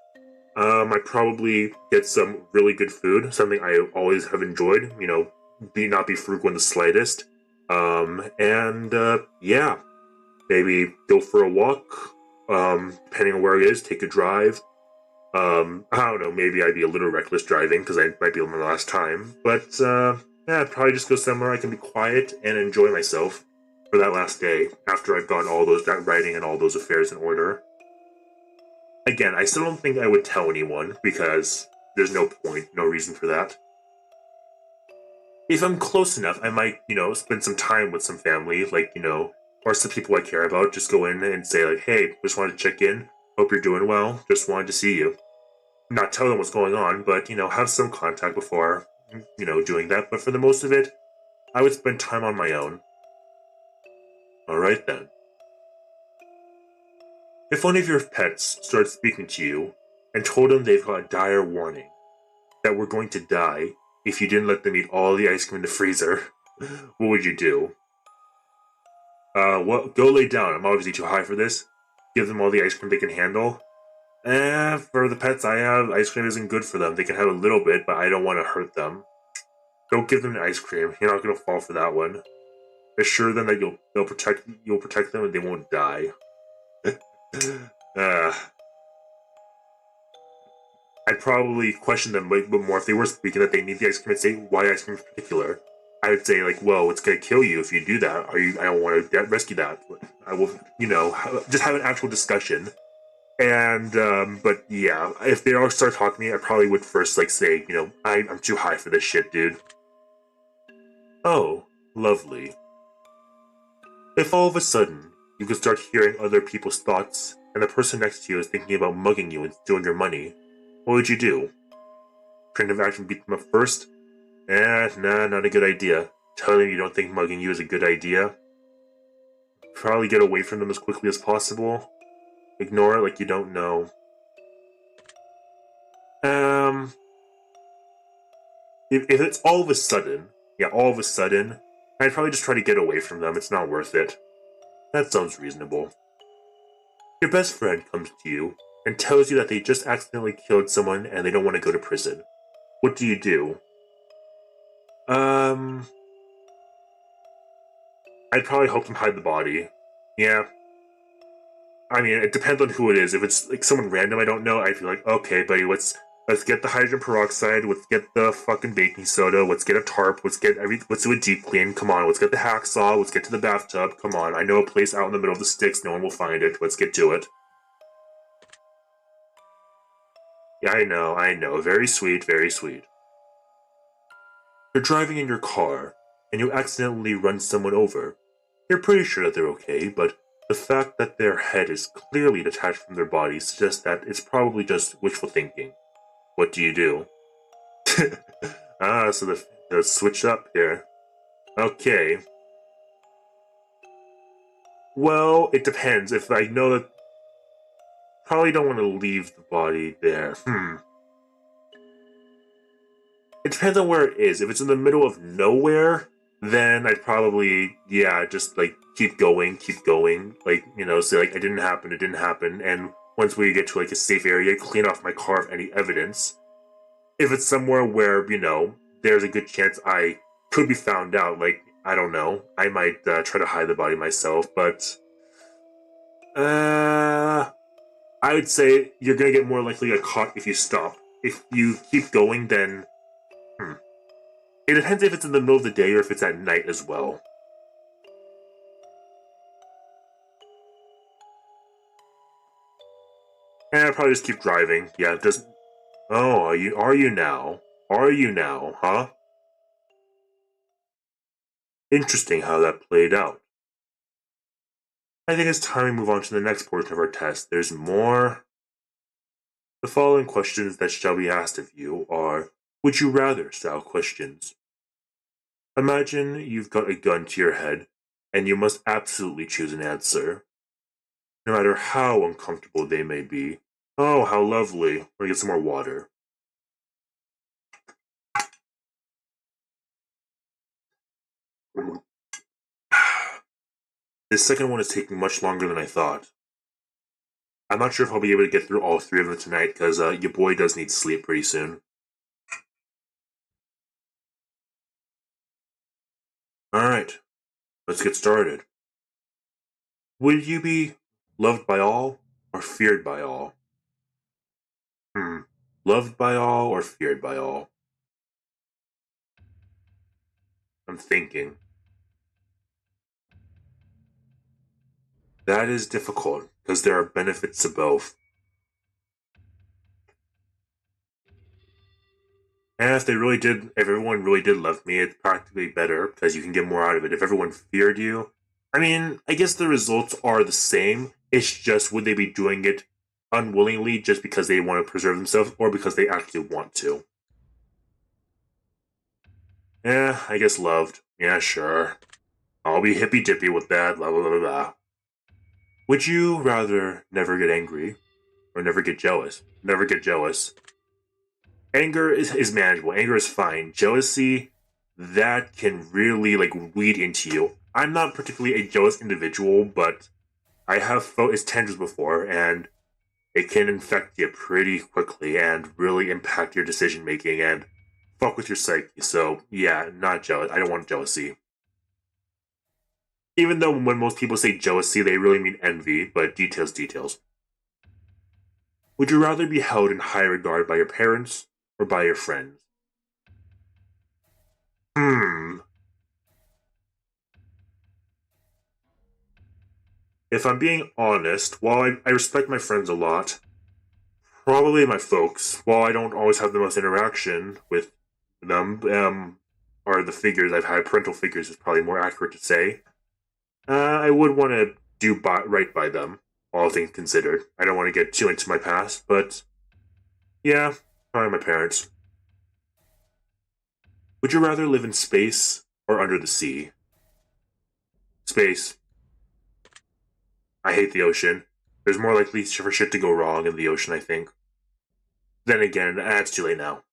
I'd probably get some really good food, something I always have enjoyed, not be frugal in the slightest. Yeah, maybe go for a walk, depending on where it is, take a drive. I don't know, maybe I'd be a little reckless driving, because I might be on my last time, but, yeah, I'd probably just go somewhere I can be quiet and enjoy myself for that last day, after I've gotten all that writing and all those affairs in order. Again, I still don't think I would tell anyone, because there's no point, no reason for that. If I'm close enough, I might, spend some time with some family, like, or some people I care about, just go in and say, like, hey, just wanted to check in, hope you're doing well, just wanted to see you. Not tell them what's going on, but, have some contact before, doing that, but for the most of it, I would spend time on my own. Alright then. If one of your pets started speaking to you and told them they've got a dire warning that we're going to die if you didn't let them eat all the ice cream in the freezer, what would you do? Well, go lay down. I'm obviously too high for this. Give them all the ice cream they can handle. For the pets I have, ice cream isn't good for them. They can have a little bit, but I don't want to hurt them. Don't give them the ice cream. You're not going to fall for that one. Assure them that you'll protect them and they won't die. I'd probably question them a bit more if they were speaking that they need the ice cream. I'd say, why ice cream in particular? I would say, like, well, it's going to kill you if you do that. I don't want to rescue that. I will, just have an actual discussion. And, but yeah, if they all start talking to me, I probably would first, say, I'm too high for this shit, dude. Oh, lovely. If all of a sudden, you could start hearing other people's thoughts, and the person next to you is thinking about mugging you and stealing your money, what would you do? Train of action, beat them up first? Nah, not a good idea. Tell them you don't think mugging you is a good idea. Probably get away from them as quickly as possible. Ignore it like you don't know. If it's all of a sudden, I'd probably just try to get away from them. It's not worth it. That sounds reasonable. Your best friend comes to you and tells you that they just accidentally killed someone and they don't want to go to prison. What do you do? I'd probably help them hide the body. Yeah. I mean, it depends on who it is. If it's like someone random I don't know, I'd be like, okay, buddy, let's get the hydrogen peroxide, let's get the fucking baking soda, let's get a tarp, let's do a deep clean, come on, let's get the hacksaw, let's get to the bathtub, come on, I know a place out in the middle of the sticks, no one will find it, let's get to it. Yeah, I know, very sweet, very sweet. You're driving in your car, and you accidentally run someone over. You're pretty sure that they're okay, but the fact that their head is clearly detached from their body suggests that it's probably just wishful thinking. What do you do? So the switch up here. Okay. Well, it depends. If I know that, probably don't want to leave the body there. It depends on where it is. If it's in the middle of nowhere, then I'd probably, yeah, just like keep going. Like, say like it didn't happen. And once we get to like a safe area, clean off my car of any evidence. If it's somewhere where, there's a good chance I could be found out, like, I don't know, I might try to hide the body myself, but I would say you're gonna get more likely to get caught if you stop. If you keep going, then it depends if it's in the middle of the day or if it's at night as well. And I'd probably just keep driving. Yeah, it doesn't. Oh, are you now? Are you now, huh? Interesting how that played out. I think it's time we move on to the next portion of our test. There's more. The following questions that shall be asked of you are would you rather style questions. Imagine you've got a gun to your head and you must absolutely choose an answer, no matter how uncomfortable they may be. Oh, how lovely. Let me get some more water. This second one is taking much longer than I thought. I'm not sure if I'll be able to get through all three of them tonight because your boy does need sleep pretty soon. Alright, let's get started. Would you be loved by all or feared by all? Loved by all or feared by all? I'm thinking. That is difficult because there are benefits to both. And if everyone really did love me, it's practically better because you can get more out of it. If everyone feared you, I mean, I guess the results are the same. It's just would they be doing it unwillingly just because they want to preserve themselves or because they actually want to? Yeah, I guess loved. Yeah, sure. I'll be hippy dippy with that, blah blah blah blah. Would you rather never get angry or never get jealous? Never get jealous. Anger is manageable. Anger is fine. Jealousy, that can really like weed into you. I'm not particularly a jealous individual, but I have felt its tendrils before, and it can infect you pretty quickly and really impact your decision making and fuck with your psyche. So yeah, not jealous. I don't want jealousy. Even though when most people say jealousy, they really mean envy, but details. Would you rather be held in high regard by your parents or by your friends? Hmm. If I'm being honest, while I respect my friends a lot, probably my folks, while I don't always have the most interaction with them, are the figures I've had, parental figures is probably more accurate to say. I would want to do right by them, all things considered. I don't want to get too into my past, but yeah, probably my parents. Would you rather live in space or under the sea? Space. I hate the ocean. There's more likely for shit to go wrong in the ocean, I think. Then again, it's too late now.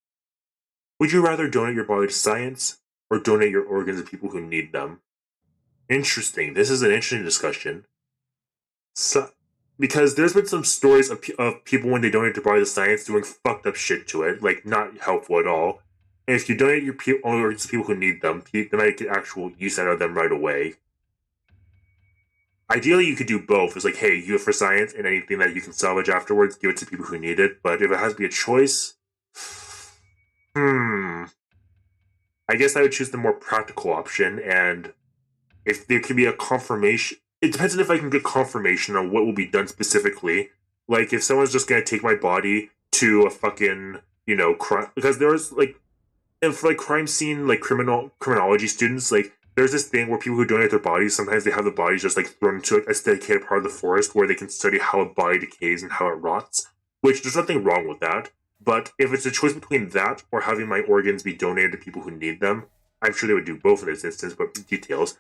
Would you rather donate your body to science or donate your organs to people who need them? Interesting. This is an interesting discussion. So, because there's been some stories of people when they donate their body to science doing fucked up shit to it, like not helpful at all. And if you donate your organs to people who need them, they might get actual use out of them right away. Ideally, you could do both. It's like, hey, you it for science, and anything that you can salvage afterwards, give it to people who need it. But if it has to be a choice, I guess I would choose the more practical option. And if there could be a confirmation, it depends on if I can get confirmation on what will be done specifically. Like, if someone's just gonna take my body to a fucking, crime, because there's like, and for like crime scene, like criminology students, like there's this thing where people who donate their bodies, sometimes they have the bodies just like thrown into a dedicated part of the forest where they can study how a body decays and how it rots. Which there's nothing wrong with that, But if it's a choice between that or having my organs be donated to people who need them, I'm sure they would do both in this instance, but details.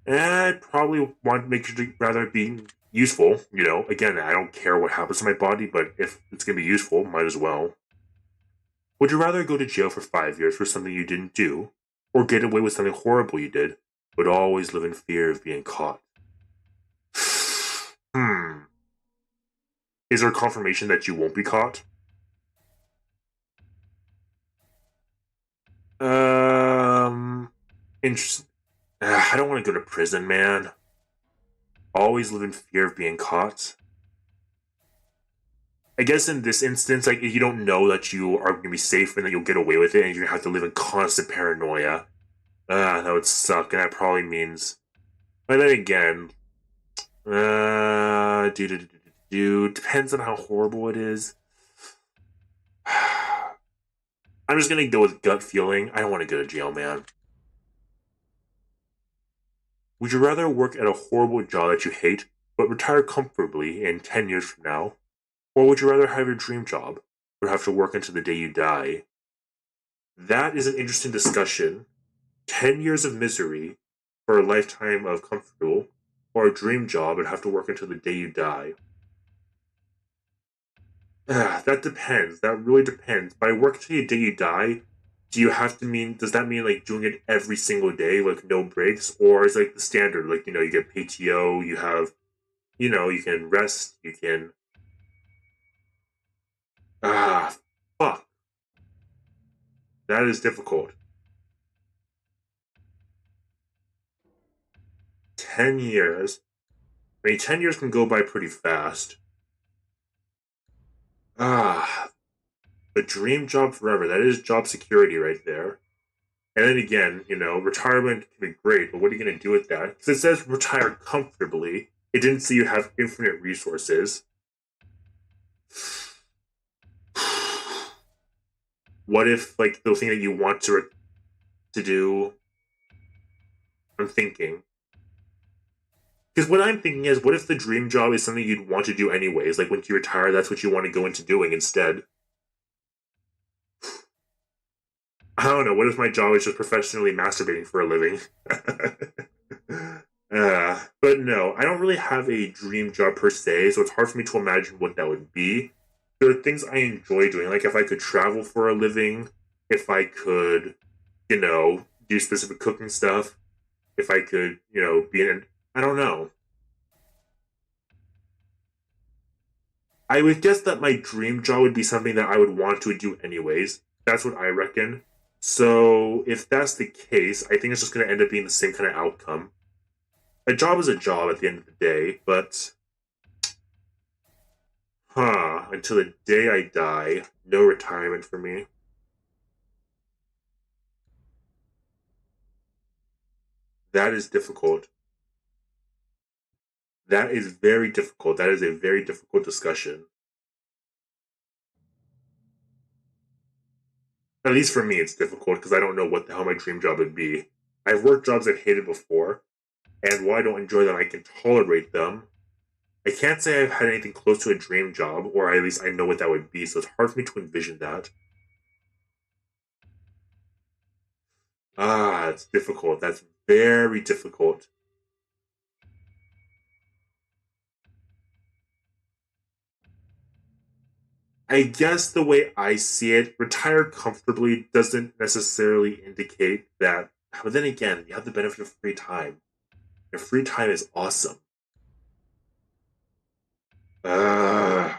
And I'd probably want to make sure to rather be useful. Again, I don't care what happens to my body, but if it's going to be useful, might as well. Would you rather go to jail for 5 years for something you didn't do, or get away with something horrible you did, but always live in fear of being caught? Hmm. Is there confirmation that you won't be caught? Interesting. I don't want to go to prison, man. Always live in fear of being caught. I guess in this instance, like, you don't know that you are going to be safe and that you'll get away with it, and you're going to have to live in constant paranoia. That would suck, and that probably means. But then again, depends on how horrible it is. I'm just gonna go with gut feeling. I don't want to go to jail, man. Would you rather work at a horrible job that you hate, but retire comfortably in 10 years from now? Or would you rather have your dream job, but have to work until the day you die? That is an interesting discussion. 10 years of misery for a lifetime of comfortable, or a dream job and have to work until the day you die. That depends. That really depends. By work till the day you die, does that mean like doing it every single day, like no breaks? Or is like the standard, like, you get PTO, you have, you can rest, you can. Ah, fuck. That is difficult. 10 years. I mean, 10 years can go by pretty fast. Ah, the dream job forever. That is job security right there. And then again, retirement can be great, but what are you going to do with that? Because it says retire comfortably. It didn't say you have infinite resources. What if, like, the thing that you want to do? I'm thinking. Because what I'm thinking is, what if the dream job is something you'd want to do anyways? Like, once you retire, that's what you want to go into doing instead. I don't know. What if my job is just professionally masturbating for a living? But no, I don't really have a dream job per se, so it's hard for me to imagine what that would be. There are things I enjoy doing, like if I could travel for a living, if I could, do specific cooking stuff, if I could, be in. I don't know. I would guess that my dream job would be something that I would want to do anyways. That's what I reckon. So if that's the case, I think it's just going to end up being the same kind of outcome. A job is a job at the end of the day, but until the day I die, no retirement for me. That is difficult. That is very difficult. That is a very difficult discussion. At least for me, it's difficult because I don't know what the hell my dream job would be. I've worked jobs I've hated before, and while I don't enjoy them, I can tolerate them. I can't say I've had anything close to a dream job, or at least I know what that would be, so it's hard for me to envision that. It's difficult. That's very difficult. I guess the way I see it, retire comfortably doesn't necessarily indicate that. But then again, you have the benefit of free time. Your free time is awesome. Uh,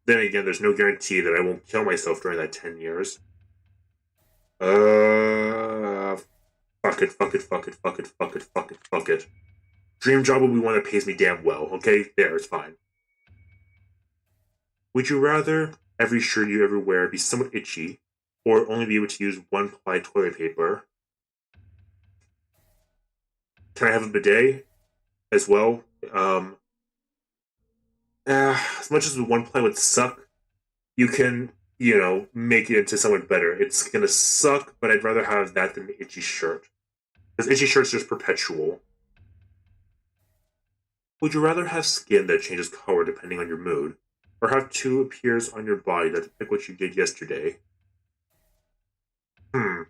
then again, there's no guarantee that I won't kill myself during that 10 years. Uh, fuck it, fuck it, fuck it, fuck it, fuck it, fuck it, fuck it. Dream job will be one that pays me damn well, okay? There, it's fine. Would you rather every shirt you ever wear be somewhat itchy, or only be able to use one ply toilet paper? Can I have a bidet as well? Um, as much as the one ply would suck, you can, make it into somewhat better. It's gonna suck, but I'd rather have that than the itchy shirt. Because itchy shirt's just perpetual. Would you rather have skin that changes color depending on your mood, or have two appears on your body that depict what you did yesterday? Hmm.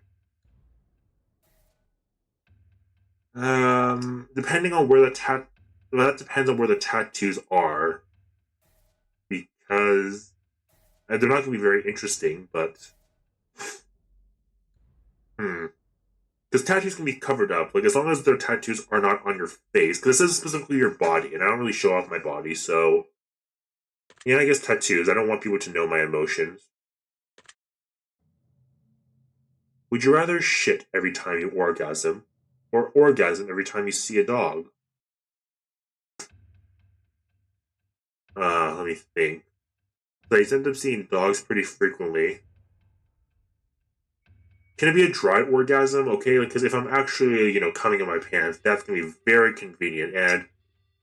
Depending on where the well, that depends on where the tattoos are, because they're not going to be very interesting. But hmm, because tattoos can be covered up. Like as long as their tattoos are not on your face, because this is specifically your body, and I don't really show off my body, so yeah, I guess tattoos. I don't want people to know my emotions. Would you rather shit every time you orgasm, or orgasm every time you see a dog? Let me think. So I end up seeing dogs pretty frequently. Can it be a dry orgasm? Okay, because if I'm actually, coming in my pants, that's gonna be very convenient. And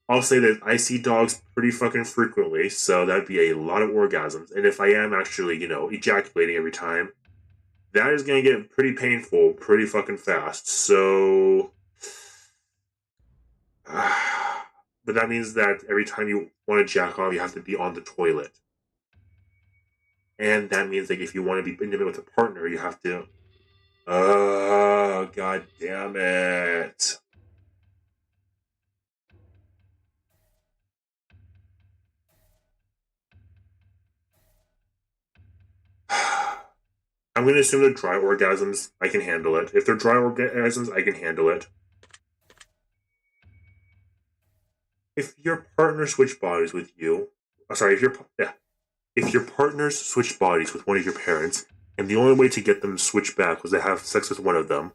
I'll say that I see dogs pretty fucking frequently, so that'd be a lot of orgasms. And if I am actually, ejaculating every time, that is gonna get pretty painful pretty fucking fast. So, but that means that every time you want to jack off, you have to be on the toilet. And that means like if you want to be intimate with a partner, you have to. Oh, god damn it. I'm going to assume that dry orgasms, I can handle it. If they're dry orgasms, I can handle it. If your partner switched bodies with you, sorry, if your partners switched bodies with one of your parents, and the only way to get them to switch back was to have sex with one of them,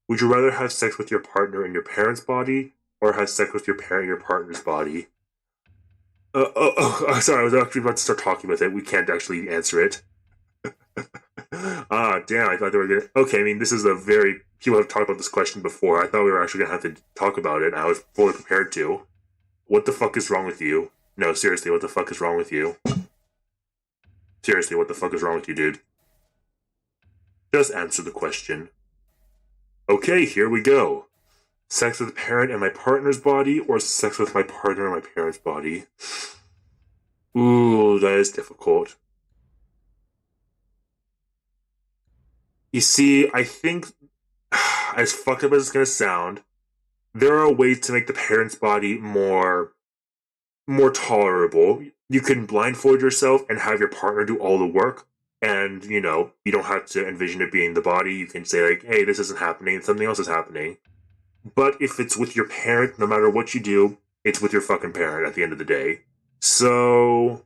would you rather have sex with your partner in your parents' body, or have sex with your parent in your partner's body? Sorry, I was actually about to start talking with it. We can't actually answer it. Damn, I thought they were gonna. Okay, I mean, this is a very. People have talked about this question before. I thought we were actually gonna have to talk about it. I was fully prepared to. What the fuck is wrong with you? No, seriously, what the fuck is wrong with you? Seriously, what the fuck is wrong with you, dude? Just answer the question. Okay, here we go. Sex with a parent in my partner's body, or sex with my partner in my parent's body? Ooh, that is difficult. You see, I think, as fucked up as it's gonna sound, there are ways to make the parent's body more tolerable. You can blindfold yourself and have your partner do all the work. And, you don't have to envision it being the body. You can say, like, hey, this isn't happening, something else is happening. But if it's with your parent, no matter what you do, it's with your fucking parent at the end of the day. So,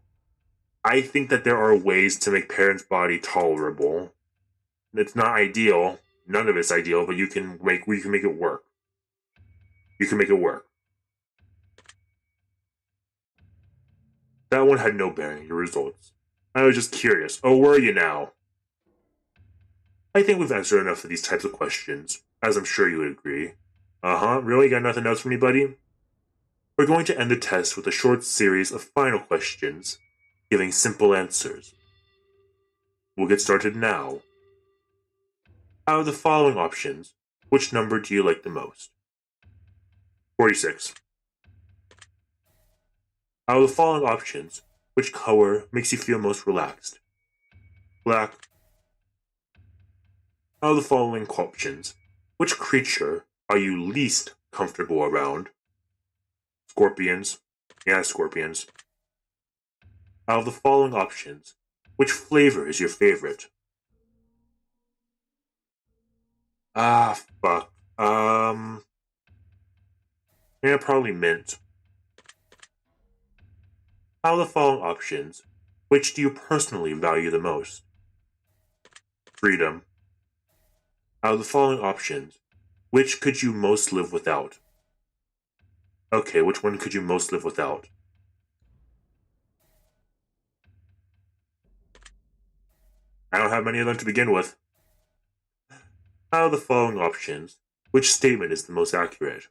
I think that there are ways to make parents' body tolerable. It's not ideal. None of it's ideal, but you can make it work. You can make it work. That one had no bearing on your results. I was just curious. Oh, where are you now? I think we've answered enough of these types of questions, as I'm sure you would agree. Uh-huh, really? Got nothing else from anybody? We're going to end the test with a short series of final questions, giving simple answers. We'll get started now. Out of the following options, which number do you like the most? 46. Out of the following options, which color makes you feel most relaxed? Black. Out of the following options, which creature are you least comfortable around? Scorpions. Yeah, scorpions. Out of the following options, which flavor is your favorite? Ah, fuck. Yeah, probably mint. Out of the following options, which do you personally value the most? Freedom. Out of the following options, which could you most live without? Okay, which one could you most live without? I don't have many of them to begin with. Out of the following options, which statement is the most accurate?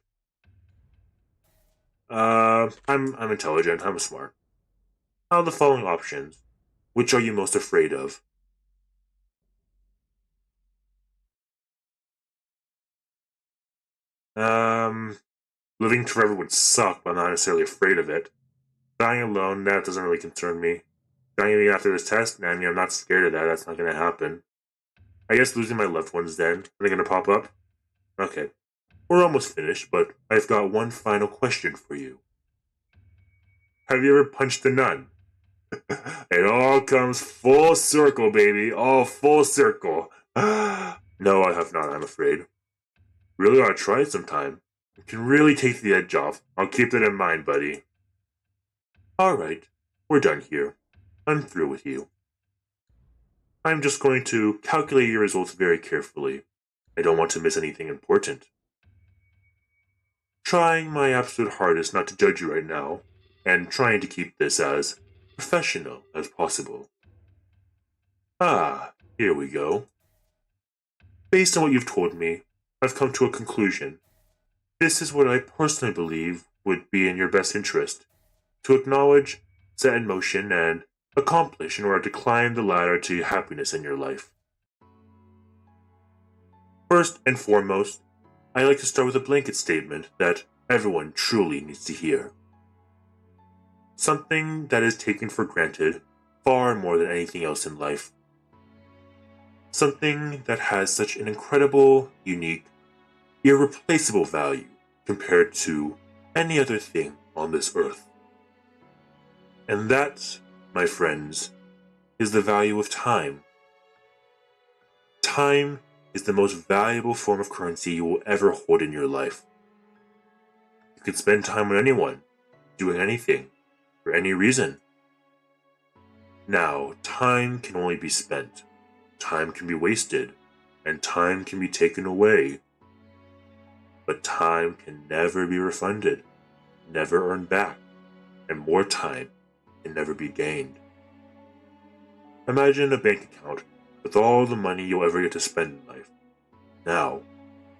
I'm intelligent. I'm smart. Out of the following options, which are you most afraid of? Um, Living forever would suck, but I'm not necessarily afraid of it. Dying alone, that doesn't really concern me. Dying after this test, I mean, I'm not scared of that. That's not gonna happen. I guess losing my loved ones then. Are they gonna pop up? Okay. We're almost finished, but I've got one final question for you. Have you ever punched a nun? It all comes full circle, baby. All full circle. No, I have not, I'm afraid. Really ought to try it sometime. It can really take the edge off. I'll keep that in mind, buddy. Alright, we're done here. I'm through with you. I'm just going to calculate your results very carefully. I don't want to miss anything important. Trying my absolute hardest not to judge you right now, and trying to keep this as professional as possible. Ah, here we go. Based on what you've told me, I've come to a conclusion. This is what I personally believe would be in your best interest. To acknowledge, set in motion, and accomplish in order to climb the ladder to happiness in your life. First and foremost, I like to start with a blanket statement that everyone truly needs to hear. Something that is taken for granted far more than anything else in life. Something that has such an incredible, unique, irreplaceable value compared to any other thing on this earth. And that, my friends, is the value of time. Time is the most valuable form of currency you will ever hold in your life. You can spend time with anyone, doing anything, for any reason. Now, time can only be spent, time can be wasted, and time can be taken away. But time can never be refunded, never earned back, and more time can never be gained. Imagine a bank account with all the money you'll ever get to spend in life. Now,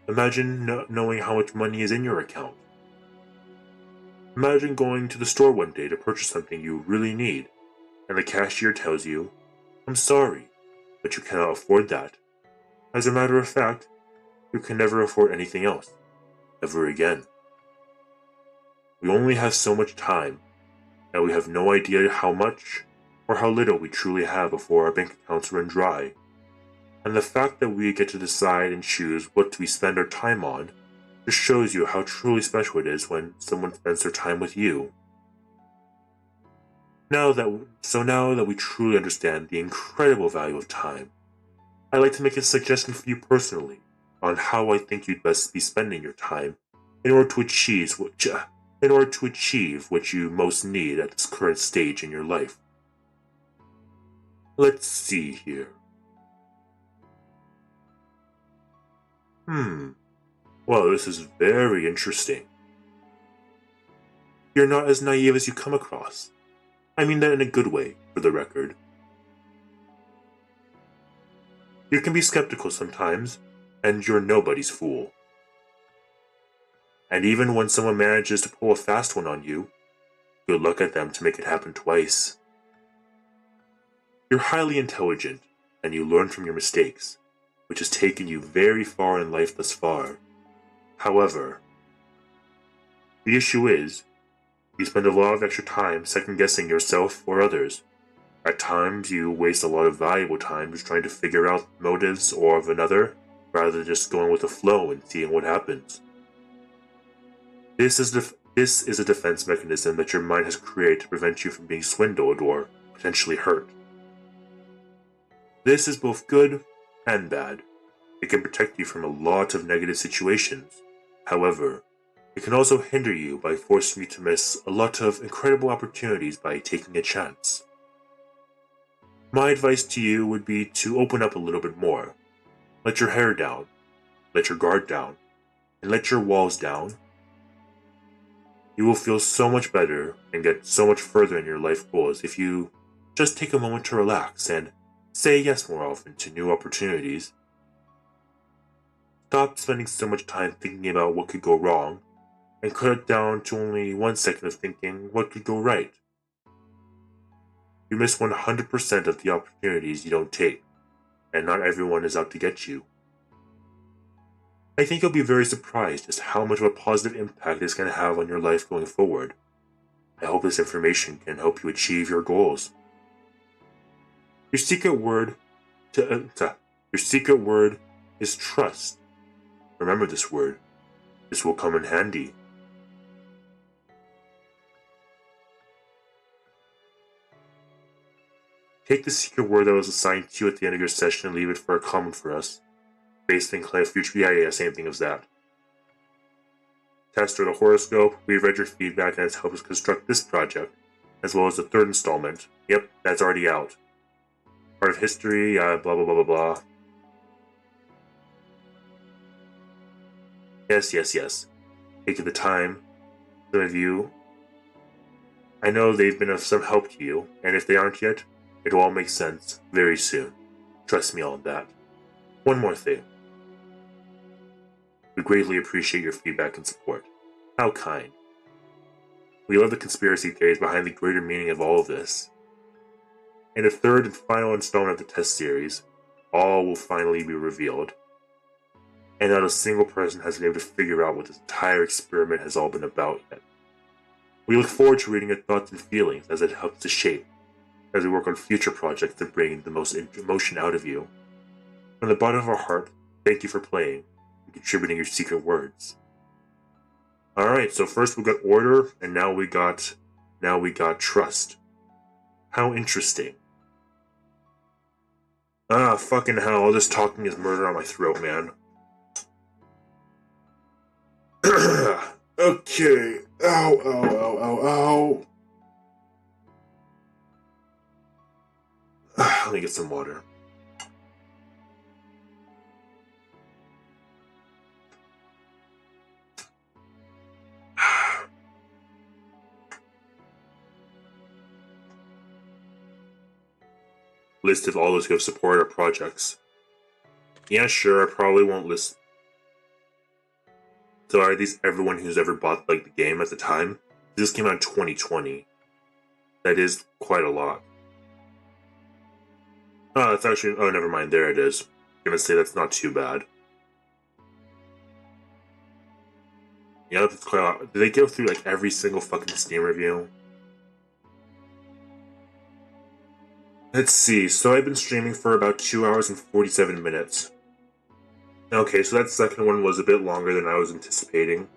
imagine knowing how much money is in your account. Imagine going to the store one day to purchase something you really need, and the cashier tells you, "I'm sorry, but you cannot afford that. As a matter of fact, you can never afford anything else, ever again." We only have so much time, and we have no idea how much or how little we truly have before our bank accounts run dry. And the fact that we get to decide and choose what we spend our time on just shows you how truly special it is when someone spends their time with you. Now that we truly understand the incredible value of time, I'd like to make a suggestion for you personally on how I think you'd best be spending your time in order to achieve what you most need at this current stage in your life. Let's see here. Well, this is very interesting. You're not as naive as you come across. I mean that in a good way, for the record. You can be skeptical sometimes, and you're nobody's fool. And even when someone manages to pull a fast one on you, good luck at them to make it happen twice. You're highly intelligent, and you learn from your mistakes, which has taken you very far in life thus far. However, the issue is, you spend a lot of extra time second-guessing yourself or others. At times, you waste a lot of valuable time just trying to figure out motives or of another, rather than just going with the flow and seeing what happens. This is a defense mechanism that your mind has created to prevent you from being swindled or potentially hurt. This is both good and bad. It can protect you from a lot of negative situations. However, it can also hinder you by forcing you to miss a lot of incredible opportunities by taking a chance. My advice to you would be to open up a little bit more. Let your hair down, let your guard down, and let your walls down. You will feel so much better and get so much further in your life goals if you just take a moment to relax and say yes more often to new opportunities. Stop spending so much time thinking about what could go wrong and cut it down to only 1 second of thinking what could go right. You miss 100% of the opportunities you don't take, and not everyone is out to get you. I think you'll be very surprised just how much of a positive impact it's going to have on your life going forward. I hope this information can help you achieve your goals. Your secret word your secret word is trust. Remember this word. This will come in handy. Take the secret word that was assigned to you at the end of your session and leave it for a comment for us. Based in future. Yeah, same thing as that. Tester the horoscope. We read your feedback and it's helped us construct this project, as well as the third installment. Yep, that's already out. Part of history, blah blah blah blah blah. Yes. Taking the time. Some of you, I know they've been of some help to you, and if they aren't yet, it'll all make sense very soon. Trust me on that. One more thing. We greatly appreciate your feedback and support. How kind. We love the conspiracy theories behind the greater meaning of all of this. In the third and final installment of the test series, all will finally be revealed. And not a single person has been able to figure out what this entire experiment has all been about yet. We look forward to reading your thoughts and feelings as it helps to shape, as we work on future projects that bring the most emotion out of you. From the bottom of our heart, thank you for playing and contributing your secret words. Alright, so first we got order, and now we got trust. How interesting. Fucking hell, all this talking is murder on my throat, man. Okay. Ow. Let me get some water. List of all those who have supported our projects. Yeah, sure, I probably won't list. So are these everyone who's ever bought the game at the time? This came out in 2020. That is quite a lot. Oh, it's actually... Oh, never mind. There it is. I'm gonna say that's not too bad. Yeah, that's quite a lot. Did they go through every single fucking Steam review? Let's see. So I've been streaming for about 2 hours and 47 minutes. Okay, so that second one was a bit longer than I was anticipating.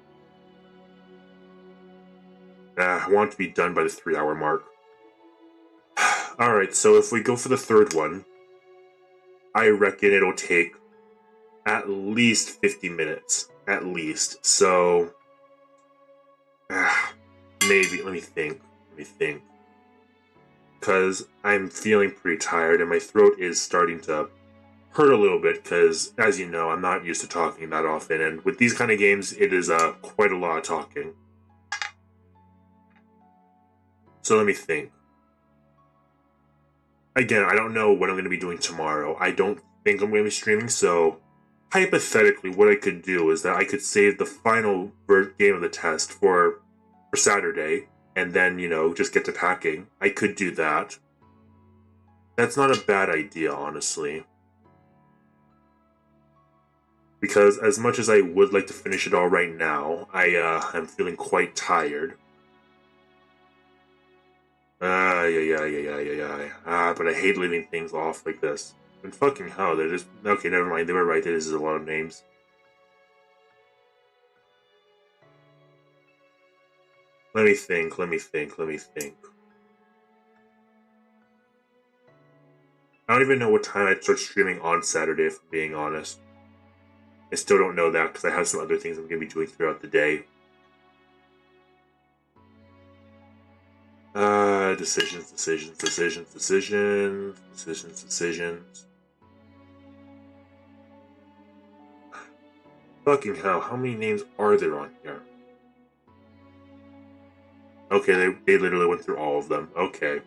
I want to be done by the 3-hour mark. Alright, so if we go for the third one, I reckon it'll take at least 50 minutes. At least. So... maybe. Let me think. Because I'm feeling pretty tired and my throat is starting to hurt a little bit because, as you know, I'm not used to talking that often, and with these kind of games, it is quite a lot of talking. So let me think. Again, I don't know what I'm going to be doing tomorrow. I don't think I'm going to be streaming, so hypothetically, what I could do is that I could save the final game of the test for Saturday, and then, just get to packing. I could do that. That's not a bad idea, honestly. Because as much as I would like to finish it all right now, I'm feeling quite tired. But I hate leaving things off like this. And fucking hell, they're just... Okay, never mind, they were right, this is a lot of names. Let me think. I don't even know what time I'd start streaming on Saturday, if I'm being honest. I still don't know that, because I have some other things I'm going to be doing throughout the day. Decisions. Fucking hell, how many names are there on here? Okay, they literally went through all of them. Okay.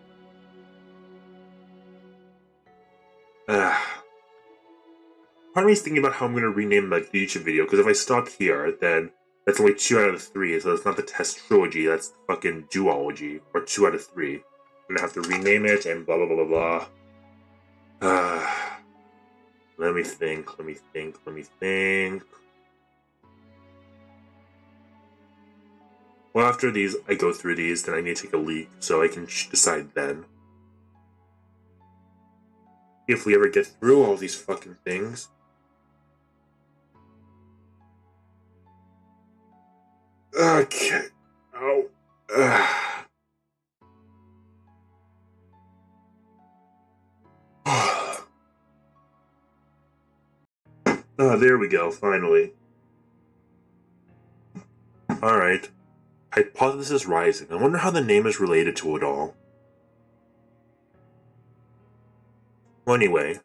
Part of me is thinking about how I'm going to rename the YouTube video, because if I stop here, then that's only 2 out of 3, so it's not the test trilogy, that's the fucking duology, or 2 out of 3. I'm going to have to rename it, and blah blah blah blah blah. Let me think. Well, after these, I go through these, then I need to take a leak, so I can decide then. If we ever get through all these fucking things. Okay. Oh. Oh, there we go, finally. Alright. Hypothesis Rising. I wonder how the name is related to it all. Well, anyway.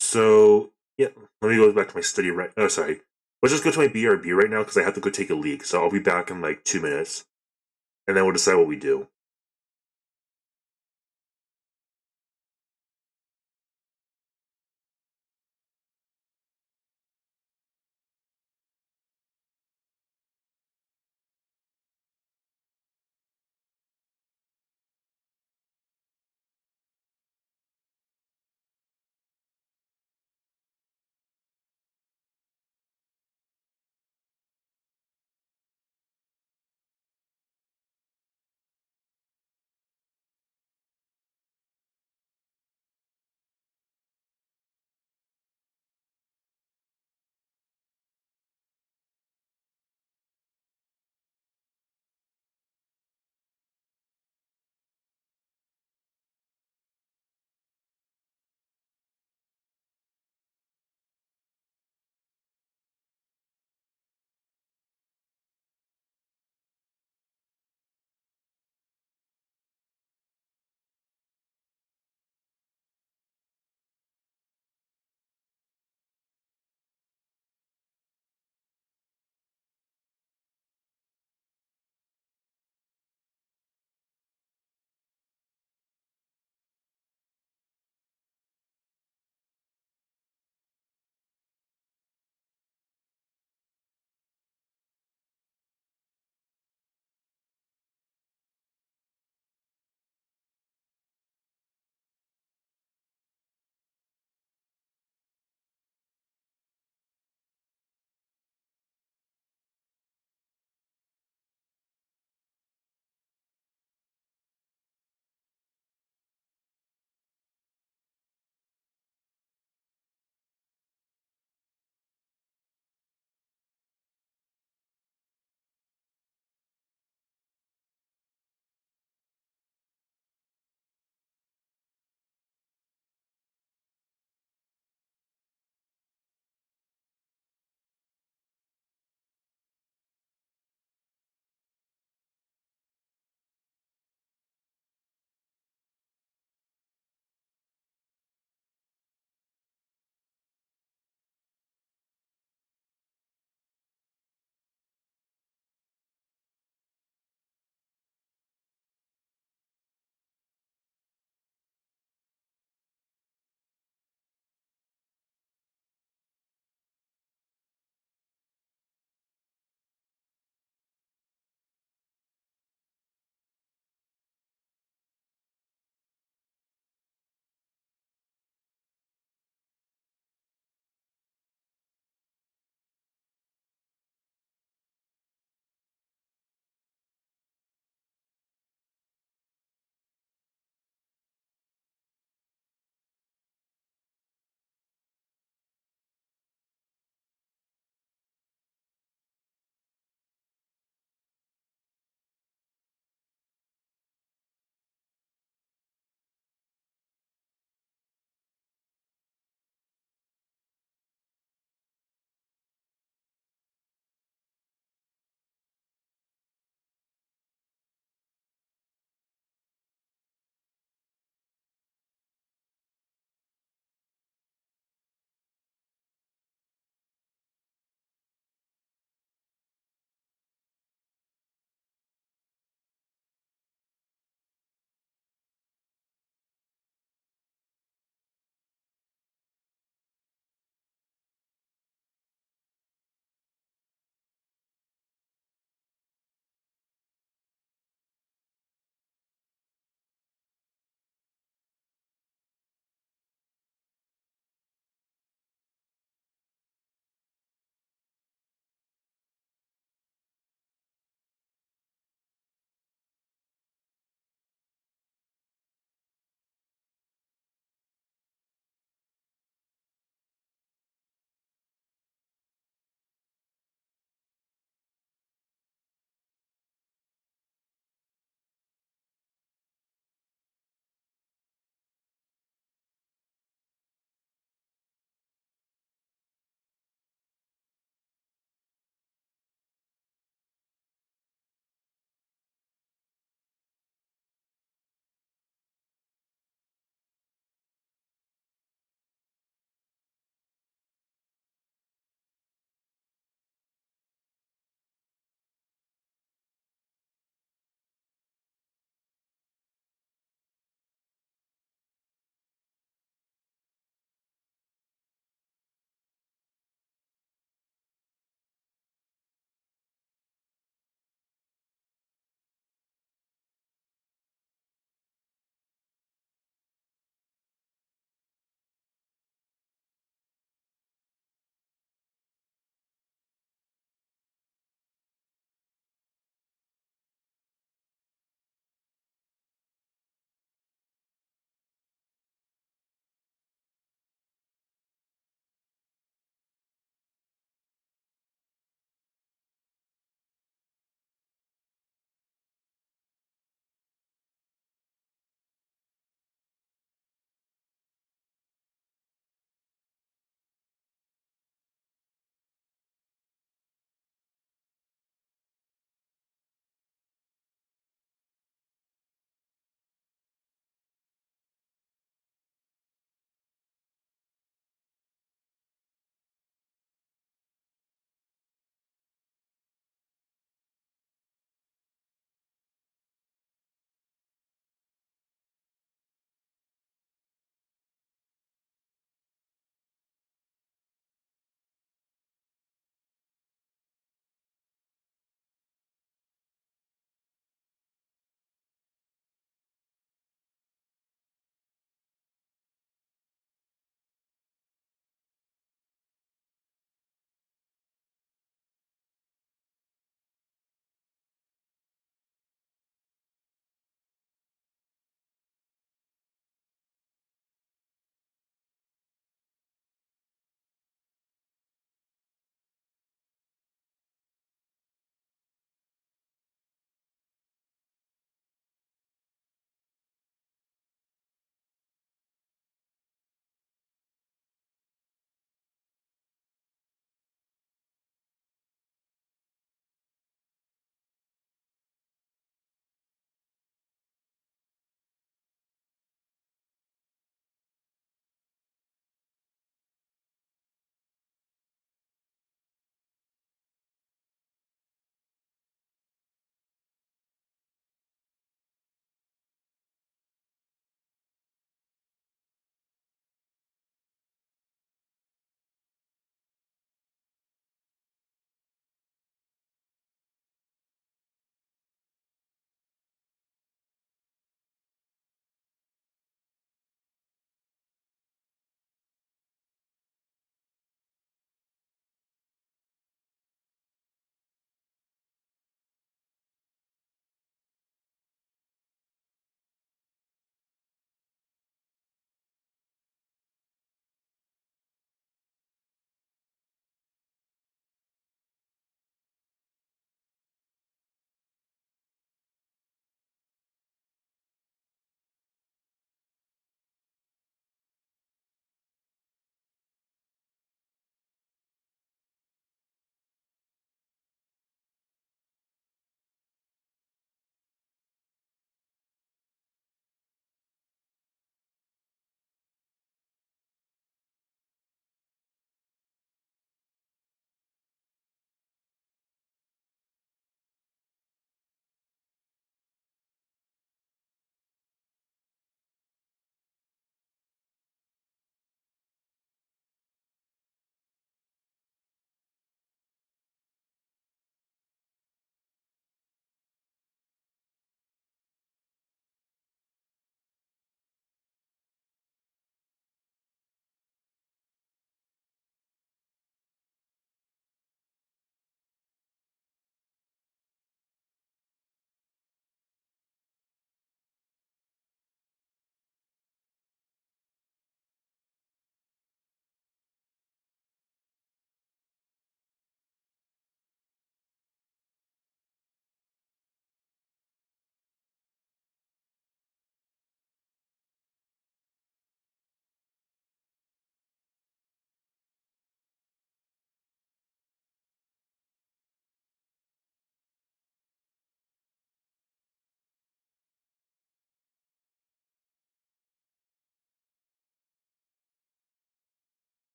So, yeah, let me go back to my study right. Oh, sorry. Let's just go to my BRB right now because I have to go take a leak. So I'll be back in like 2 minutes. And then we'll decide what we do.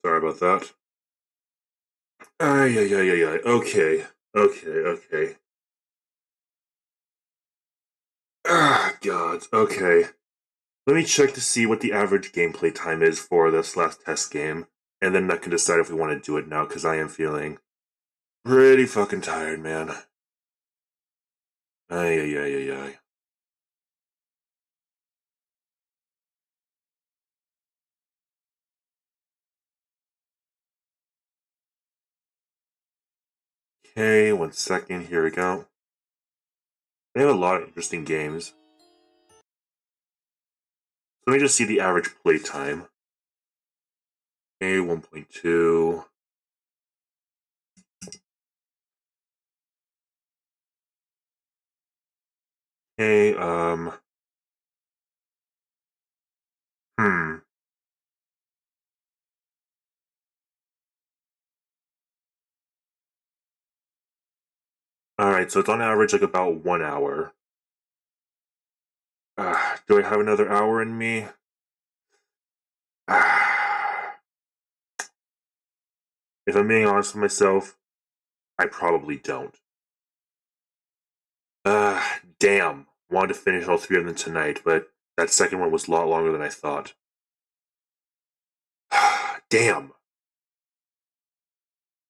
Sorry about that. Ay, ay, ay, ay, ay. Okay. Okay, okay. Ah, God. Okay. Let me check to see what the average gameplay time is for this last test game, and then I can decide if we want to do it now, because I am feeling pretty fucking tired, man. Ay, ay, ay, ay, ay. Okay, 1 second. Here we go. They have a lot of interesting games. Let me just see the average play time. Okay, 1.2. Okay, hmm. Alright, so it's on average like about 1 hour. Do I have another hour in me? If I'm being honest with myself, I probably don't. Damn. Wanted to finish all three of them tonight, but that second one was a lot longer than I thought. Damn.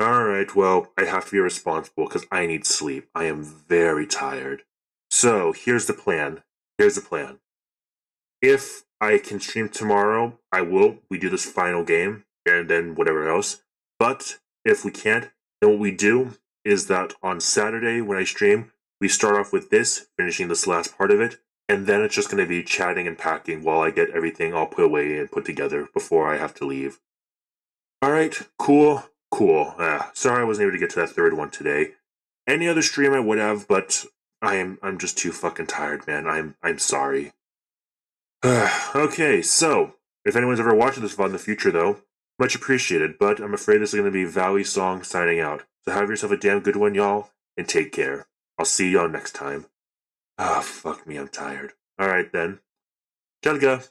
Alright, well, I have to be responsible because I need sleep. I am very tired. So, here's the plan. Here's the plan. If I can stream tomorrow, I will. We do this final game and then whatever else. But if we can't, then what we do is that on Saturday when I stream, we start off with this, finishing this last part of it, and then it's just going to be chatting and packing while I get everything all put away and put together before I have to leave. All right, cool, cool. Sorry I wasn't able to get to that third one today. Any other stream I would have, but I'm just too fucking tired, man. I'm sorry. Okay, so if anyone's ever watching this VOD in the future, though, much appreciated. But I'm afraid this is going to be Val E Song signing out. So have yourself a damn good one, y'all, and take care. I'll see y'all next time. Ah, fuck me, I'm tired. All right then. Ciao,